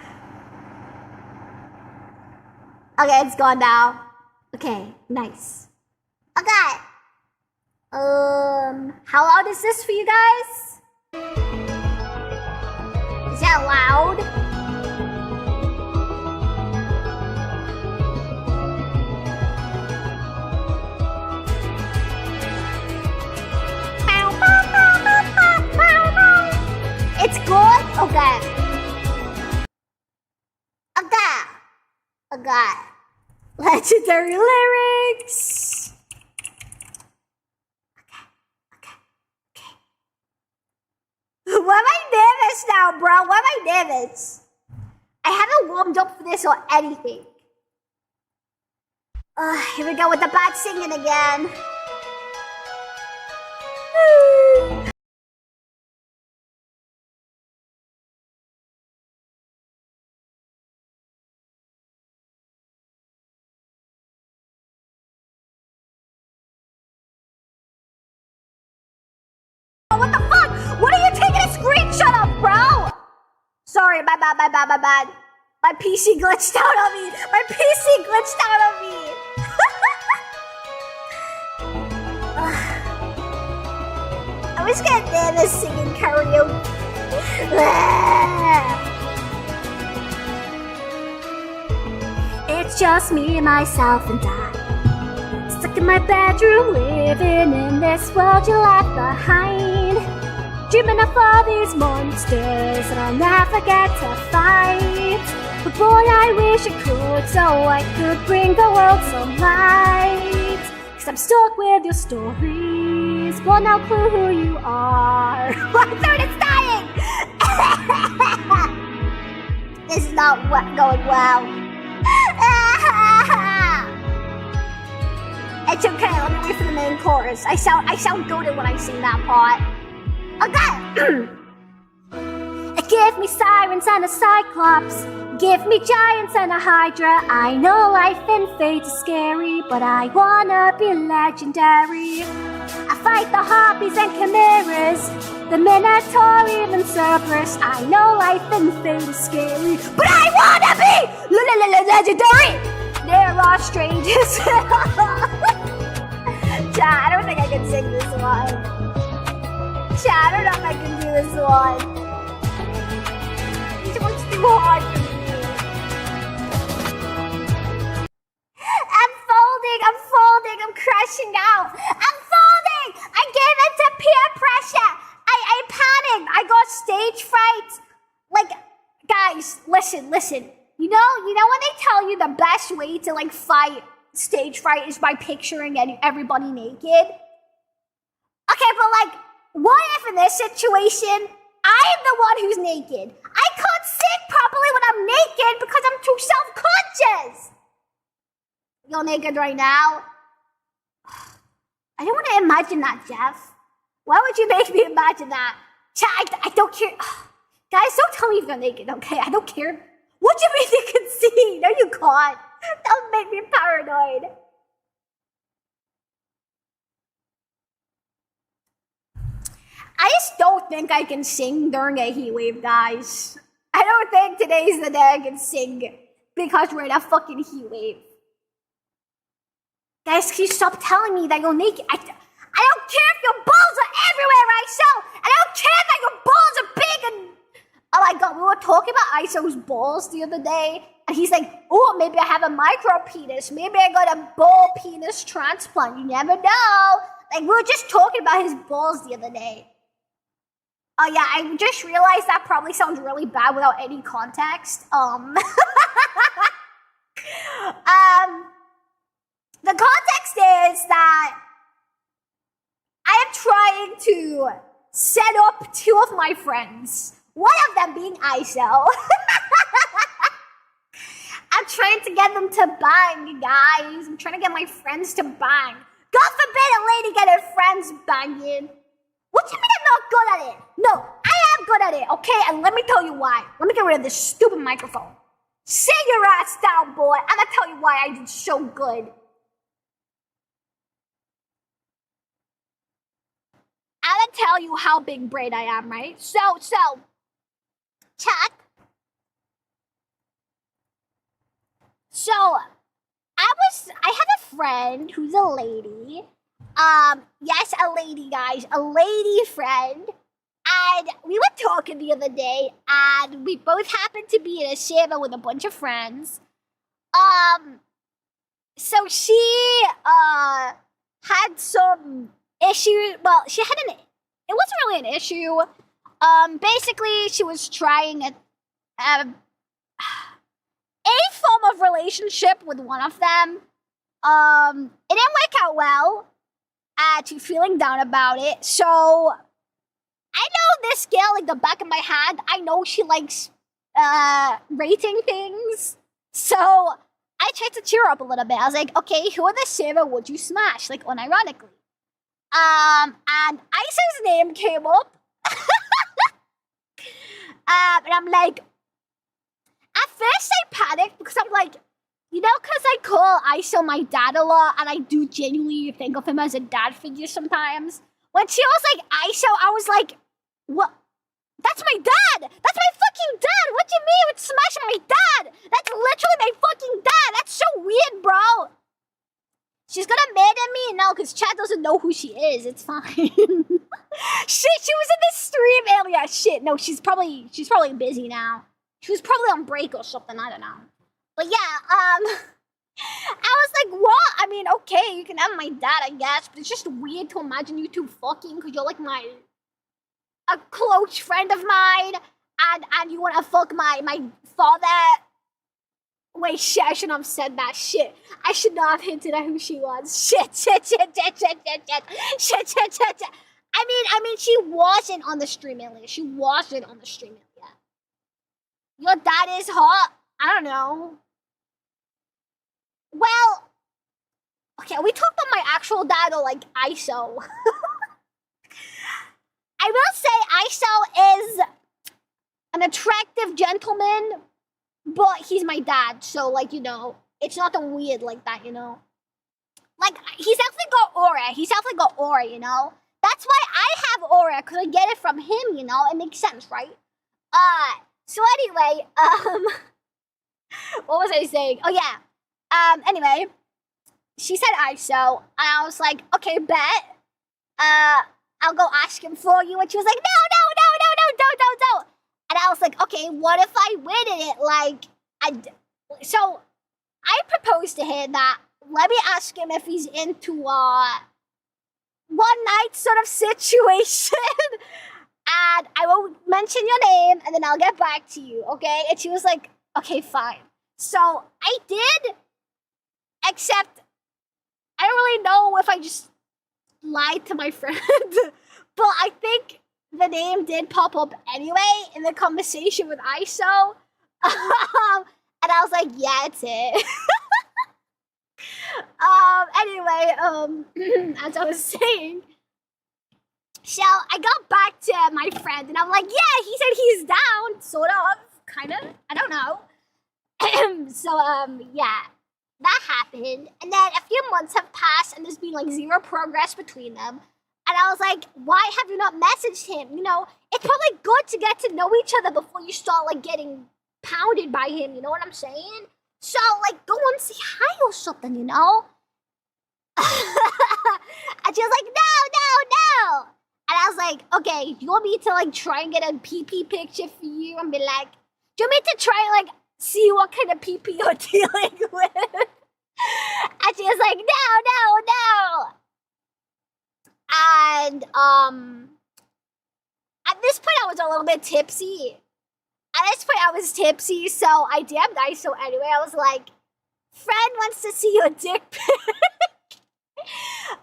Okay, it's gone now. Okay, nice. Okay. How loud is this for you guys? Is that loud? It's good? Okay. Okay. Legendary lyrics. Okay. Why am I nervous now, bro? Why am I nervous? I haven't warmed up for this or anything. Here we go with the bad singing again. What the fuck? What are you taking a screenshot of, bro? Sorry, my bad. My PC glitched out on me. I was getting nervous singing karaoke. It's just me, myself, and I. Stuck in my bedroom, living in this world you left behind. Dreaming of all these monsters that I'll never get to fight. But boy, I wish I could, so I could bring the world some light. Cause I'm stuck with your stories, but no clue who you are. My throat is dying! This is not going well. It's okay, let me wait for the main chorus. I sound goated when I sing that part. Okay! Give me sirens and a cyclops. Give me giants and a hydra. I know life in fate is scary, but I wanna be legendary. I fight the harpies and chimeras, the minotaur, even Cerberus. I know life in fate is scary, but I wanna be legendary. There are strangers. Chat, I don't think I can sing this one. Chat, I don't know if I can do this one. This one's too hard for me. I'm crashing out. I'm folding. I gave in to peer pressure. I panicked. I got stage fright. Like, guys, listen. You know when they tell you the best way to like fight stage fright is by picturing everybody naked? Okay, but like, what if in this situation, I am the one who's naked? I can't sing properly when I'm naked because I'm too self-conscious. You're naked right now? I don't want to imagine that, Jeff. Why would you make me imagine that? I don't care. Guys, don't tell me if you're naked, okay? I don't care. What do you mean you can see? No, you can't. That would make me paranoid. I just don't think I can sing during a heat wave, guys. I don't think today's the day I can sing because we're in a fucking heat wave. Guys, can you stop telling me that you're naked? I don't care if your balls are everywhere, ISO! I don't care that your balls are big and... Oh my god, we were talking about ISO's balls the other day, and he's like, oh, maybe I have a micro penis. Maybe I got a ball penis transplant. You never know. Like, we were just talking about his balls the other day. Oh yeah, I just realized that probably sounds really bad without any context. The context is that I am trying to set up two of my friends. One of them being ISO. I'm trying to get them to bang, you guys. I'm trying to get my friends to bang. God forbid a lady get her friends banging. What do you mean I'm not good at it? No, I am good at it, okay? And let me tell you why. Let me get rid of this stupid microphone. Sit your ass down, boy. I'm gonna tell you why I did so good. I'm gonna tell you how big brain I am, right? So, chat. So, I have a friend who's a lady. Yes, a lady, guys. A lady friend. And we were talking the other day, and we both happened to be in a server with a bunch of friends. So she, had some issue. Well, she had it wasn't really an issue. Basically, she was trying a form of relationship with one of them. It didn't work out well. She's feeling down about it. So I know this girl like the back of my hand. I know she likes rating things. So I tried to cheer her up a little bit. I was like, okay, who on the server would you smash? Like unironically. And Isa's name came up. And I'm like, at first I panicked because I'm like, you know, because I call Iso my dad a lot, and I do genuinely think of him as a dad figure sometimes. When she was like Iso, I was like, what? That's my dad! That's my fucking dad! What do you mean it's smashing my dad? That's literally my fucking dad! That's so weird, bro! She's gonna mad at me? No, because Chad doesn't know who she is. It's fine. Shit, she was in the stream earlier. Shit, no, she's probably busy now. She was probably on break or something, I don't know. But yeah, I was like, what? I mean, okay, you can have my dad, I guess, but it's just weird to imagine you two fucking, because you're like a close friend of mine, and you want to fuck my father. Wait, shit, I shouldn't have said that. Shit, I should not have hinted at who she was. Shit. I mean, she wasn't on the stream earlier. Your dad is hot? I don't know. Well, okay, we talked about my actual dad or like Iso. I will say Iso is an attractive gentleman, but he's my dad, so like, you know, it's nothing weird like that, you know? Like, he's definitely got aura, you know? That's why I have aura, because I get it from him, you know? It makes sense, right? So anyway, what was I saying? Oh yeah. Anyway, she said ISO, and I was like, okay, bet. I'll go ask him for you. And she was like, no, don't. And I was like, okay, what if I win it? Like, so I proposed to him that let me ask him if he's into one night sort of situation. And I won't mention your name, and then I'll get back to you, okay? And she was like, okay, fine. So I did, except I don't really know if I just lied to my friend. But I think the name did pop up anyway in the conversation with ISO. And I was like, yeah, it's it. Anyway, as I was saying, so I got back to my friend, and I'm like, yeah, he said he's down, sort of, kind of, I don't know. So, yeah, that happened, and then a few months have passed, and there's been, like, zero progress between them, and I was like, why have you not messaged him? You know, it's probably good to get to know each other before you start, like, getting pounded by him, you know what I'm saying? So, like, go and say hi or something, you know? And she was like, no. And I was like, okay, you want me to, like, try and get a PP picture for you and be like, do you want me to try and, like, see what kind of PP you're dealing with? And she was like, no. And, at this point, I was a little bit tipsy. So I DM'd ISO anyway. I was like, friend wants to see your dick pic.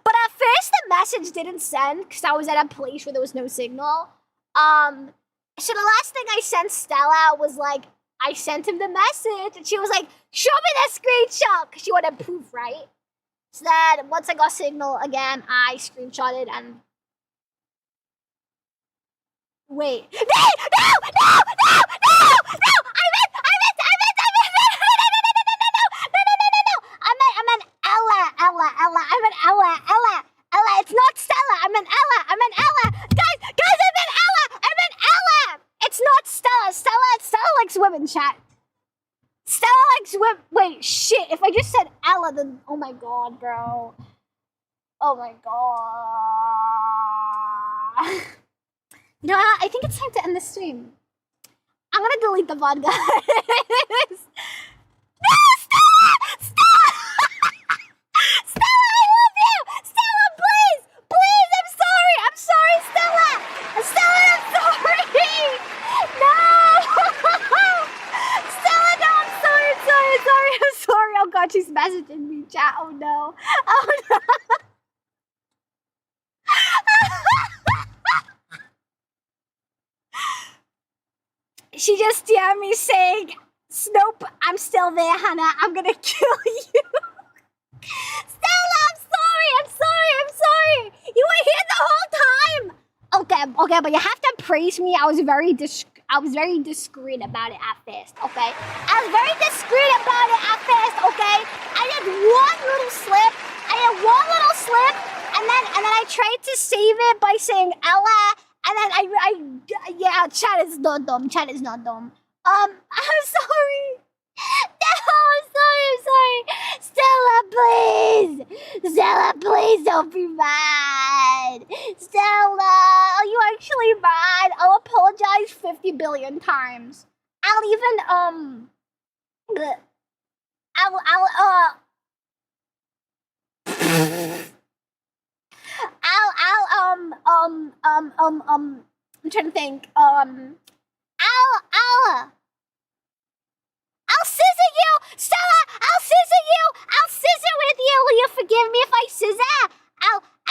But at first the message didn't send because I was at a place where there was no signal. So the last thing I sent Stella was like, I sent him the message and she was like, show me that screenshot because she wanted proof, right? So then once I got signal again, I screenshotted and wait. No! I meant Ella. It's not Stella. I meant Ella. Guys, I meant Ella. It's not Stella. Stella likes women, chat. Stella likes women. Wait, shit. If I just said Ella, then oh my god, bro. Oh my god. You know what? I think it's time to end the stream. I'm gonna delete the VOD, guys. No, Stella! Stella, I love you! Stella, please! Please, I'm sorry, Stella! Stella, I'm sorry! No! Stella, no, I'm sorry. Oh god, she's messaging me, chat. Oh no. She just DM'd me saying, Snope, I'm still there, Hannah. I'm gonna kill you. Stella, I'm sorry. You were here the whole time. Okay, but you have to praise me. I was very discreet about it at first, okay? I did one little slip, and then I tried to save it by saying Ella. And then yeah, chat is not dumb. I'm sorry. No, I'm sorry. Stella, please don't be mad. Stella, are you actually mad? I'll apologize 50 billion times. I'll even, I'm trying to think. I'll scissor you, Stella. I'll scissor with you. Will you forgive me if I scissor?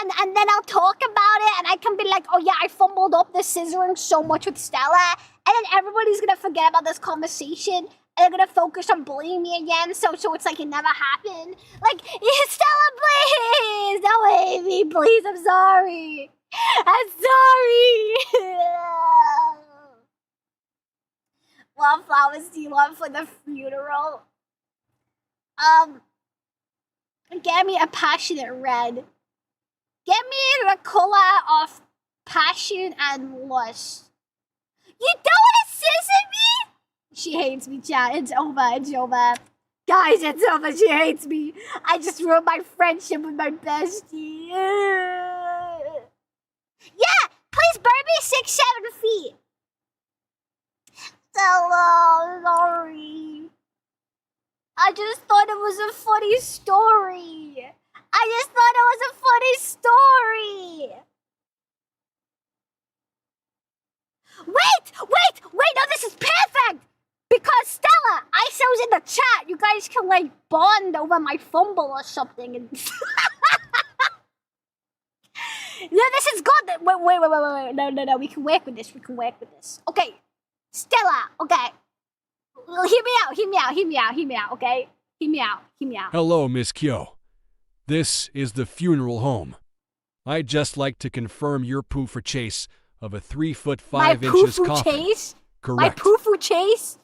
And then I'll talk about it, and I can be like, oh yeah, I fumbled up the scissoring so much with Stella, and then everybody's gonna forget about this conversation. And they're gonna focus on bullying me again, so it's like it never happened. Like, Stella, please, don't hate me, please. I'm sorry. Love flowers. Do you love for the funeral? Get me a passionate red. Get me the color of passion and lust. You don't want to scissor me? She hates me, chat. It's over. Guys, it's over. She hates me. I just ruined my friendship with my bestie. Yeah, please bury me 6-7 feet. Stella, sorry. I just thought it was a funny story. Wait, no, this is perfect! Because Stella, I said was in the chat. You guys can like bond over my fumble or something. And no, this is good. Wait. No. We can work with this. Okay, Stella. Okay, hear me out. Okay, hear me out. Hello, Miss Kyo. This is the funeral home. I'd just like to confirm your poofer chase of a 3 foot 5 inches coffin. Chase? Correct. My poofu chase?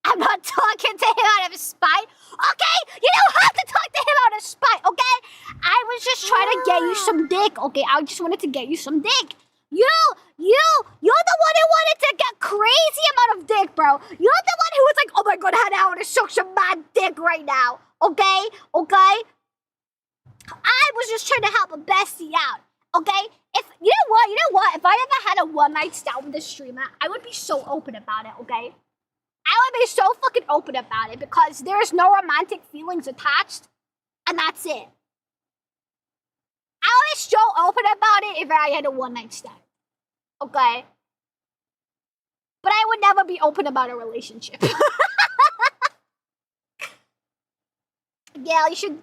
I'm not talking to him out of spite. Okay? You don't have to talk to him out of spite, okay? I was just trying to get you some dick, okay? I just wanted to get you some dick. You're the one who wanted to get crazy amount of dick, bro. You're the one who was like, oh my god, Hannah, I want to suck some mad dick right now. Okay? I was just trying to help a bestie out. Okay? If you know what? If I ever had a one-night stand with a streamer, I would be so open about it, okay? I would be so fucking open about it because there's no romantic feelings attached, and that's it. I would be so open about it if I had a one-night stand. Okay? But I would never be open about a relationship. Yeah, you should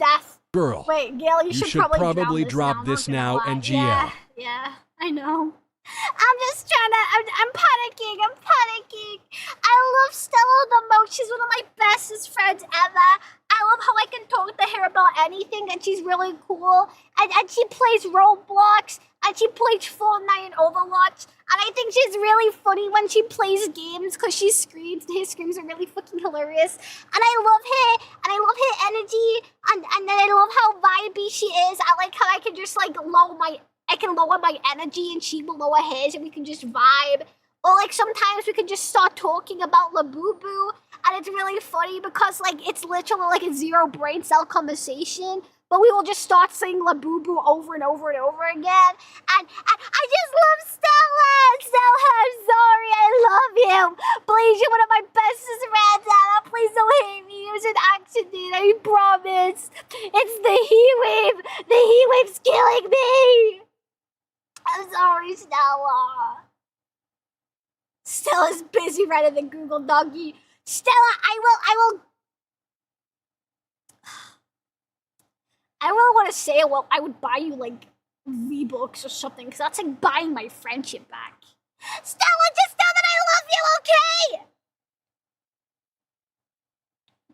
Girl, Wait, Gail, you should probably drop this now and GL. Yeah, I know. I'm just trying to, I'm panicking. I love Stella the most. She's one of my bestest friends ever. I love how I can talk to her about anything, and she's really cool. And she plays Roblox, and she plays Fortnite and Overwatch. And I think she's really funny when she plays games because she screams. Her screams are really fucking hilarious. And I love her, and I love her energy, and I love how vibey she is. I like how I can just like I can lower my energy and she will lower his and we can just vibe. Or like sometimes we can just start talking about Labubu and it's really funny because like it's literally like a zero brain cell conversation. But we will just start saying Labubu over and over and over again. And I just love Stella! Stella, I'm sorry, I love you. Please, you're one of my bestest friends ever. Please don't hate me. It was an accident, I promise. It's the Heatwave. The Heatwave's killing me. I'm sorry, Stella. Stella's busy writing the Google Doggy. Stella, I really want to say, well, I would buy you, like, V-Books or something, because that's like buying my friendship back. Stella, just know that I love you, okay?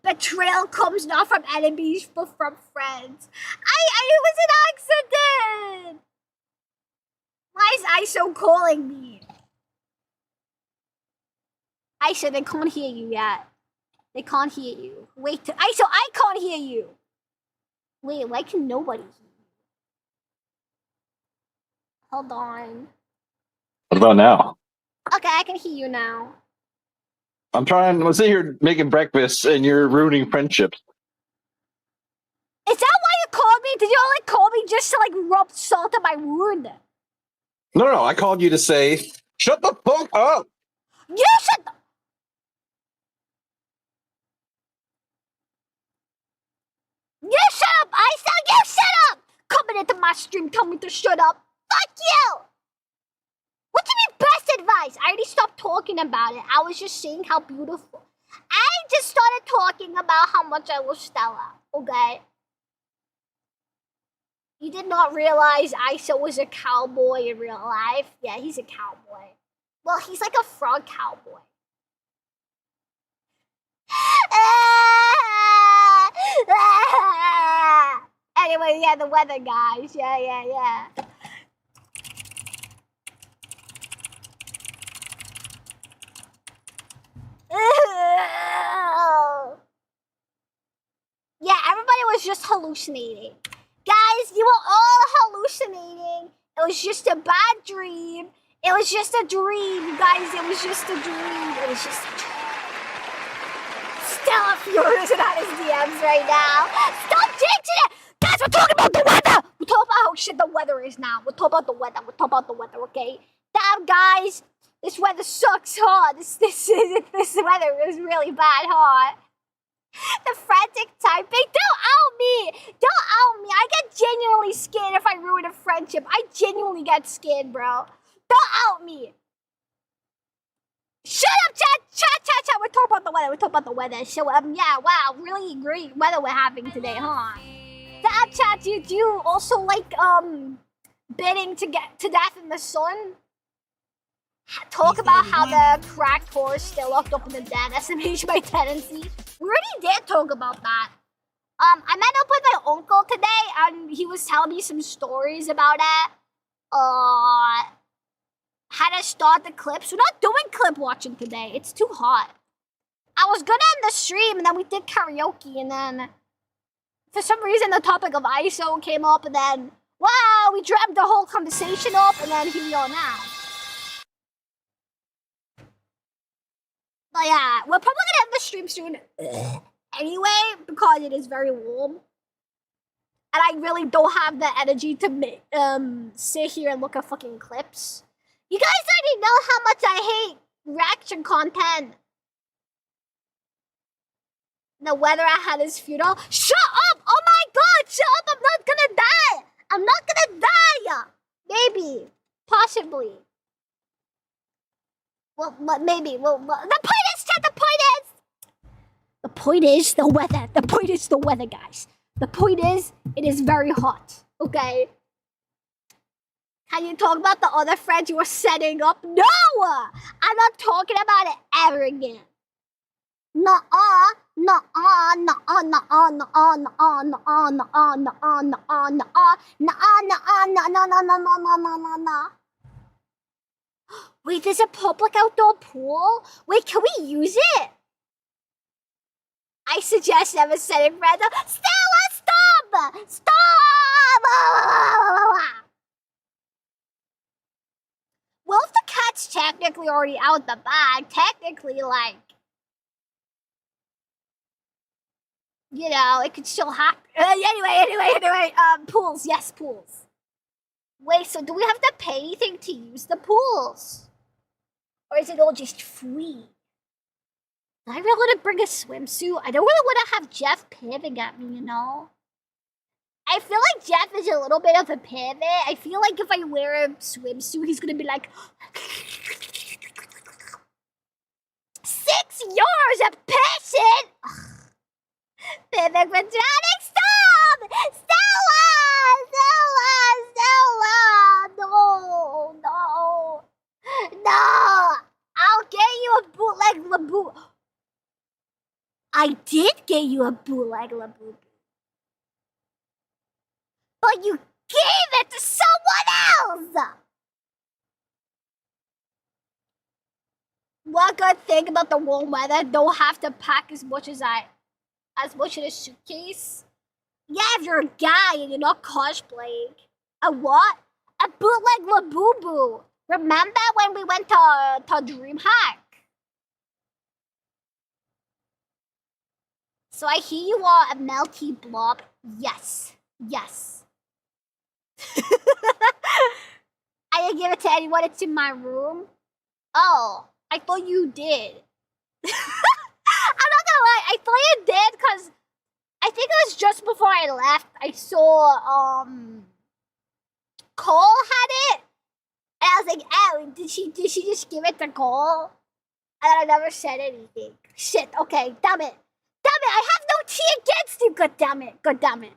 Betrayal comes not from enemies, but from friends. It was an accident! Why is ISO calling me? ISO, they can't hear you yet. They can't hear you. Wait, ISO, I can't hear you. Wait, why can nobody hear you? Hold on. What about now? Okay, I can hear you now. I'm sitting here making breakfast and you're ruining friendships. Is that why you called me? Did you all like call me just to like rub salt in my wound? No, I called you to say, shut the fuck up! You shut the... You shut up! I said you shut up! Coming into my stream, tell me to shut up. Fuck you! What do you mean best advice? I already stopped talking about it. I was just saying how beautiful. I just started talking about how much I love Stella, okay? You did not realize Iso was a cowboy in real life? Yeah, he's a cowboy. Well, he's like a frog cowboy. Anyway, yeah, the weather, guys. Yeah. Yeah, everybody was just hallucinating. Guys, you were all hallucinating. It was just a bad dream. It was just a dream, guys. It was just a dream. It was just a dream. Stella Fury is out his DMs right now. Stop jinxing it! Guys, we're talking about the weather! We're talking about how shit the weather is now. We're talking about the weather. Okay? Damn, guys. This weather sucks hard. This weather is really bad hard. The frantic typing. Don't out me. I get genuinely scared if I ruin a friendship. I genuinely get scared, bro. Don't out me. Shut up, chat. We're talking about the weather. So, yeah, wow, really great weather we're having today, huh? Damn, chat, do you also like, bidding to get to death in the sun? Talk about how the cracked horse still locked up in the dead SMH by tendency. We already did talk about that. I met up with my uncle today, and he was telling me some stories about it. How to start the clips. We're not doing clip watching today. It's too hot. I was gonna end the stream, and then we did karaoke, and then for some reason the topic of ISO came up, and then wow, we dreamt the whole conversation up, and then here we are now. But yeah, we're probably gonna end the stream soon anyway, because it is very warm. And I really don't have the energy to sit here and look at fucking clips. You guys already know how much I hate reaction content. The weather I had is futile. Shut up! Oh my god, shut up! I'm not gonna die! Maybe. Possibly. Well, maybe. Well, the point is, chat, the point is the weather. The point is the weather, guys. The point is, it is very hot, okay? Can you talk about the other friends you were setting up? No! I'm not talking about it ever again. Nuh-uh, nuh-uh, nuh-uh, nuh-uh, nuh-uh, nuh-uh, nuh-uh, nuh-uh, nuh-uh, nuh-uh, nuh-uh, nuh-uh, nuh-uh, nuh-uh. Wait, there's a public outdoor pool? Wait, can we use it? I suggest never setting friends up. Stella, stop! Stop! Well, if the cat's technically already out the bag, technically, like, you know, it could still happen. Anyway, pools, yes, pools. Wait, so do we have to pay anything to use the pools? Or is it all just free? Do I really want to bring a swimsuit? I don't really want to have Jeff piving at me, you know? I feel like Jeff is a little bit of a pivot. I feel like if I wear a swimsuit, he's gonna be like, €6 a person! Pivot patronic, stop! Stella! No! I'll get you a bootleg Labubu. I did get you a bootleg Labubu. But you gave it to someone else! One good thing about the warm weather, don't have to pack as much in a suitcase. Yeah, if you're a guy and you're not cosplaying. A what? A bootleg Labubu. Remember when we went to DreamHack? So I hear you are a melty blob. Yes. I didn't give it to anyone. It's in my room. Oh, I thought you did. I'm not gonna lie. I thought you did because I think it was just before I left. I saw Cole had it, and I was like, "Oh, did she just give it to Cole?" And I never said anything. Shit. Okay. Damn it. I have no tea against you. God damn it.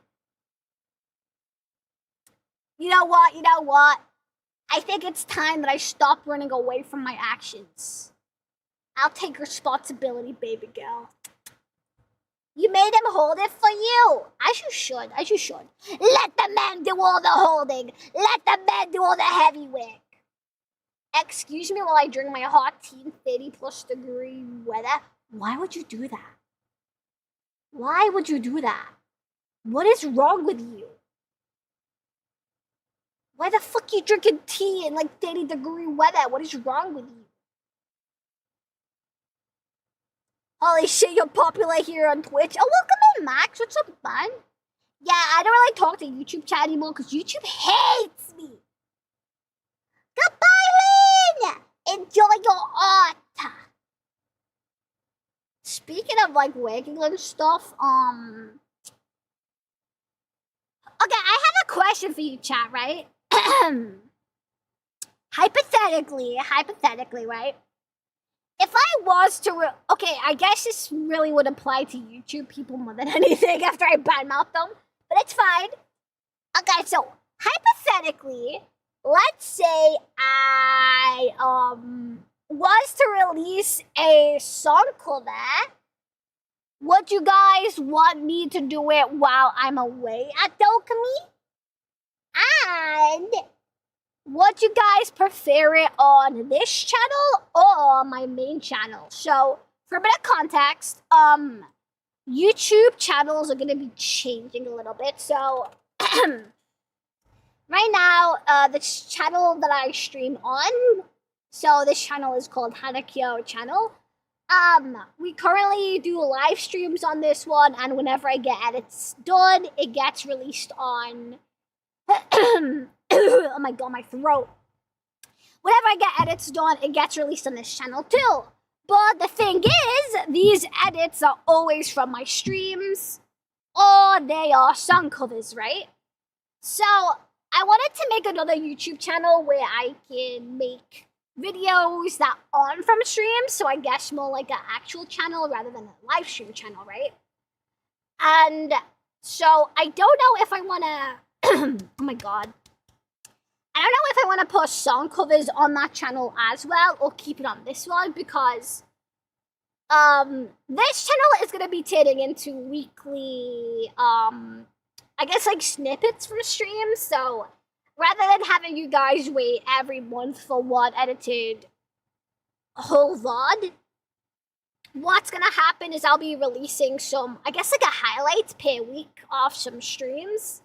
You know what? I think it's time that I stop running away from my actions. I'll take responsibility, baby girl. You made him hold it for you. As you should. Let the men do all the holding. Let the men do all the heavy work. Excuse me while I drink my hot tea in 30+ degree weather. Why would you do that? What is wrong with you? Why the fuck you drinking tea in like 30-degree weather? What is wrong with you? Holy shit, you're popular here on Twitch. Oh, welcome in, Max. What's up, man? Yeah, I don't really talk to YouTube chat anymore because YouTube hates me. Goodbye, Lynn! Enjoy your art. Speaking of like wagging and stuff, okay, I have a question for you, chat, right? Hypothetically, right? If I was to, okay, I guess this really would apply to YouTube people more than anything after I badmouth them, but it's fine. Okay, so hypothetically, let's say I was to release a song cover. Would you guys want me to do it while I'm away at Dokumi? And would you guys prefer it on this channel or my main channel? So, for a bit of context, YouTube channels are going to be changing a little bit. So, right now, the channel that I stream on, so this channel is called Hanakyo channel. We currently do live streams on this one, and whenever I get edits done, it gets released on oh my god, my throat. Whenever I get edits done, it gets released on this channel too. But the thing is, these edits are always from my streams, or they are song covers, right? So, I wanted to make another YouTube channel where I can make videos that aren't from streams, so I guess more like an actual channel rather than a live stream channel, right? And So I don't know if I wanna oh my god. I don't know if I wanna put song covers on that channel as well or keep it on this one because this channel is gonna be turning into weekly I guess like snippets for streams, so rather than having you guys wait every month for one edited whole VOD, what's gonna happen is I'll be releasing some, I guess like a highlights per week of some streams.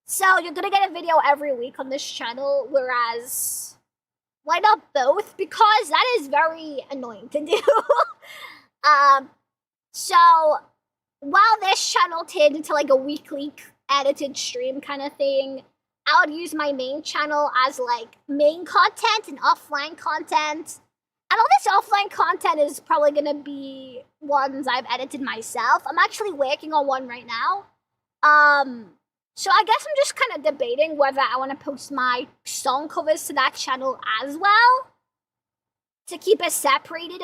So you're gonna get a video every week on this channel, whereas why not both? Because that is very annoying to do. So while this channel turned into like a weekly edited stream kind of thing, I would use my main channel as like main content and offline content. And all this offline content is probably gonna be ones I've edited myself. I'm actually working on one right now. So I guess I'm just kind of debating whether I want to post my song covers to that channel as well, to keep it separated,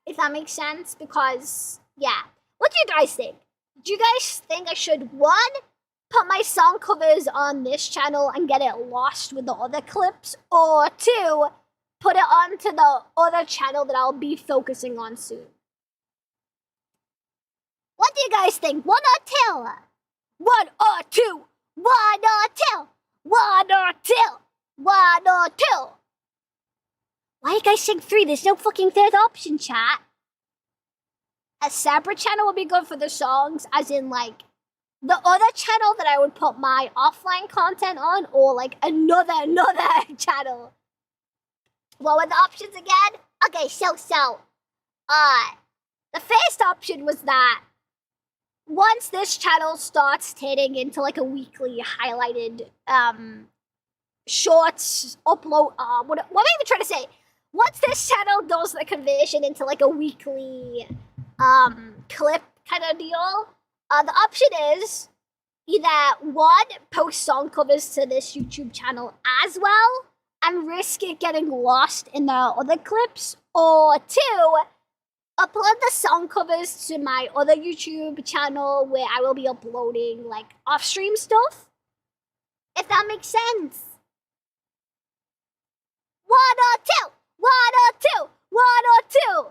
if that makes sense. Because yeah, what do you guys think? Do you guys think I should, one, put my song covers on this channel and get it lost with the other clips, or two, put it onto the other channel that I'll be focusing on soon? What do you guys think? One or two? One or two? One or two? One or two? One or two? Why you guys saying three? There's no fucking third option, chat. A separate channel would be good for the songs, as in like the other channel that I would put my offline content on, or like another channel. What were the options again? Okay, so the first option was that once this channel starts turning into like a weekly highlighted shorts upload, what am I even trying to say? Once this channel does the conversion into like a weekly clip kind of deal, the option is either one, post song covers to this YouTube channel as well and risk it getting lost in the other clips, or two, upload the song covers to my other YouTube channel where I will be uploading like off-stream stuff, if that makes sense. One or two, one or two, one or two.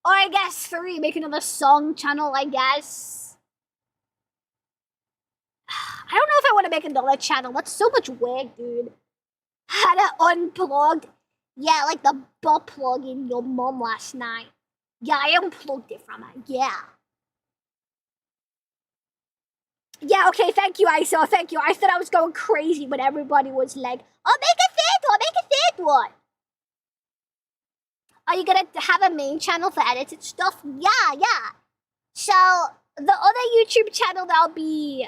Or I guess three, make another song channel, I guess. I don't know if I want to make another channel. That's so much work, dude. Had it unplugged. Yeah, like the butt plug in your mom last night. Yeah, I unplugged it from her. Yeah. Yeah, okay, thank you, ISO, thank you. I thought I was going crazy when everybody was like, oh, make a third one, make a third one. Are you gonna have a main channel for edited stuff? Yeah. So, the other YouTube channel that I'll be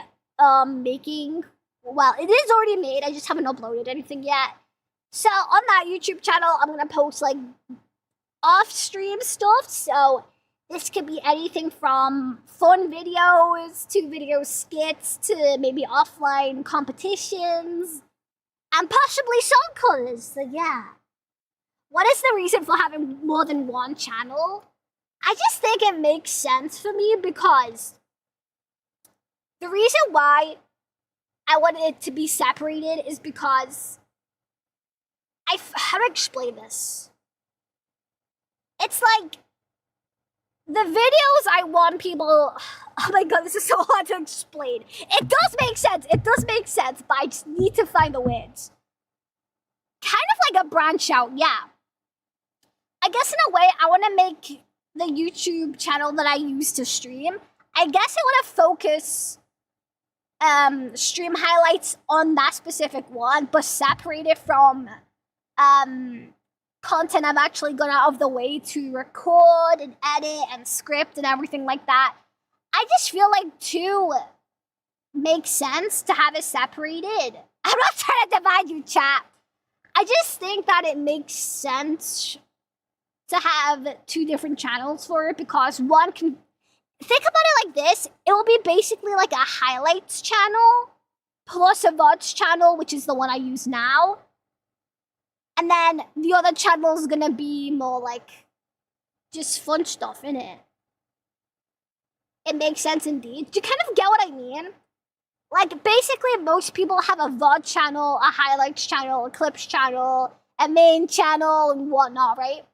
making, well, it is already made, I just haven't uploaded anything yet. So, on that YouTube channel, I'm gonna post, like, off-stream stuff, so this could be anything from fun videos to video skits to maybe offline competitions and possibly song covers, so yeah. What is the reason for having more than one channel? I just think it makes sense for me because the reason why I wanted it to be separated is because how to explain this? It's like the videos I want people, oh my god, this is so hard to explain. It does make sense, but I just need to find the words. Kind of like a branch out, yeah. I guess in a way, I want to make the YouTube channel that I use to stream, I guess I want to focus stream highlights on that specific one, but separate it from content I'm actually going out of the way to record and edit and script and everything like that. I just feel like two makes sense to have it separated. I'm not trying to divide you, chat. I just think that it makes sense to have two different channels for it because one can... Think about it like this. It will be basically like a highlights channel plus a VODs channel, which is the one I use now. And then the other channel is gonna be more like just fun stuff, innit? it makes sense indeed. Do you kind of get what I mean? Like, basically, most people have a VOD channel, a highlights channel, a clips channel, a main channel, and whatnot, right?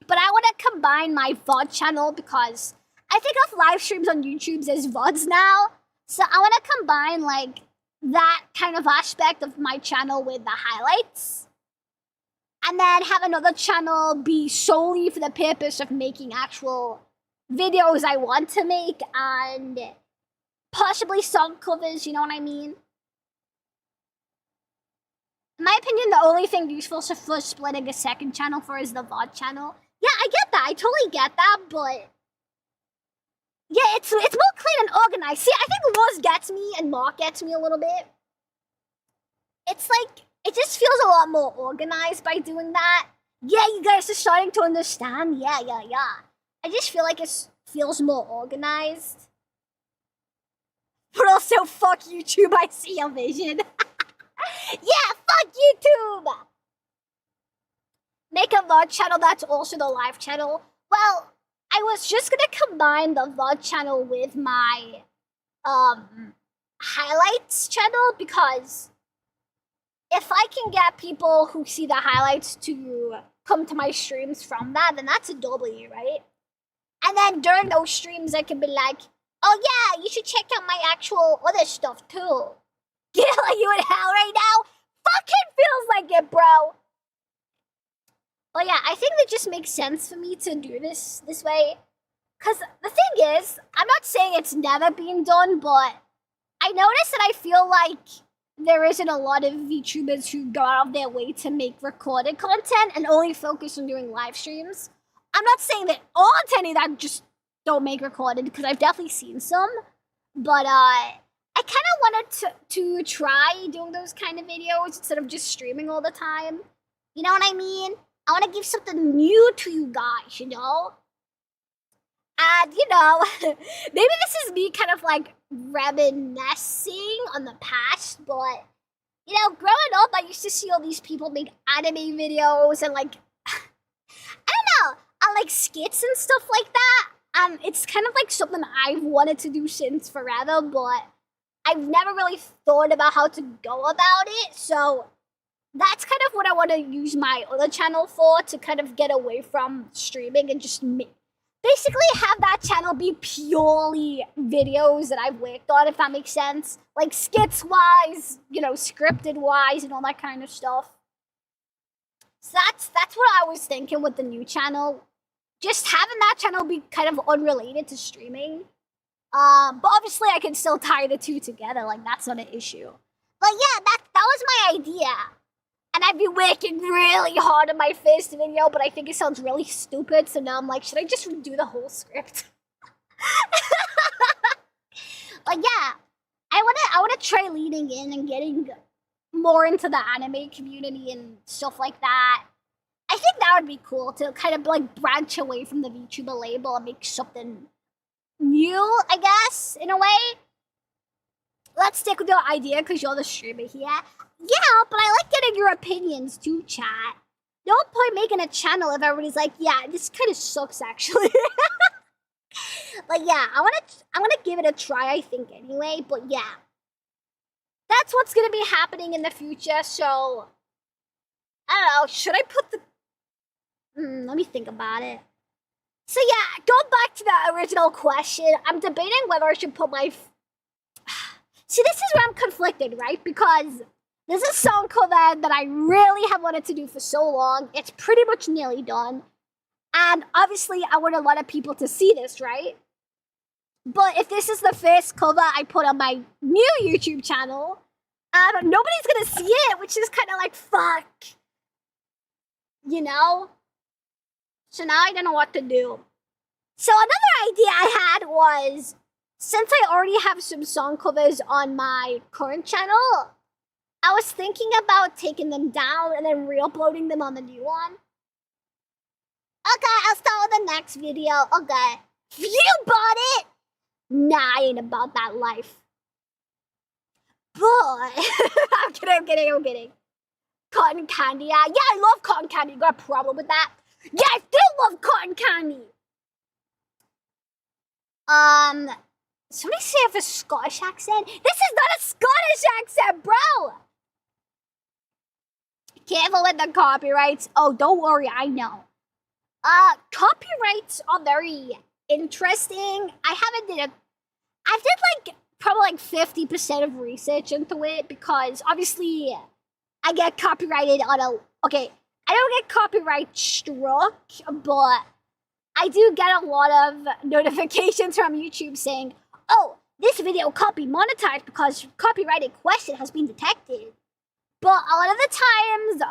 But I want to combine my VOD channel because I think of live streams on YouTube as VODs now. So I want to combine, like, that kind of aspect of my channel with the highlights. And then have another channel be solely for the purpose of making actual videos I want to make and possibly song covers, you know what I mean? In my opinion, the only thing useful for splitting a second channel for is the VOD channel. Yeah, I get that. I totally get that, but yeah, it's more clean and organized. See, I think Luz gets me and Mark gets me a little bit. It's like, it just feels a lot more organized by doing that. Yeah, you guys are starting to understand. Yeah. I just feel like it feels more organized. But also, fuck YouTube, I see your vision. Yeah, fuck YouTube! Make a VOD channel that's also the live channel. Well, I was just gonna combine the VOD channel with my highlights channel because if I can get people who see the highlights to come to my streams from that, then that's a W, right? And then during those streams, I can be like, oh yeah, you should check out my actual other stuff too. Yeah, like you in hell right now? Fucking feels like it, bro. But yeah, I think it just makes sense for me to do this way. Because the thing is, I'm not saying it's never been done, but I notice that I feel like there isn't a lot of VTubers who go out of their way to make recorded content and only focus on doing live streams. I'm not saying that all any that just don't make recorded, because I've definitely seen some. But I kind of wanted to try doing those kind of videos instead of just streaming all the time. You know what I mean? I want to give something new to you guys, you know? And, you know, maybe this is me kind of like reminiscing on the past, but, you know, growing up, I used to see all these people make anime videos and, like, I don't know, like skits and stuff like that. And it's kind of like something I've wanted to do since forever, but I've never really thought about how to go about it. So that's kind of what I want to use my other channel for, to kind of get away from streaming and just basically have that channel be purely videos that I've worked on, if that makes sense. Like skits-wise, you know, scripted-wise, and all that kind of stuff. So that's what I was thinking with the new channel. Just having that channel be kind of unrelated to streaming. But obviously I can still tie the two together, like that's not an issue. But yeah, that was my idea. And I've been working really hard on my first video, but I think it sounds really stupid, so now I'm like, should I just redo the whole script? But yeah, I wanna try leaning in and getting more into the anime community and stuff like that. I think that would be cool to kind of like branch away from the VTuber label and make something new, I guess, in a way. Let's stick with your idea because you're the streamer here. Yeah, but I like getting your opinions too, chat. No point making a channel if everybody's like, yeah, this kind of sucks actually. But yeah, I'm gonna give it a try, I think, anyway. But yeah, that's what's gonna be happening in the future. So I don't know. Should I put the? Let me think about it. So yeah, going back to the original question, I'm debating whether I should put my. See, this is where I'm conflicted, right? Because there's a song cover that I really have wanted to do for so long. It's pretty much nearly done. And obviously, I want a lot of people to see this, right? But if this is the first cover I put on my new YouTube channel, nobody's gonna see it, which is kind of like, fuck. You know? So now I don't know what to do. So another idea I had was, since I already have some song covers on my current channel, I was thinking about taking them down and then re-uploading them on the new one. Okay, I'll start with the next video. Okay. You bought it? Nah, I ain't about that life. But, I'm kidding. Cotton candy, yeah, I love cotton candy. You got a problem with that? Yeah, I still love cotton candy. Somebody say I have a Scottish accent. This is not a Scottish accent, bro. Careful with the copyrights. Oh, don't worry, I know. Copyrights are very interesting. I did like probably like 50% of research into it because obviously I get copyrighted on okay, I don't get copyright struck, but I do get a lot of notifications from YouTube saying, oh, this video can't be monetized because copyrighted question has been detected. But a lot of the times,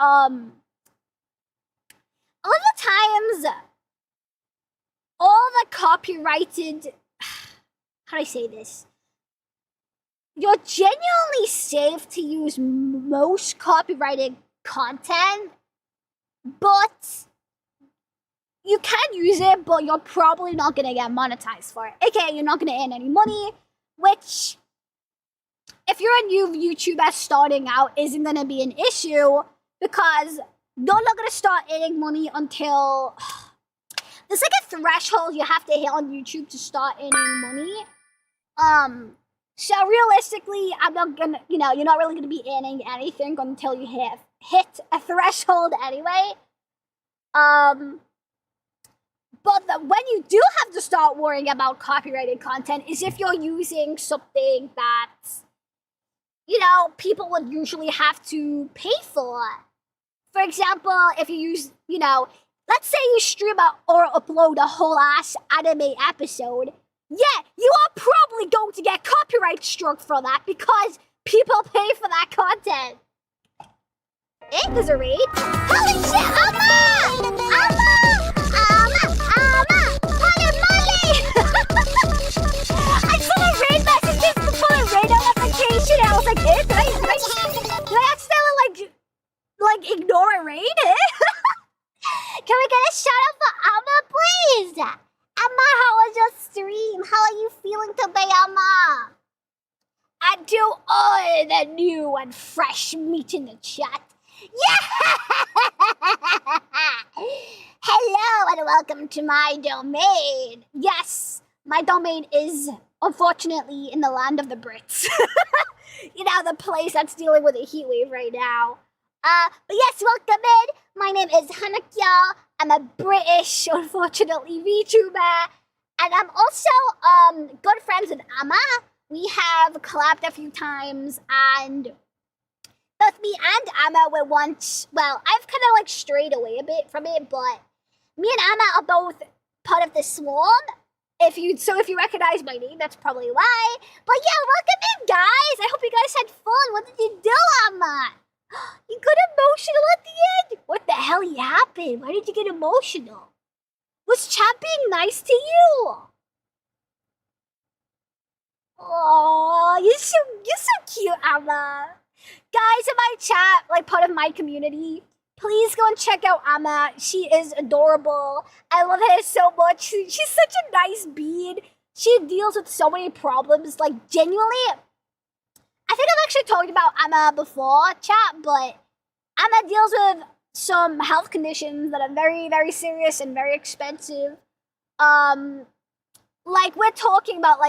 all the copyrighted, how do I say this? You're genuinely safe to use most copyrighted content, but you can use it, but you're probably not gonna get monetized for it. AKA, you're not gonna earn any money, which, if you're a new YouTuber starting out, isn't gonna be an issue because you're not gonna start earning money until there's like a threshold you have to hit on YouTube to start earning money. So realistically, I'm not gonna, you're not really gonna be earning anything until you hit a threshold anyway. But when you do have to start worrying about copyrighted content is if you're using something that, people would usually have to pay for. For example, if you use, let's say you stream or upload a whole ass anime episode, yeah, you are probably going to get copyright struck for that because people pay for that content. There's a raid. Holy shit, Amma! I saw a raid messages before a raid notification and I was like, did I accidentally ignore a raid? Can we get a shout out for Amma, please? Amma, how was your stream? How are you feeling today, Amma? And to all the new and fresh meat in the chat. Yeah! Hello and welcome to my domain. Yes, my domain is unfortunately in the land of the Brits. The place that's dealing with a heat wave right now. But yes, welcome in. My name is Hanakyo. I'm a British, unfortunately, VTuber. And I'm also good friends with Amma. We have collabed a few times and both me and Amma were once, well, I've kind of strayed away a bit from it, but me and Amma are both part of the swarm. If you recognize my name, that's probably why. But yeah, welcome in, guys. I hope you guys had fun. What did you do, Amma? You got emotional at the end? What the hell happened? Why did you get emotional? Was chat being nice to you? Oh, you're so cute, Amma. Guys in my chat, part of my community, please go and check out Amma. She is adorable. I love her so much. She's such a nice bean. She deals with so many problems, genuinely. I think I've actually talked about Amma before, chat, but Amma deals with some health conditions that are very, very serious and very expensive. We're talking about,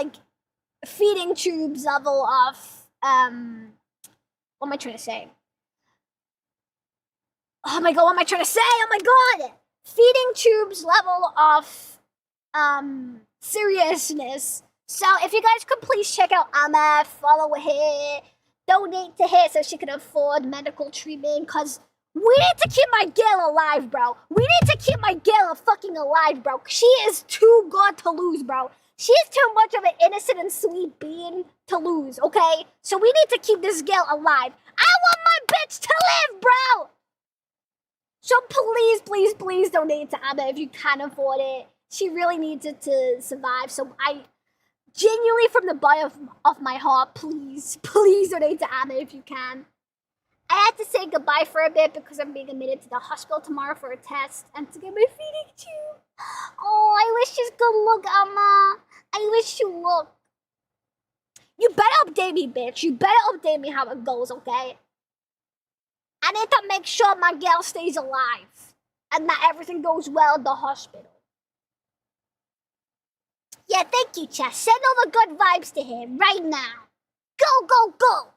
feeding tubes level of, what am I trying to say? Oh my god, what am I trying to say? Oh my god! Feeding tubes level of, seriousness. So if you guys could please check out Amma, follow her, donate to her so she can afford medical treatment, cause we need to keep my girl alive, bro. We need to keep my girl fucking alive, bro. She is too good to lose, bro. She's too much of an innocent and sweet being to lose, okay? So we need to keep this girl alive. I want my bitch to live, bro! So please, please, please donate to Amma if you can afford it. She really needs it to survive. So I genuinely, from the bottom of my heart, please, please donate to Amma if you can. I had to say goodbye for a bit because I'm being admitted to the hospital tomorrow for a test and to get my feeding tube. Oh, I wish you good luck, Amma. I wish you luck. You better update me, bitch. You better update me how it goes, okay? I need to make sure my girl stays alive and that everything goes well in the hospital. Yeah, thank you, Chess. Send all the good vibes to him right now. Go, go, go.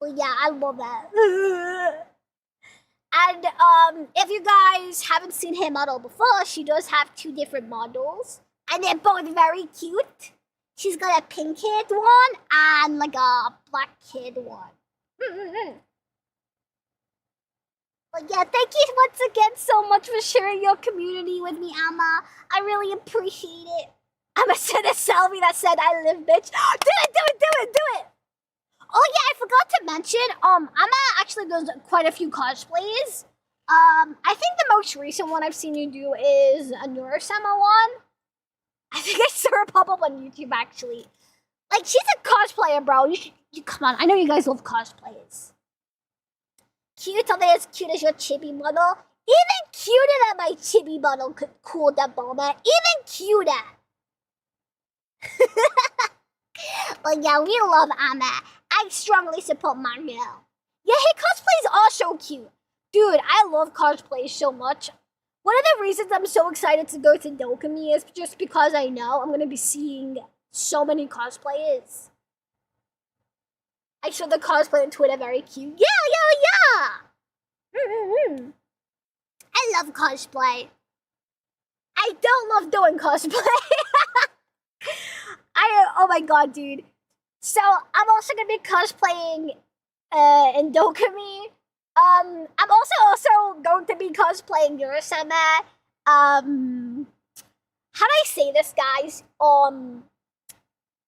Well, yeah, I love that. And if you guys haven't seen her model before, she does have 2 different models. And they're both very cute. She's got a pink-haired one and like a black-haired one. But yeah, thank you once again so much for sharing your community with me, Amma. I really appreciate it. Amma sent a selfie that said, I live, bitch. Do it, do it, do it, do it. Oh yeah, I forgot to mention, Amma actually does quite a few cosplays. I think the most recent one I've seen you do is a Neurosama one. I think I saw her pop up on YouTube actually. Like, she's a cosplayer, bro. You come on, I know you guys love cosplayers. Cute, are they as cute as your chibi model? Even cuter than my chibi model, cool that bomber. Even cuter. But yeah, we love Amma. I strongly support my girl. Yeah, her cosplays are so cute. Dude, I love cosplays so much. One of the reasons I'm so excited to go to Dokumi is just because I know I'm going to be seeing so many cosplayers. I saw the cosplay on Twitter, very cute. Yeah. I love cosplay. I don't love doing cosplay. Oh my god, dude. So, I'm also going to be cosplaying in Dokumi. I'm also going to be cosplaying Yurosama. How do I say this, guys? I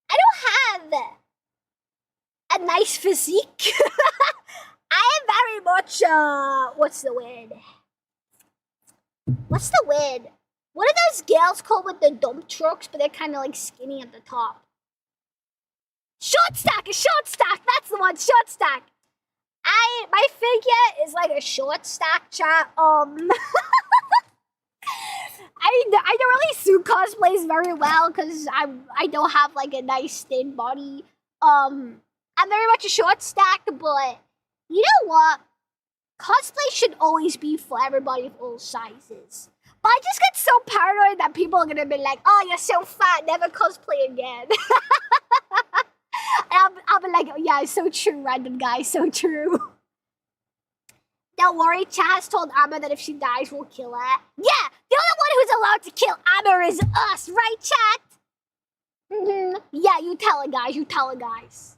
don't have a nice physique. I am very much, what's the word? What are those girls called with the dump trucks, but they're kind of like skinny at the top? Short stack, that's the one, short stack. My figure is like a short stack, chat. I don't really suit cosplays very well because I don't have like a nice thin body. I'm very much a short stack, but you know what? Cosplay should always be for everybody of all sizes. But I just get so paranoid that people are gonna be like, oh, you're so fat, never cosplay again. And I'll be like, oh, yeah, it's so true, random guy, so true. Don't worry, Chaz told Amma that if she dies, we'll kill her. Yeah, the only one who's allowed to kill Amma is us, right, chat? Yeah, you tell it, guys,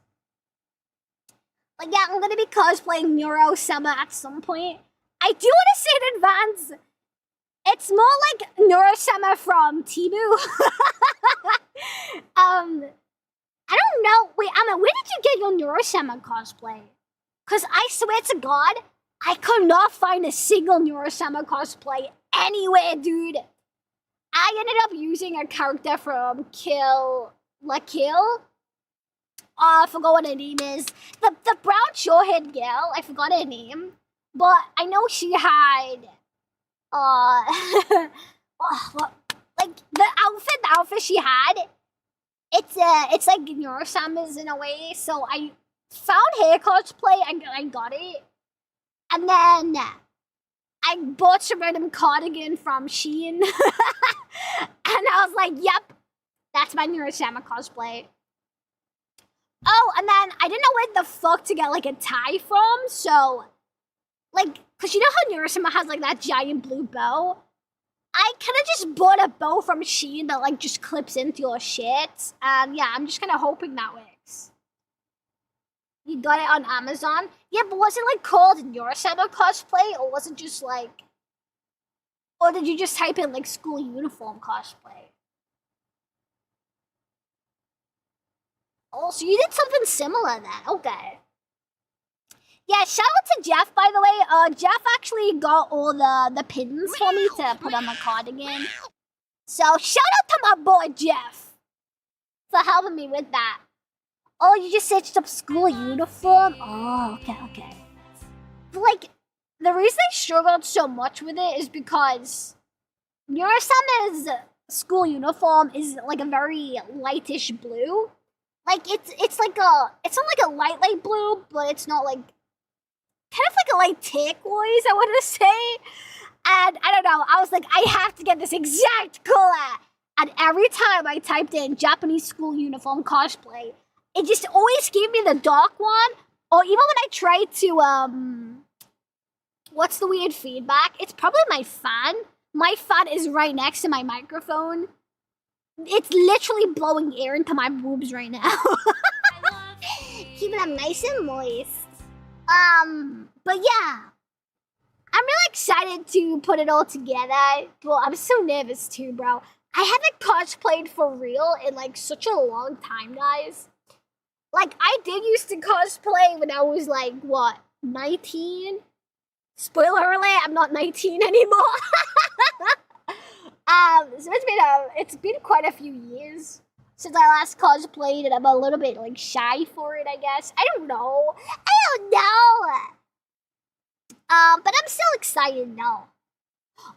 But yeah, I'm gonna be cosplaying Neurosama at some point. I do want to say in advance, it's more like Neurosama from Timu. I don't know. Wait, Amma, where did you get your Neurosama cosplay? Because I swear to God, I could not find a single Neurosama cosplay anywhere, dude. I ended up using a character from Kill La Kill. I forgot what her name is. The brown short-haired girl, I forgot her name. But I know she had... like, the outfit she had... It's like Neurosama's in a way, so I found her cosplay, I got it. And then I bought some random cardigan from Shein. And I was like, yep, that's my Neurosama cosplay. Oh, and then I didn't know where the fuck to get like a tie from, so like, cause you know how Neurosama has like that giant blue bow? I kind of just bought a bow from Shein that like just clips into your shit. And yeah, I'm just kind of hoping that works. You got it on Amazon? Yeah, but was it like called Neurosama cosplay? Or was it just like... Or did you just type in like school uniform cosplay? Oh, so you did something similar then. Okay. Yeah, shout out to Jeff, by the way. Jeff actually got all the pins for me to put on the cardigan. So, shout out to my boy, Jeff, for helping me with that. Oh, you just stitched up school uniform? Oh, okay. But, like, the reason I struggled so much with it is because Neurosama's school uniform is, like, a very lightish blue. Like, it's not like a light blue, but it's not, like, kind of like a light turquoise, I want to say. And I don't know, I was like, I have to get this exact color. And every time I typed in Japanese school uniform cosplay, it just always gave me the dark one. Or even when I tried to, what's the weird feedback? It's probably my fan. My fan is right next to my microphone. It's literally blowing air into my boobs right now. Keeping them nice and moist. But yeah. I'm really excited to put it all together. Well, I'm so nervous too, bro. I haven't cosplayed for real in like such a long time, guys. Like, I did used to cosplay when I was like, what, 19? Spoiler alert, I'm not 19 anymore. So it's been quite a few years since I last cosplayed, and I'm a little bit like shy for it, I guess. I don't know. But I'm still excited now.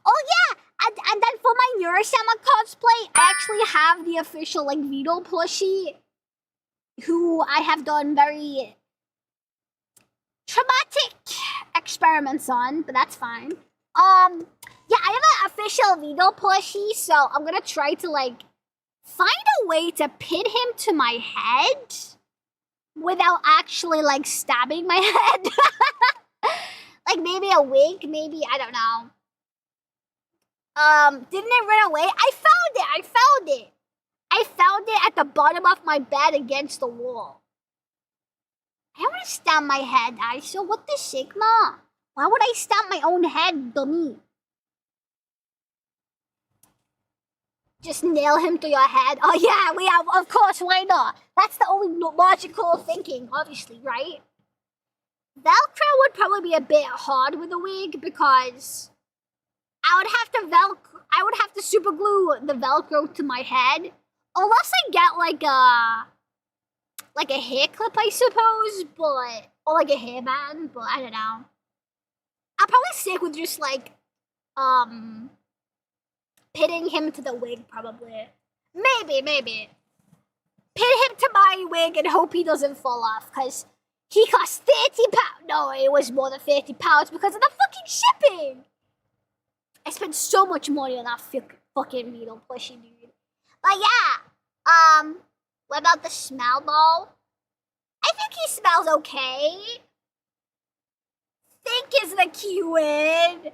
Oh yeah, and then for my Neurosama cosplay, I actually have the official like Vito plushie, who I have done very traumatic experiments on, but that's fine. Yeah, I have an official Vito plushie, so I'm gonna try to like find a way to pin him to my head without actually like stabbing my head. Like maybe a wig, maybe, I don't know. Didn't it run away? I found it at the bottom of my bed against the wall. I don't want to stab my head, so what the Sigma? Why would I stab my own head, dummy? Just nail him to your head. Oh yeah, of course, why not? That's the only logical thinking, obviously, right? Velcro would probably be a bit hard with a wig because I would have to super glue the Velcro to my head. Unless I get like a hair clip, I suppose, or like a hairband, but I don't know. I'll probably stick with just like pinning him to the wig, probably. Maybe. Pin him to my wig and hope he doesn't fall off, because he cost 30 pounds. No, it was more than 30 pounds because of the fucking shipping. I spent so much money on that fucking Vito plushie, dude. But yeah, what about the smell, though? I think he smells okay. Think is the key word.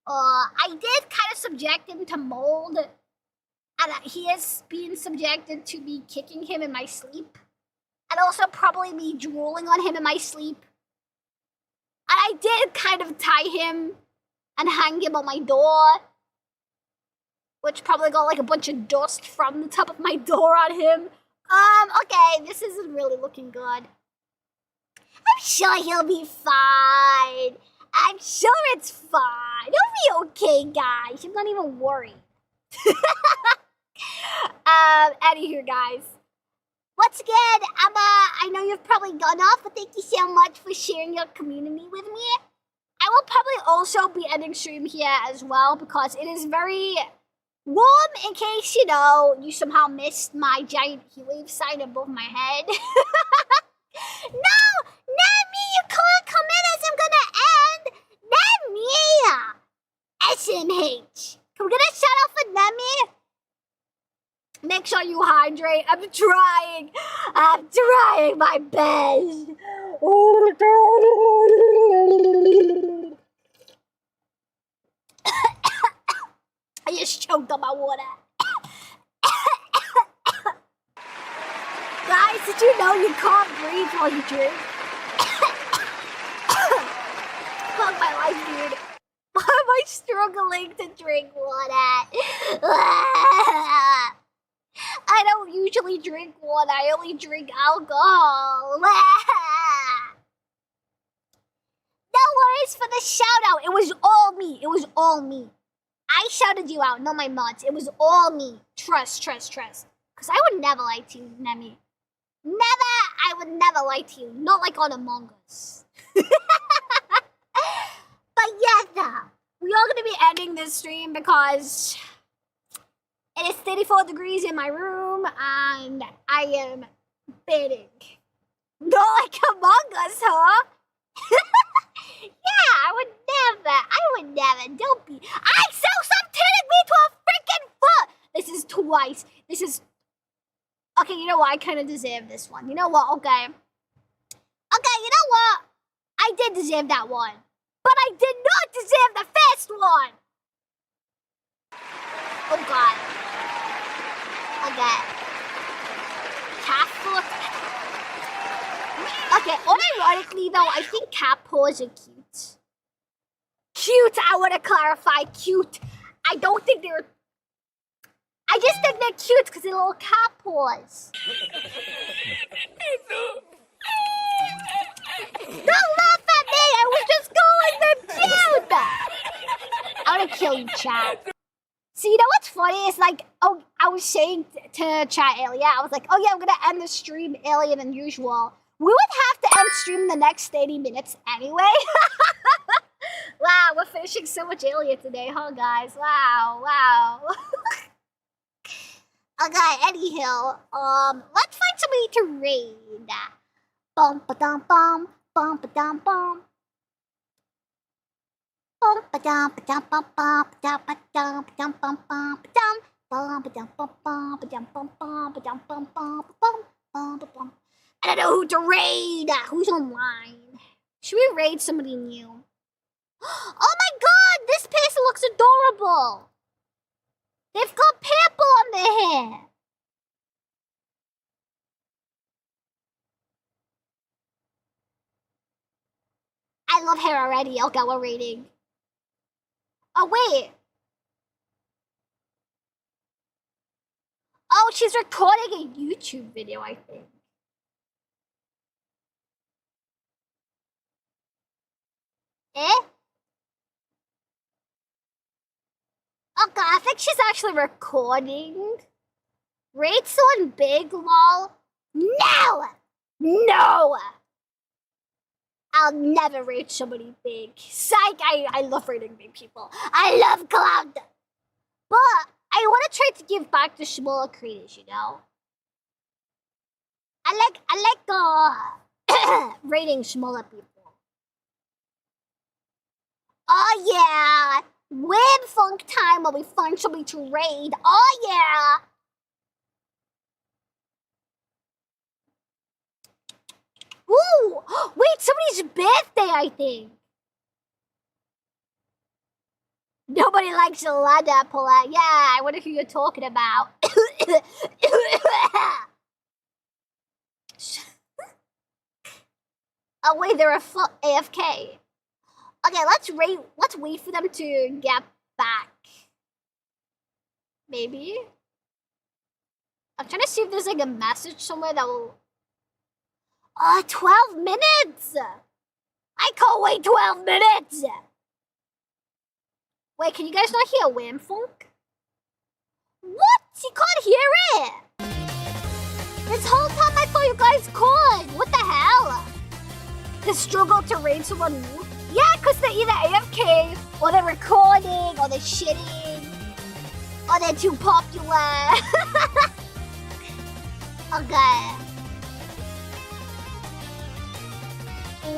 I did kind of subject him to mold, and he is being subjected to me kicking him in my sleep, and also probably me drooling on him in my sleep. And I did kind of tie him and hang him on my door, which probably got like a bunch of dust from the top of my door on him. Okay, this isn't really looking good. I'm sure he'll be fine. I'm sure it's fine. He'll be okay, guys. I'm not even worried. Anywho, guys. Once again, I know you've probably gone off, but thank you so much for sharing your community with me. I will probably also be ending stream here as well because it is very warm in case, you know, you somehow missed my giant Heatwave sign above my head. No! Nami, you can't come in as I'm gonna end! Nami! SMH! I'm gonna shut off for Nami. Make sure you hydrate. I'm trying my best. I just choked on my water. Guys, did you know you can't breathe while you drink? Fuck my life, dude. Why am I struggling to drink water? I don't usually drink water. I only drink alcohol. No worries for the shout out. It was all me. I shouted you out, not my mods. It was all me. Trust. Because I would never lie to you, Nemi. I would never lie to you. Not like on Among Us. But yeah, we are going to be ending this stream because it is 34 degrees in my room and I am bathing. Not like Among Us, huh? Yeah, I would never. Don't be. I sell some hitting me to a freaking foot. This is 20 twice. This is... Okay, you know what? I kind of deserve this one. You know what? Okay. Okay, you know what? I did deserve that one. But I did not deserve the first one! Oh god. Okay. Cat foot. Okay, unironically though, I think cat paws are cute. Cute, I want to clarify, cute. I don't think they're... I just think they're cute because they're little cat paws. Don't laugh at me! I was just going to cute! I want to kill you, chat. See, you know what's funny? It's like, oh, I was saying to chat earlier, I was like, oh yeah, I'm gonna end the stream earlier than usual. We would have to end stream in the next 30 minutes anyway. Wow, we're finishing so much earlier today, huh, guys? Wow, wow. Okay, anyhow, let's find somebody to raid. Bum ba dum bum, bum ba dum bum. Bum ba dum ba dum bum bum ba dum ba dum bum bum ba dum bum ba dum bum bum ba dum bum bum ba dum bum bum bum bum bum. I don't know who to raid. Who's online? Should we raid somebody new? Oh my god, this person looks adorable. They've got purple on their hair. I love her already. I'll go a rating. Oh, wait. Oh, she's recording a YouTube video, I think. Eh? Okay, I think she's actually recording. Rate someone big, lol. No! No! I'll never rate somebody big. Psych, I love rating big people. I love Cloud. But I want to try to give back to smaller creators, you know? I like rating smaller people. Oh yeah! Web funk time while we find somebody to raid. Oh yeah! Ooh! Wait, somebody's birthday, I think. Nobody likes a ladder puller. Yeah, I wonder who you're talking about. Oh wait, they're AFK. Okay, let's wait for them to get back. Maybe? I'm trying to see if there's like a message somewhere that will... 12 minutes! I can't wait 12 minutes! Wait, can you guys not hear Wham Funk? What? You can't hear it! This whole time I thought you guys could! What the hell? The struggle to raid someone new? Yeah, because they're either AFK, or they're recording, or they're shitting, or they're too popular. Okay.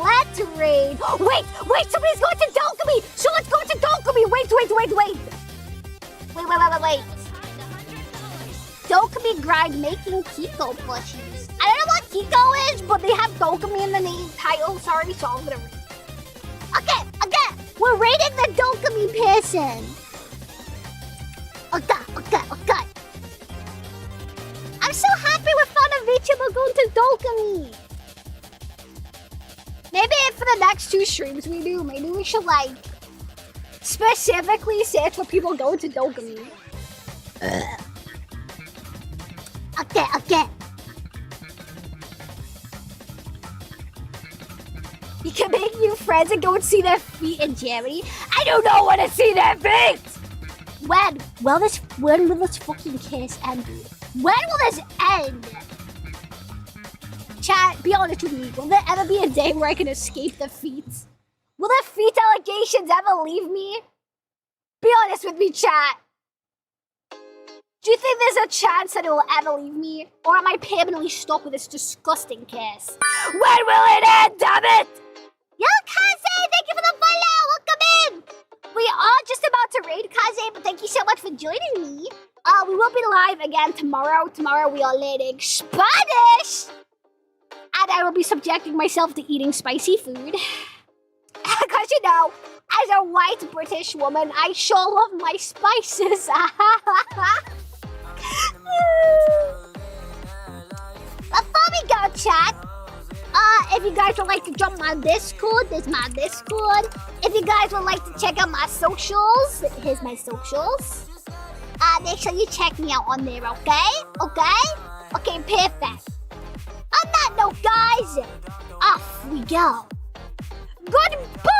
Let's raid. Wait, somebody's going to Dokumi! Someone's going to Dokumi! Wait. Wait. Dokumi grind making Kiko plushies. I don't know what Kiko is, but they have Dokumi in the name title. Sorry, so I'm gonna read. Okay. We're raiding the Dokumi person. Okay. I'm so happy we found a VTuber going to Dokumi. Maybe for the next 2 streams we do, maybe we should like specifically search for people going to Dokumi. Okay. You can make new friends and go and see their feet in Germany. I don't know when to see their feet! When will this fucking kiss end, dude? When will this end? Chat, be honest with me. Will there ever be a day where I can escape the feet? Will the feet allegations ever leave me? Be honest with me, chat. Do you think there's a chance that it will ever leave me? Or am I permanently stuck with this disgusting kiss? When will it end, damn it? Yo, Kaze, thank you for the follow. Welcome in. We are just about to raid Kaze, but thank you so much for joining me. We will will be live again tomorrow. Tomorrow we are learning Spanish! And I will be subjecting myself to eating spicy food. Because, you know, as a white British woman, I sure love my spices. Before we go, chat, if you guys would like to jump my Discord, there's my Discord. If you guys would like to check out my socials, here's my socials. Make sure you check me out on there, okay? Okay, perfect. On that note, guys, off we go. Goodbye!